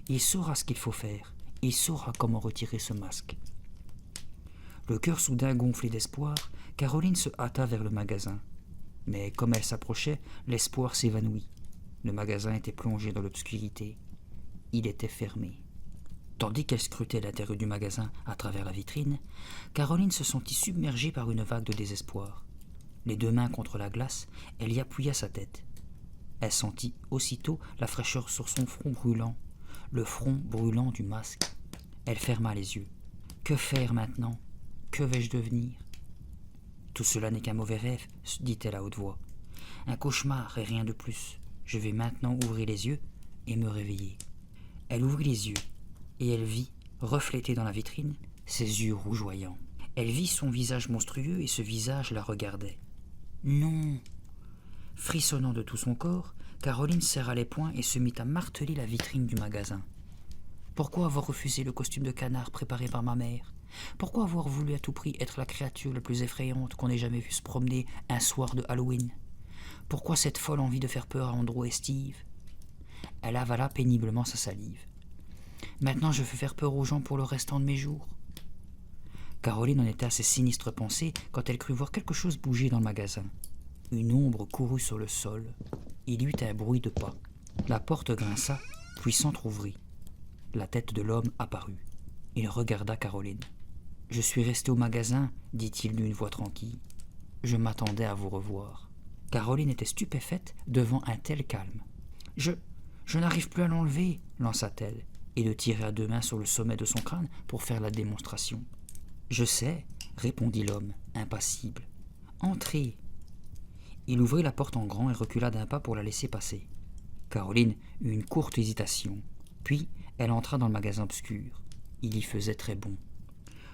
Il saura ce qu'il faut faire. Il saura comment retirer ce masque. » Le cœur soudain gonflé d'espoir, Caroline se hâta vers le magasin. Mais comme elle s'approchait, l'espoir s'évanouit. Le magasin était plongé dans l'obscurité. Il était fermé. Tandis qu'elle scrutait l'intérieur du magasin à travers la vitrine, Caroline se sentit submergée par une vague de désespoir. Les 2 mains contre la glace, elle y appuya sa tête. Elle sentit aussitôt la fraîcheur sur son front brûlant, le front brûlant du masque. Elle ferma les yeux. Que faire maintenant? Que vais-je devenir? Tout cela n'est qu'un mauvais rêve, dit-elle à haute voix. Un cauchemar et rien de plus. Je vais maintenant ouvrir les yeux et me réveiller. Elle ouvrit les yeux et elle vit, reflété dans la vitrine, ses yeux rougeoyants. Elle vit son visage monstrueux et ce visage la regardait. Non! Frissonnant de tout son corps, Caroline serra les poings et se mit à marteler la vitrine du magasin. Pourquoi avoir refusé le costume de canard préparé par ma mère? Pourquoi avoir voulu à tout prix être la créature la plus effrayante qu'on ait jamais vue se promener un soir de Halloween? Pourquoi cette folle envie de faire peur à Andrew et Steve? Elle avala péniblement sa salive. Maintenant je veux faire peur aux gens pour le restant de mes jours. Caroline en était à ses sinistres pensées quand elle crut voir quelque chose bouger dans le magasin. Une ombre courut sur le sol. Il y eut un bruit de pas. La porte grinça, puis s'entr'ouvrit. La tête de l'homme apparut. Il regarda Caroline. « Je suis resté au magasin, dit-il d'une voix tranquille. Je m'attendais à vous revoir. » Caroline était stupéfaite devant un tel calme. « Je n'arrive plus à l'enlever, lança-t-elle, et le tirait à 2 mains sur le sommet de son crâne pour faire la démonstration. « Je sais, répondit l'homme, impassible. « Entrez. » Il ouvrit la porte en grand et recula d'un pas pour la laisser passer. Caroline eut une courte hésitation. Puis, elle entra dans le magasin obscur. Il y faisait très bon.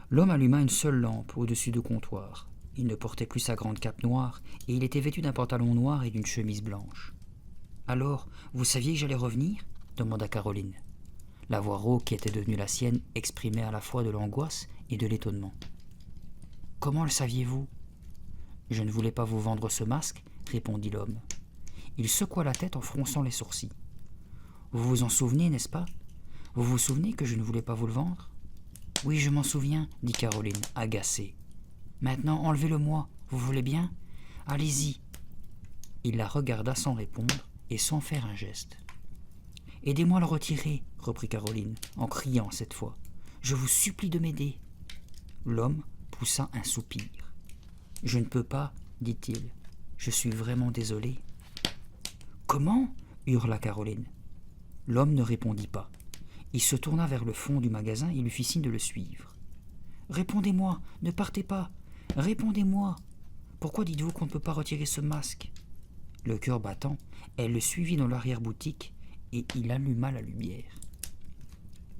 L'homme alluma une seule lampe au-dessus du comptoir. Il ne portait plus sa grande cape noire et il était vêtu d'un pantalon noir et d'une chemise blanche. « Alors, vous saviez que j'allais revenir ?» demanda Caroline. La voix rauque qui était devenue la sienne exprimait à la fois de l'angoisse et de l'étonnement. « Comment le saviez-vous ?»« Je ne voulais pas vous vendre ce masque, » répondit l'homme. Il secoua la tête en fronçant les sourcils. « Vous vous en souvenez, n'est-ce pas? Vous vous souvenez que je ne voulais pas vous le vendre ?»« Oui, je m'en souviens, » dit Caroline, agacée. « Maintenant, enlevez-le-moi, vous voulez bien? Allez-y. » Il la regarda sans répondre et sans faire un geste. « Aidez-moi à le retirer, » reprit Caroline, en criant cette fois. « Je vous supplie de m'aider. » L'homme poussa un soupir. « Je ne peux pas, » dit-il. « Je suis vraiment désolé. »« Comment ?» hurla Caroline. L'homme ne répondit pas. Il se tourna vers le fond du magasin et lui fit signe de le suivre. « Répondez-moi, ne partez pas. Répondez-moi. Pourquoi dites-vous qu'on ne peut pas retirer ce masque ?» Le cœur battant, elle le suivit dans l'arrière-boutique et il alluma la lumière.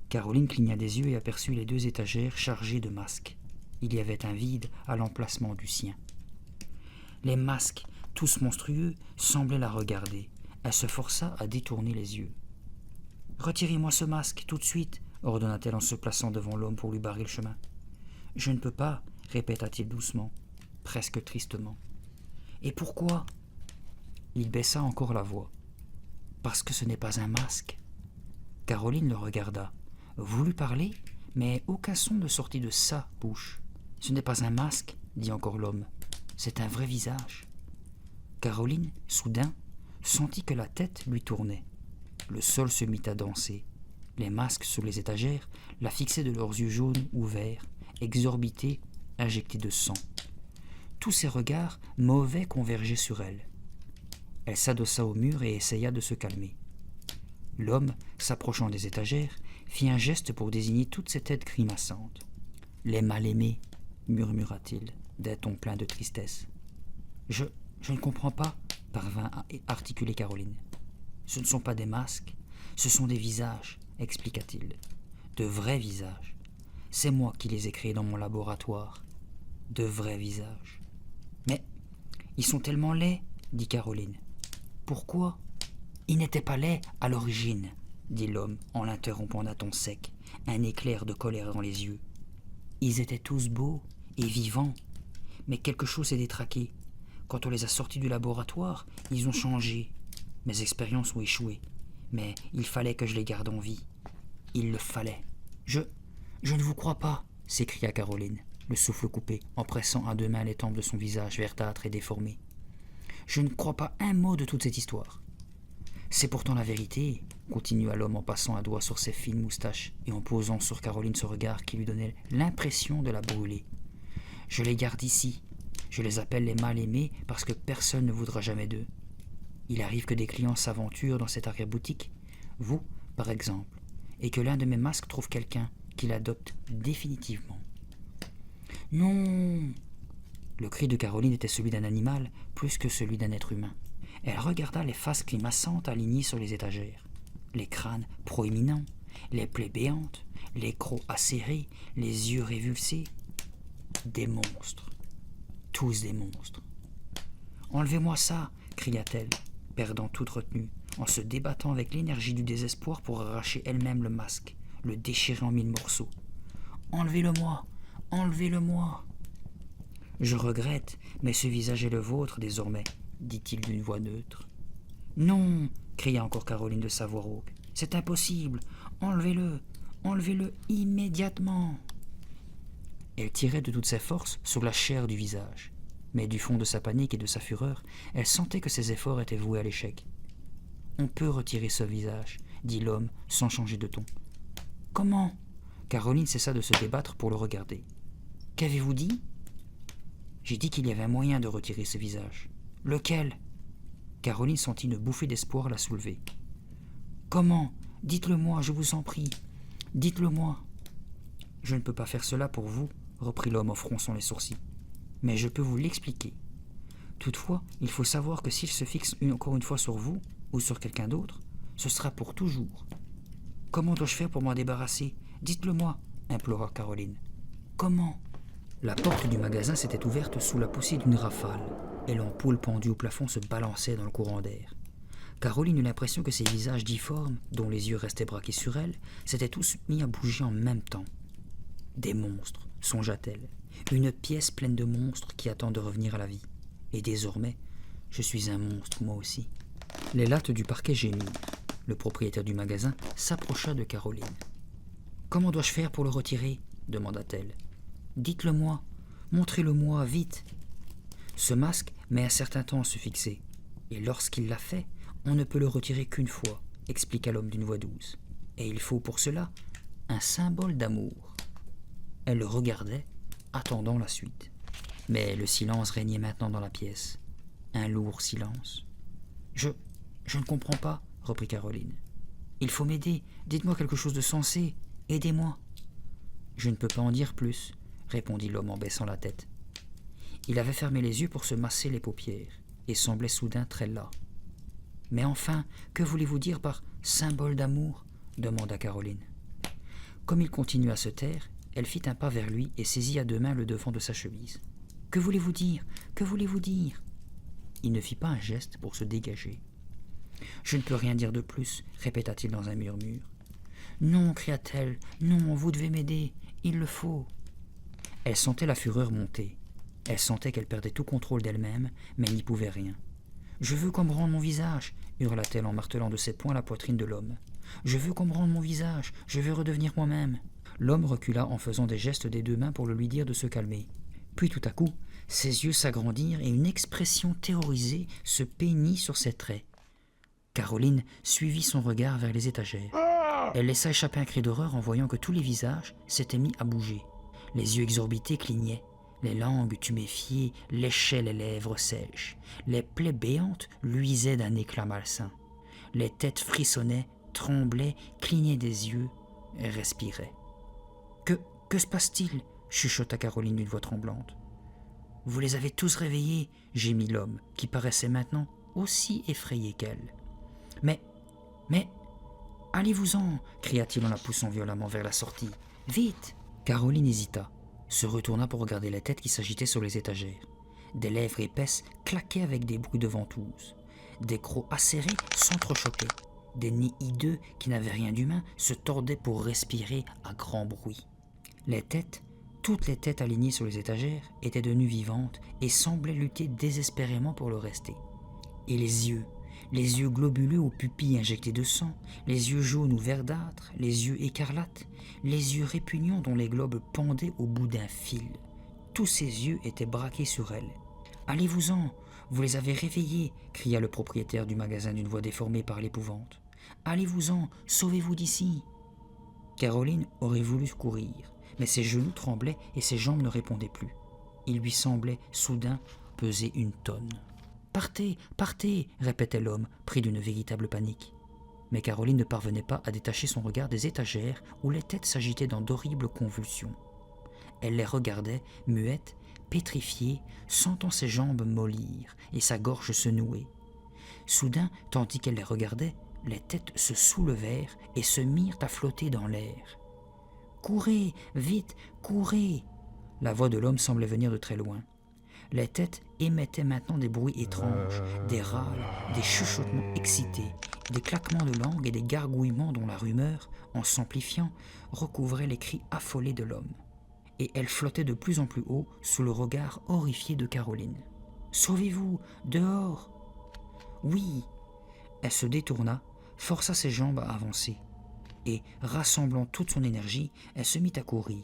Caroline cligna des yeux et aperçut les 2 étagères chargées de masques. Il y avait un vide à l'emplacement du sien. Les masques, tous monstrueux, semblaient la regarder. Elle se força à détourner les yeux. « Retirez-moi ce masque, tout de suite !» ordonna-t-elle en se plaçant devant l'homme pour lui barrer le chemin. « Je ne peux pas, » répéta-t-il doucement, presque tristement. « Et pourquoi ?» Il baissa encore la voix. « Parce que ce n'est pas un masque. » Caroline le regarda, voulut parler, mais aucun son ne sortit de sa bouche. « Ce n'est pas un masque, » dit encore l'homme. « C'est un vrai visage. » Caroline, soudain, sentit que la tête lui tournait. Le sol se mit à danser. Les masques sur les étagères la fixaient de leurs yeux jaunes ouverts, exorbités, injectés de sang. Tous ses regards mauvais convergeaient sur elle. Elle s'adossa au mur et essaya de se calmer. L'homme, s'approchant des étagères, fit un geste pour désigner toute cette tête grimaçante. « Les mal-aimés » murmura-t-il, d'un ton plein de tristesse. « Je ne comprends pas » parvint à articuler Caroline. « Ce ne sont pas des masques, ce sont des visages, » expliqua-t-il. « De vrais visages. C'est moi qui les ai créés dans mon laboratoire. De vrais visages. »« Mais ils sont tellement laids, » dit Caroline. « Pourquoi ?»« Ils n'étaient pas laids à l'origine, » dit l'homme en l'interrompant d'un ton sec, un éclair de colère dans les yeux. « Ils étaient tous beaux et vivants, mais quelque chose s'est détraqué. Quand on les a sortis du laboratoire, ils ont changé. Mes expériences ont échoué, mais il fallait que je les garde en vie. Il le fallait. Je ne vous crois pas, s'écria Caroline, le souffle coupé, en pressant à 2 mains les tempes de son visage verdâtre et déformé. Je ne crois pas un mot de toute cette histoire. C'est pourtant la vérité, continua l'homme en passant un doigt sur ses fines moustaches et en posant sur Caroline ce regard qui lui donnait l'impression de la brûler. Je les garde ici. Je les appelle les mal-aimés parce que personne ne voudra jamais d'eux. Il arrive que des clients s'aventurent dans cette arrière-boutique, vous, par exemple, et que l'un de mes masques trouve quelqu'un qui l'adopte définitivement. Non ! Le cri de Caroline était celui d'un animal plus que celui d'un être humain. Elle regarda les faces grimaçantes alignées sur les étagères, les crânes proéminents, les plaies béantes, les crocs acérés, les yeux révulsés. Des monstres. Tous des monstres. « Enlevez-moi ça !» cria-t-elle, perdant toute retenue, en se débattant avec l'énergie du désespoir pour arracher elle-même le masque, le déchirer en 1000 morceaux. « Enlevez-le-moi ! Enlevez-le-moi !»« Je regrette, mais ce visage est le vôtre désormais, » dit-il d'une voix neutre. « Non !» cria encore Caroline de sa voix rauque. « C'est impossible ! Enlevez-le ! Enlevez-le immédiatement !» Elle tirait de toutes ses forces sur la chair du visage. Mais du fond de sa panique et de sa fureur, elle sentait que ses efforts étaient voués à l'échec. « On peut retirer ce visage, » dit l'homme sans changer de ton. « Comment ?» Caroline cessa de se débattre pour le regarder. « Qu'avez-vous dit ?»« J'ai dit qu'il y avait un moyen de retirer ce visage. »« Lequel ?» Caroline sentit une bouffée d'espoir la soulever. « Comment ? Dites-le-moi, je vous en prie. Dites-le-moi. »« Je ne peux pas faire cela pour vous, » reprit l'homme en fronçant les sourcils. « Mais je peux vous l'expliquer. Toutefois, il faut savoir que s'il se fixe encore une fois sur vous, ou sur quelqu'un d'autre, ce sera pour toujours. Comment dois-je faire pour m'en débarrasser ? Dites-le-moi, implora Caroline. Comment ? La porte du magasin s'était ouverte sous la poussée d'une rafale, et l'ampoule pendue au plafond se balançait dans le courant d'air. Caroline eut l'impression que ces visages difformes, dont les yeux restaient braqués sur elle, s'étaient tous mis à bouger en même temps. Des monstres, songea-t-elle, une pièce pleine de monstres qui attendent de revenir à la vie. Et désormais, je suis un monstre moi aussi. Les lattes du parquet gémirent. Le propriétaire du magasin s'approcha de Caroline. « Comment dois-je faire pour le retirer ?» demanda-t-elle. « Dites-le-moi, montrez-le-moi, vite !»« Ce masque met un certain temps à se fixer, et lorsqu'il l'a fait, on ne peut le retirer qu'une fois, » expliqua l'homme d'une voix douce. « Et il faut pour cela un symbole d'amour. » Elle le regardait, attendant la suite. Mais le silence régnait maintenant dans la pièce. Un lourd silence. « Je ne comprends pas, » reprit Caroline. « Il faut m'aider, dites-moi quelque chose de sensé, aidez-moi. »« Je ne peux pas en dire plus, » répondit l'homme en baissant la tête. Il avait fermé les yeux pour se masser les paupières. et semblait soudain très las. « Mais enfin, que voulez-vous dire par « symbole d'amour » demanda Caroline. Comme il continua à se taire, elle fit un pas vers lui et saisit à deux mains le devant de sa chemise. « Que voulez-vous dire? Que voulez-vous dire » Il ne fit pas un geste pour se dégager. « Je ne peux rien dire de plus, » répéta-t-il dans un murmure. « Non, cria-t-elle, non, vous devez m'aider, il le faut. » Elle sentait la fureur monter. Elle sentait qu'elle perdait tout contrôle d'elle-même, mais elle n'y pouvait rien. « Je veux qu'on me rende mon visage !» hurla-t-elle en martelant de ses poings la poitrine de l'homme. « Je veux qu'on me rende mon visage, je veux redevenir moi-même. » L'homme recula en faisant des gestes des deux mains pour le lui dire de se calmer. Puis tout à coup, ses yeux s'agrandirent et une expression terrorisée se peignit sur ses traits. Caroline suivit son regard vers les étagères. Elle laissa échapper un cri d'horreur en voyant que tous les visages s'étaient mis à bouger. Les yeux exorbités clignaient, les langues tuméfiées léchaient les lèvres sèches, les plaies béantes luisaient d'un éclat malsain. Les têtes frissonnaient, tremblaient, clignaient des yeux et respiraient. « Que se passe-t-il » chuchota Caroline d'une voix tremblante. « Vous les avez tous réveillés » gémit l'homme, qui paraissait maintenant aussi effrayé qu'elle. « Mais, allez-vous-en » cria-t-il en la poussant violemment vers la sortie. « Vite » Caroline hésita, se retourna pour regarder les têtes qui s'agitaient sur les étagères. Des lèvres épaisses claquaient avec des bruits de ventouse. Des crocs acérés s'entrechoquaient. Des nids hideux qui n'avaient rien d'humain se tordaient pour respirer à grand bruit. Les têtes, toutes les têtes alignées sur les étagères, étaient devenues vivantes et semblaient lutter désespérément pour le rester. Et les yeux globuleux aux pupilles injectées de sang, les yeux jaunes ou verdâtres, les yeux écarlates, les yeux répugnants dont les globes pendaient au bout d'un fil. Tous ces yeux étaient braqués sur elle. « Allez-vous-en, vous les avez réveillés » cria le propriétaire du magasin d'une voix déformée par l'épouvante. « Allez-vous-en, sauvez-vous d'ici » Caroline aurait voulu courir, mais ses genoux tremblaient et ses jambes ne répondaient plus. Il lui semblait soudain peser une tonne. « Partez, partez » répétait l'homme, pris d'une véritable panique. Mais Caroline ne parvenait pas à détacher son regard des étagères où les têtes s'agitaient dans d'horribles convulsions. Elle les regardait, muette, pétrifiée, sentant ses jambes mollir et sa gorge se nouer. Soudain, tandis qu'elle les regardait, les têtes se soulevèrent et se mirent à flotter dans l'air. « Courez, vite, courez !» La voix de l'homme semblait venir de très loin. Les têtes émettaient maintenant des bruits étranges, des râles, des chuchotements excités, des claquements de langue et des gargouillements dont la rumeur, en s'amplifiant, recouvrait les cris affolés de l'homme. Et elles flottaient de plus en plus haut sous le regard horrifié de Caroline. « Sauvez-vous, dehors !» Oui. Elle se détourna, força ses jambes à avancer, et, rassemblant toute son énergie, elle se mit à courir.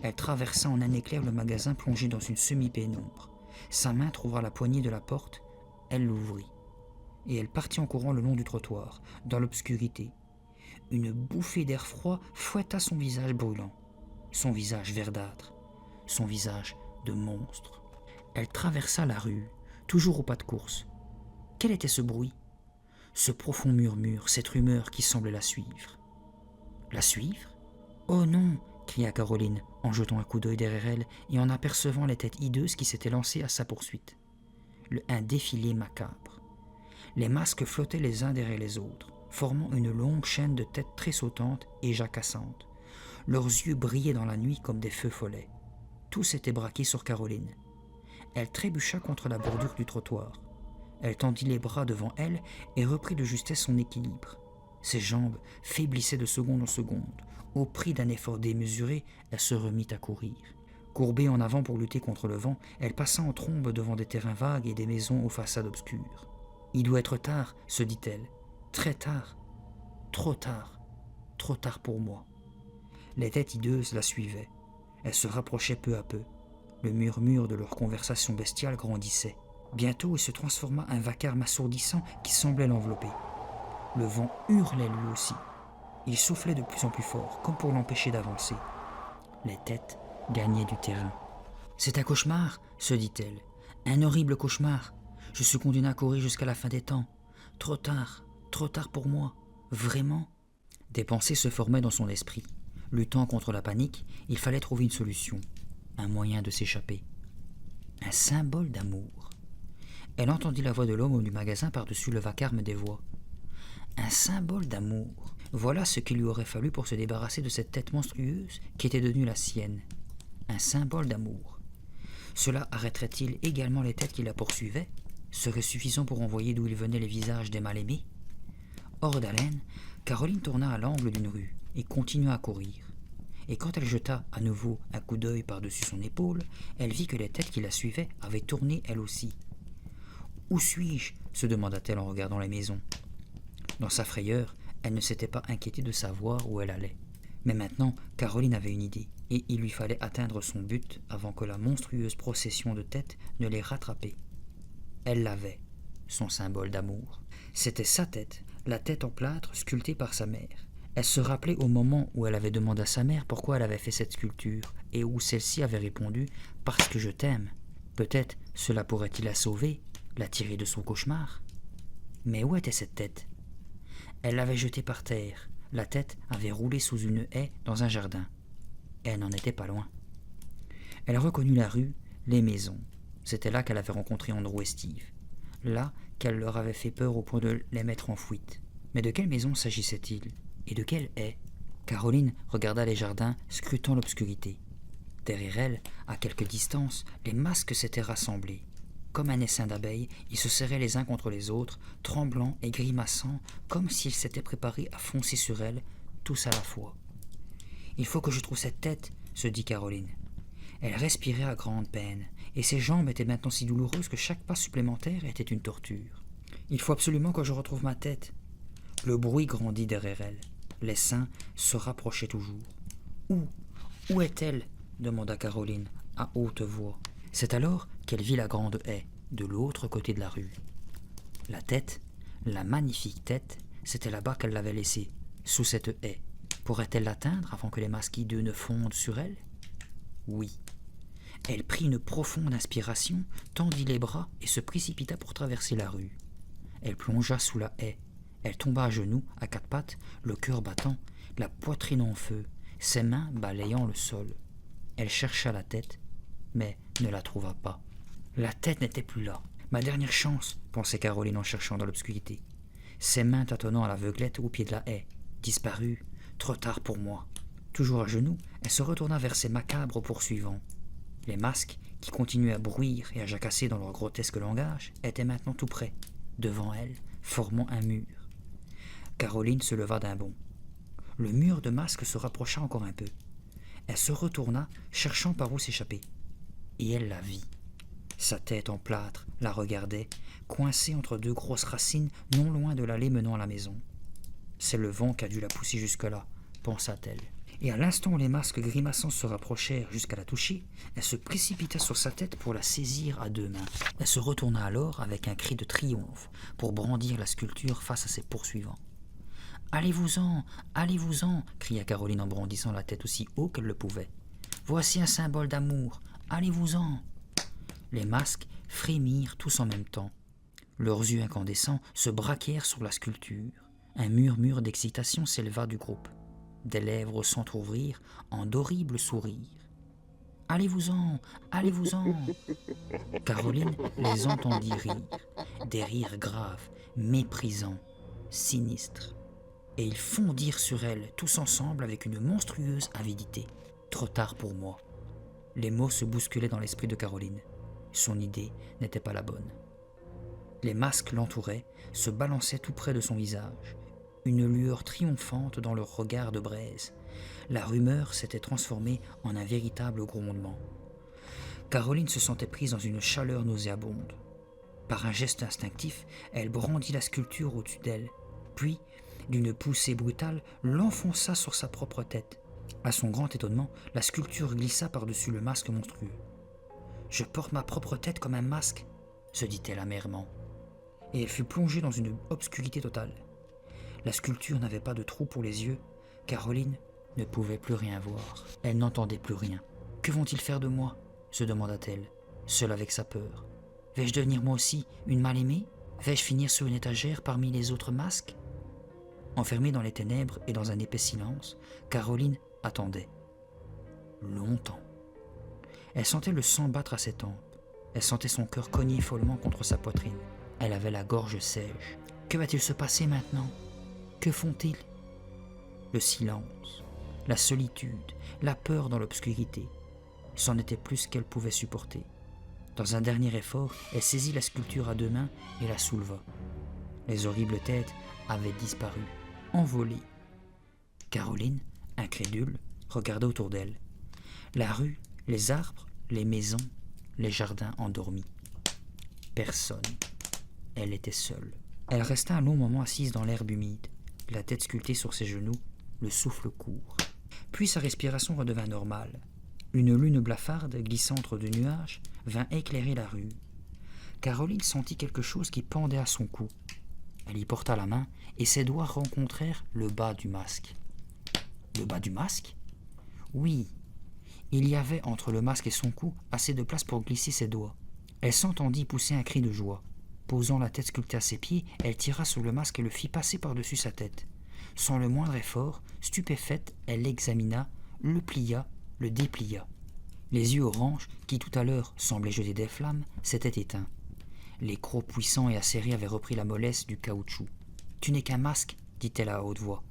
Elle traversa en un éclair le magasin plongé dans une semi-pénombre. Sa main trouva la poignée de la porte, elle l'ouvrit, et elle partit en courant le long du trottoir, dans l'obscurité. Une bouffée d'air froid fouetta son visage brûlant, son visage verdâtre, son visage de monstre. Elle traversa la rue, toujours au pas de course. Quel était ce bruit? Ce profond murmure, cette rumeur qui semblait la suivre. La suivre? Oh non! Cria Caroline, en jetant un coup d'œil derrière elle et en apercevant les têtes hideuses qui s'étaient lancées à sa poursuite. Un défilé macabre. Les masques flottaient les uns derrière les autres, formant une longue chaîne de têtes tressautantes et jacassantes. Leurs yeux brillaient dans la nuit comme des feux follets. Tous étaient braqués sur Caroline. Elle trébucha contre la bordure du trottoir. Elle tendit les bras devant elle et reprit de justesse son équilibre. Ses jambes faiblissaient de seconde en seconde. Au prix d'un effort démesuré, elle se remit à courir. Courbée en avant pour lutter contre le vent, elle passa en trombe devant des terrains vagues et des maisons aux façades obscures. « Il doit être tard, » se dit-elle. « Très tard. Trop tard pour moi. » Les têtes hideuses la suivaient. Elles se rapprochaient peu à peu. Le murmure de leur conversation bestiale grandissait. Bientôt, il se transforma en un vacarme assourdissant qui semblait l'envelopper. Le vent hurlait lui aussi. Il soufflait de plus en plus fort, comme pour l'empêcher d'avancer. Les têtes gagnaient du terrain. « C'est un cauchemar, » se dit-elle. « Un horrible cauchemar. Je suis condamnée à courir jusqu'à la fin des temps. Trop tard pour moi. Vraiment ?» Des pensées se formaient dans son esprit. Luttant contre la panique, il fallait trouver une solution, un moyen de s'échapper. Un symbole d'amour. Elle entendit la voix de l'homme du magasin par-dessus le vacarme des voix. Un symbole d'amour. Voilà ce qu'il lui aurait fallu pour se débarrasser de cette tête monstrueuse qui était devenue la sienne. Un symbole d'amour. Cela arrêterait-il également les têtes qui la poursuivaient? Serait suffisant pour envoyer d'où il venait les visages des mal-aimés? Hors d'haleine, Caroline tourna à l'angle d'une rue et continua à courir. Et quand elle jeta à nouveau un coup d'œil par-dessus son épaule, elle vit que les têtes qui la suivaient avaient tourné elles aussi. « Où suis-je » se demanda-t-elle en regardant les maisons. Dans sa frayeur, elle ne s'était pas inquiétée de savoir où elle allait. Mais maintenant, Caroline avait une idée, et il lui fallait atteindre son but avant que la monstrueuse procession de têtes ne les rattrapât. Elle l'avait, son symbole d'amour. C'était sa tête, la tête en plâtre sculptée par sa mère. Elle se rappelait au moment où elle avait demandé à sa mère pourquoi elle avait fait cette sculpture, et où celle-ci avait répondu « Parce que je t'aime ». Peut-être cela pourrait-il la sauver, la tirer de son cauchemar. Mais où était cette tête? Elle l'avait jetée par terre. La tête avait roulé sous une haie dans un jardin. Elle n'en était pas loin. Elle reconnut la rue, les maisons. C'était là qu'elle avait rencontré Andrew et Steve. Là qu'elle leur avait fait peur au point de les mettre en fuite. Mais de quelle maison s'agissait-il? Et de quelle haie? Caroline regarda les jardins, scrutant l'obscurité. Derrière elle, à quelque distance, les masques s'étaient rassemblés. Comme un essaim d'abeilles, ils se serraient les uns contre les autres, tremblants et grimaçant, comme s'ils s'étaient préparés à foncer sur elle, tous à la fois. « Il faut que je trouve cette tête, » se dit Caroline. Elle respirait à grande peine, et ses jambes étaient maintenant si douloureuses que chaque pas supplémentaire était une torture. « Il faut absolument que je retrouve ma tête. » Le bruit grandit derrière elle. Les seins se rapprochaient toujours. « Où est-elle » demanda Caroline, à haute voix. C'est alors qu'elle vit la grande haie, de l'autre côté de la rue. La tête, la magnifique tête, c'était là-bas qu'elle l'avait laissée, sous cette haie. Pourrait-elle l'atteindre avant que les masques hideux ne fondent sur elle? Oui. Elle prit une profonde inspiration, tendit les bras et se précipita pour traverser la rue. Elle plongea sous la haie. Elle tomba à genoux, à quatre pattes, le cœur battant, la poitrine en feu, ses mains balayant le sol. Elle chercha la tête, mais ne la trouva pas. La tête n'était plus là. Ma dernière chance, pensait Caroline en cherchant dans l'obscurité. Ses mains tâtonnant à l'aveuglette au pied de la haie. Disparue, trop tard pour moi. Toujours à genoux, elle se retourna vers ses macabres poursuivants. Les masques, qui continuaient à bruire et à jacasser dans leur grotesque langage, étaient maintenant tout près, devant elle, formant un mur. Caroline se leva d'un bond. Le mur de masques se rapprocha encore un peu. Elle se retourna, cherchant par où s'échapper. Et elle la vit. Sa tête en plâtre la regardait, coincée entre deux grosses racines non loin de l'allée menant à la maison. C'est le vent qui a dû la pousser jusque-là, pensa-t-elle. Et à l'instant où les masques grimaçants se rapprochèrent jusqu'à la toucher, elle se précipita sur sa tête pour la saisir à deux mains. Elle se retourna alors avec un cri de triomphe pour brandir la sculpture face à ses poursuivants. « Allez-vous-en, allez-vous-en » cria Caroline en brandissant la tête aussi haut qu'elle le pouvait. « Voici un symbole d'amour, allez-vous-en » Les masques frémirent tous en même temps. Leurs yeux incandescents se braquèrent sur la sculpture. Un murmure d'excitation s'éleva du groupe. Des lèvres s'entr'ouvrirent en d'horribles sourires. « Allez-vous-en, allez-vous-en » Caroline les entendit rire, des rires graves, méprisants, sinistres. Et ils fondirent sur elle, tous ensemble, avec une monstrueuse avidité. Trop tard pour moi. Les mots se bousculaient dans l'esprit de Caroline. Son idée n'était pas la bonne. Les masques l'entouraient, se balançaient tout près de son visage. Une lueur triomphante dans leur regard de braise. La rumeur s'était transformée en un véritable grondement. Caroline se sentait prise dans une chaleur nauséabonde. Par un geste instinctif, elle brandit la sculpture au-dessus d'elle, puis, d'une poussée brutale, l'enfonça sur sa propre tête. À son grand étonnement, la sculpture glissa par-dessus le masque monstrueux. « Je porte ma propre tête comme un masque », se dit-elle amèrement. Et elle fut plongée dans une obscurité totale. La sculpture n'avait pas de trou pour les yeux. Caroline ne pouvait plus rien voir. Elle n'entendait plus rien. « Que vont-ils faire de moi ?» se demanda-t-elle, seule avec sa peur. « Vais-je devenir moi aussi une mal-aimée? Vais-je finir sur une étagère parmi les autres masques ?» Enfermée dans les ténèbres et dans un épais silence, Caroline attendait. Longtemps. Elle sentait le sang battre à ses tempes. Elle sentait son cœur cogner follement contre sa poitrine. Elle avait la gorge sèche. Que va-t-il se passer maintenant? Que font-ils? Le silence, la solitude, la peur dans l'obscurité. C'en était plus qu'elle pouvait supporter. Dans un dernier effort, elle saisit la sculpture à deux mains et la souleva. Les horribles têtes avaient disparu, envolées. Caroline, incrédule, regardait autour d'elle. La rue, les arbres, les maisons, les jardins endormis. Personne. Elle était seule. Elle resta un long moment assise dans l'herbe humide, la tête sculptée sur ses genoux, le souffle court. Puis sa respiration redevint normale. Une lune blafarde, glissant entre deux nuages, vint éclairer la rue. Caroline sentit quelque chose qui pendait à son cou. Elle y porta la main et ses doigts rencontrèrent le bas du masque. Le bas du masque? Oui. Il y avait entre le masque et son cou assez de place pour glisser ses doigts. Elle s'entendit pousser un cri de joie. Posant la tête sculptée à ses pieds, elle tira sur le masque et le fit passer par-dessus sa tête. Sans le moindre effort, stupéfaite, elle l'examina, le plia, le déplia. Les yeux oranges, qui tout à l'heure semblaient jeter des flammes, s'étaient éteints. Les crocs puissants et acérés avaient repris la mollesse du caoutchouc. « Tu n'es qu'un masque, dit-elle à haute voix.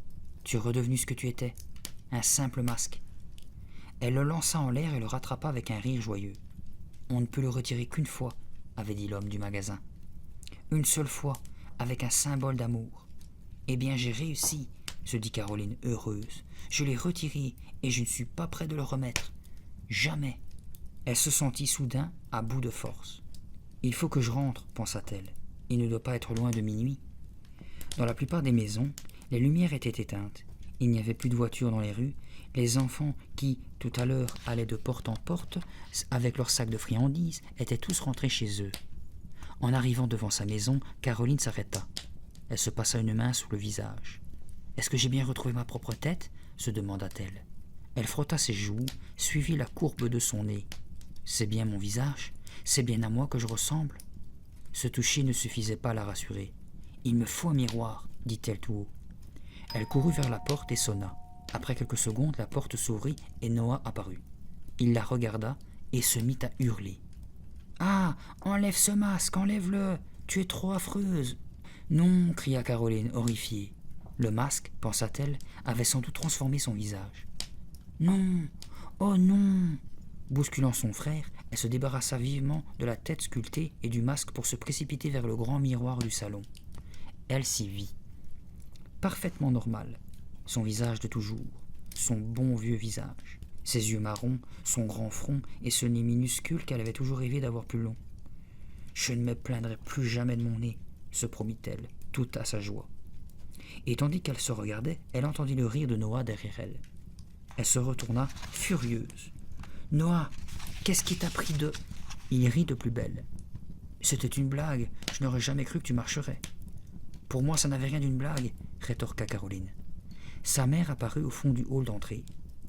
Tu es redevenu ce que tu étais, un simple masque. » Elle le lança en l'air et le rattrapa avec un rire joyeux. « On ne peut le retirer qu'une fois, » avait dit l'homme du magasin. « Une seule fois, avec un symbole d'amour. »« Eh bien, j'ai réussi, » se dit Caroline, heureuse. « Je l'ai retiré et je ne suis pas près de le remettre. Jamais. » Elle se sentit soudain à bout de force. « Il faut que je rentre, pensa-t-elle. Il ne doit pas être loin de minuit. » Dans la plupart des maisons, les lumières étaient éteintes. Il n'y avait plus de voitures dans les rues. Les enfants qui, tout à l'heure, allaient de porte en porte avec leurs sacs de friandises étaient tous rentrés chez eux. En arrivant devant sa maison, Caroline s'arrêta. Elle se passa une main sous le visage. « Est-ce que j'ai bien retrouvé ma propre tête ?» se demanda-t-elle. Elle frotta ses joues, suivit la courbe de son nez. « C'est bien mon visage? C'est bien à moi que je ressemble ?» Ce toucher ne suffisait pas à la rassurer. « Il me faut un miroir, » dit-elle tout haut. Elle courut vers la porte et sonna. Après quelques secondes, la porte s'ouvrit et Noah apparut. Il la regarda et se mit à hurler. « Ah, enlève ce masque, enlève-le! Tu es trop affreuse !»« Non !» cria Caroline, horrifiée. Le masque, pensa-t-elle, avait sans doute transformé son visage. « Non! Oh non !» Bousculant son frère, elle se débarrassa vivement de la tête sculptée et du masque pour se précipiter vers le grand miroir du salon. Elle s'y vit. Parfaitement normal, son visage de toujours, son bon vieux visage, ses yeux marrons, son grand front et ce nez minuscule qu'elle avait toujours rêvé d'avoir plus long. « Je ne me plaindrai plus jamais de mon nez, » se promit-elle, toute à sa joie. Et tandis qu'elle se regardait, elle entendit le rire de Noah derrière elle. Elle se retourna, furieuse. « Noah, qu'est-ce qui t'a pris de... » Il rit de plus belle. « C'était une blague, je n'aurais jamais cru que tu marcherais. »« Pour moi, ça n'avait rien d'une blague, » rétorqua Caroline. Sa mère apparut au fond du hall d'entrée.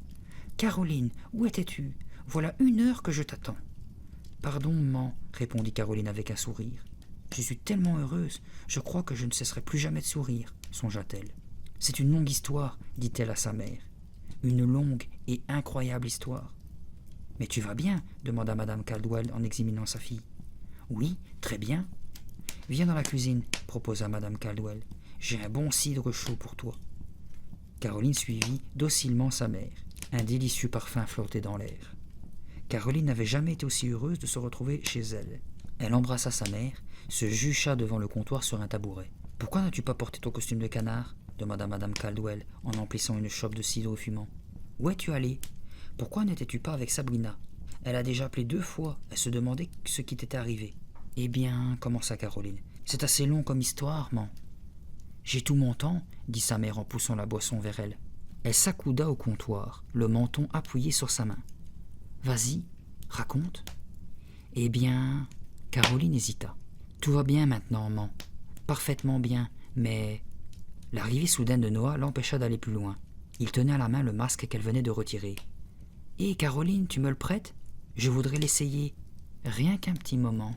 « Caroline, où étais-tu? Voilà 1 heure que je t'attends. »« Pardon, maman, » répondit Caroline avec un sourire. « Je suis tellement heureuse, je crois que je ne cesserai plus jamais de sourire, » songea-t-elle. « C'est une longue histoire, » dit-elle à sa mère. « Une longue et incroyable histoire. »« Mais tu vas bien ?» demanda Madame Caldwell en examinant sa fille. « Oui, très bien. »« Viens dans la cuisine, » proposa Madame Caldwell. « J'ai un bon cidre chaud pour toi. » Caroline suivit docilement sa mère. Un délicieux parfum flottait dans l'air. Caroline n'avait jamais été aussi heureuse de se retrouver chez elle. Elle embrassa sa mère, se jucha devant le comptoir sur un tabouret. « Pourquoi n'as-tu pas porté ton costume de canard ?» demanda Madame Caldwell en emplissant une chope de cidre fumant. « Où es-tu allée? Pourquoi n'étais-tu pas avec Sabrina? Elle a déjà appelé 2 fois, elle se demandait ce qui t'était arrivé. »« Eh bien, commença Caroline, c'est assez long comme histoire, maman. »« J'ai tout mon temps, » dit sa mère en poussant la boisson vers elle. Elle s'accouda au comptoir, le menton appuyé sur sa main. « Vas-y, raconte. »« Eh bien... » Caroline hésita. « Tout va bien maintenant, maman. Parfaitement bien, mais... » L'arrivée soudaine de Noah l'empêcha d'aller plus loin. Il tenait à la main le masque qu'elle venait de retirer. « Hé, Caroline, tu me le prêtes? Je voudrais l'essayer. Rien qu'un petit moment. »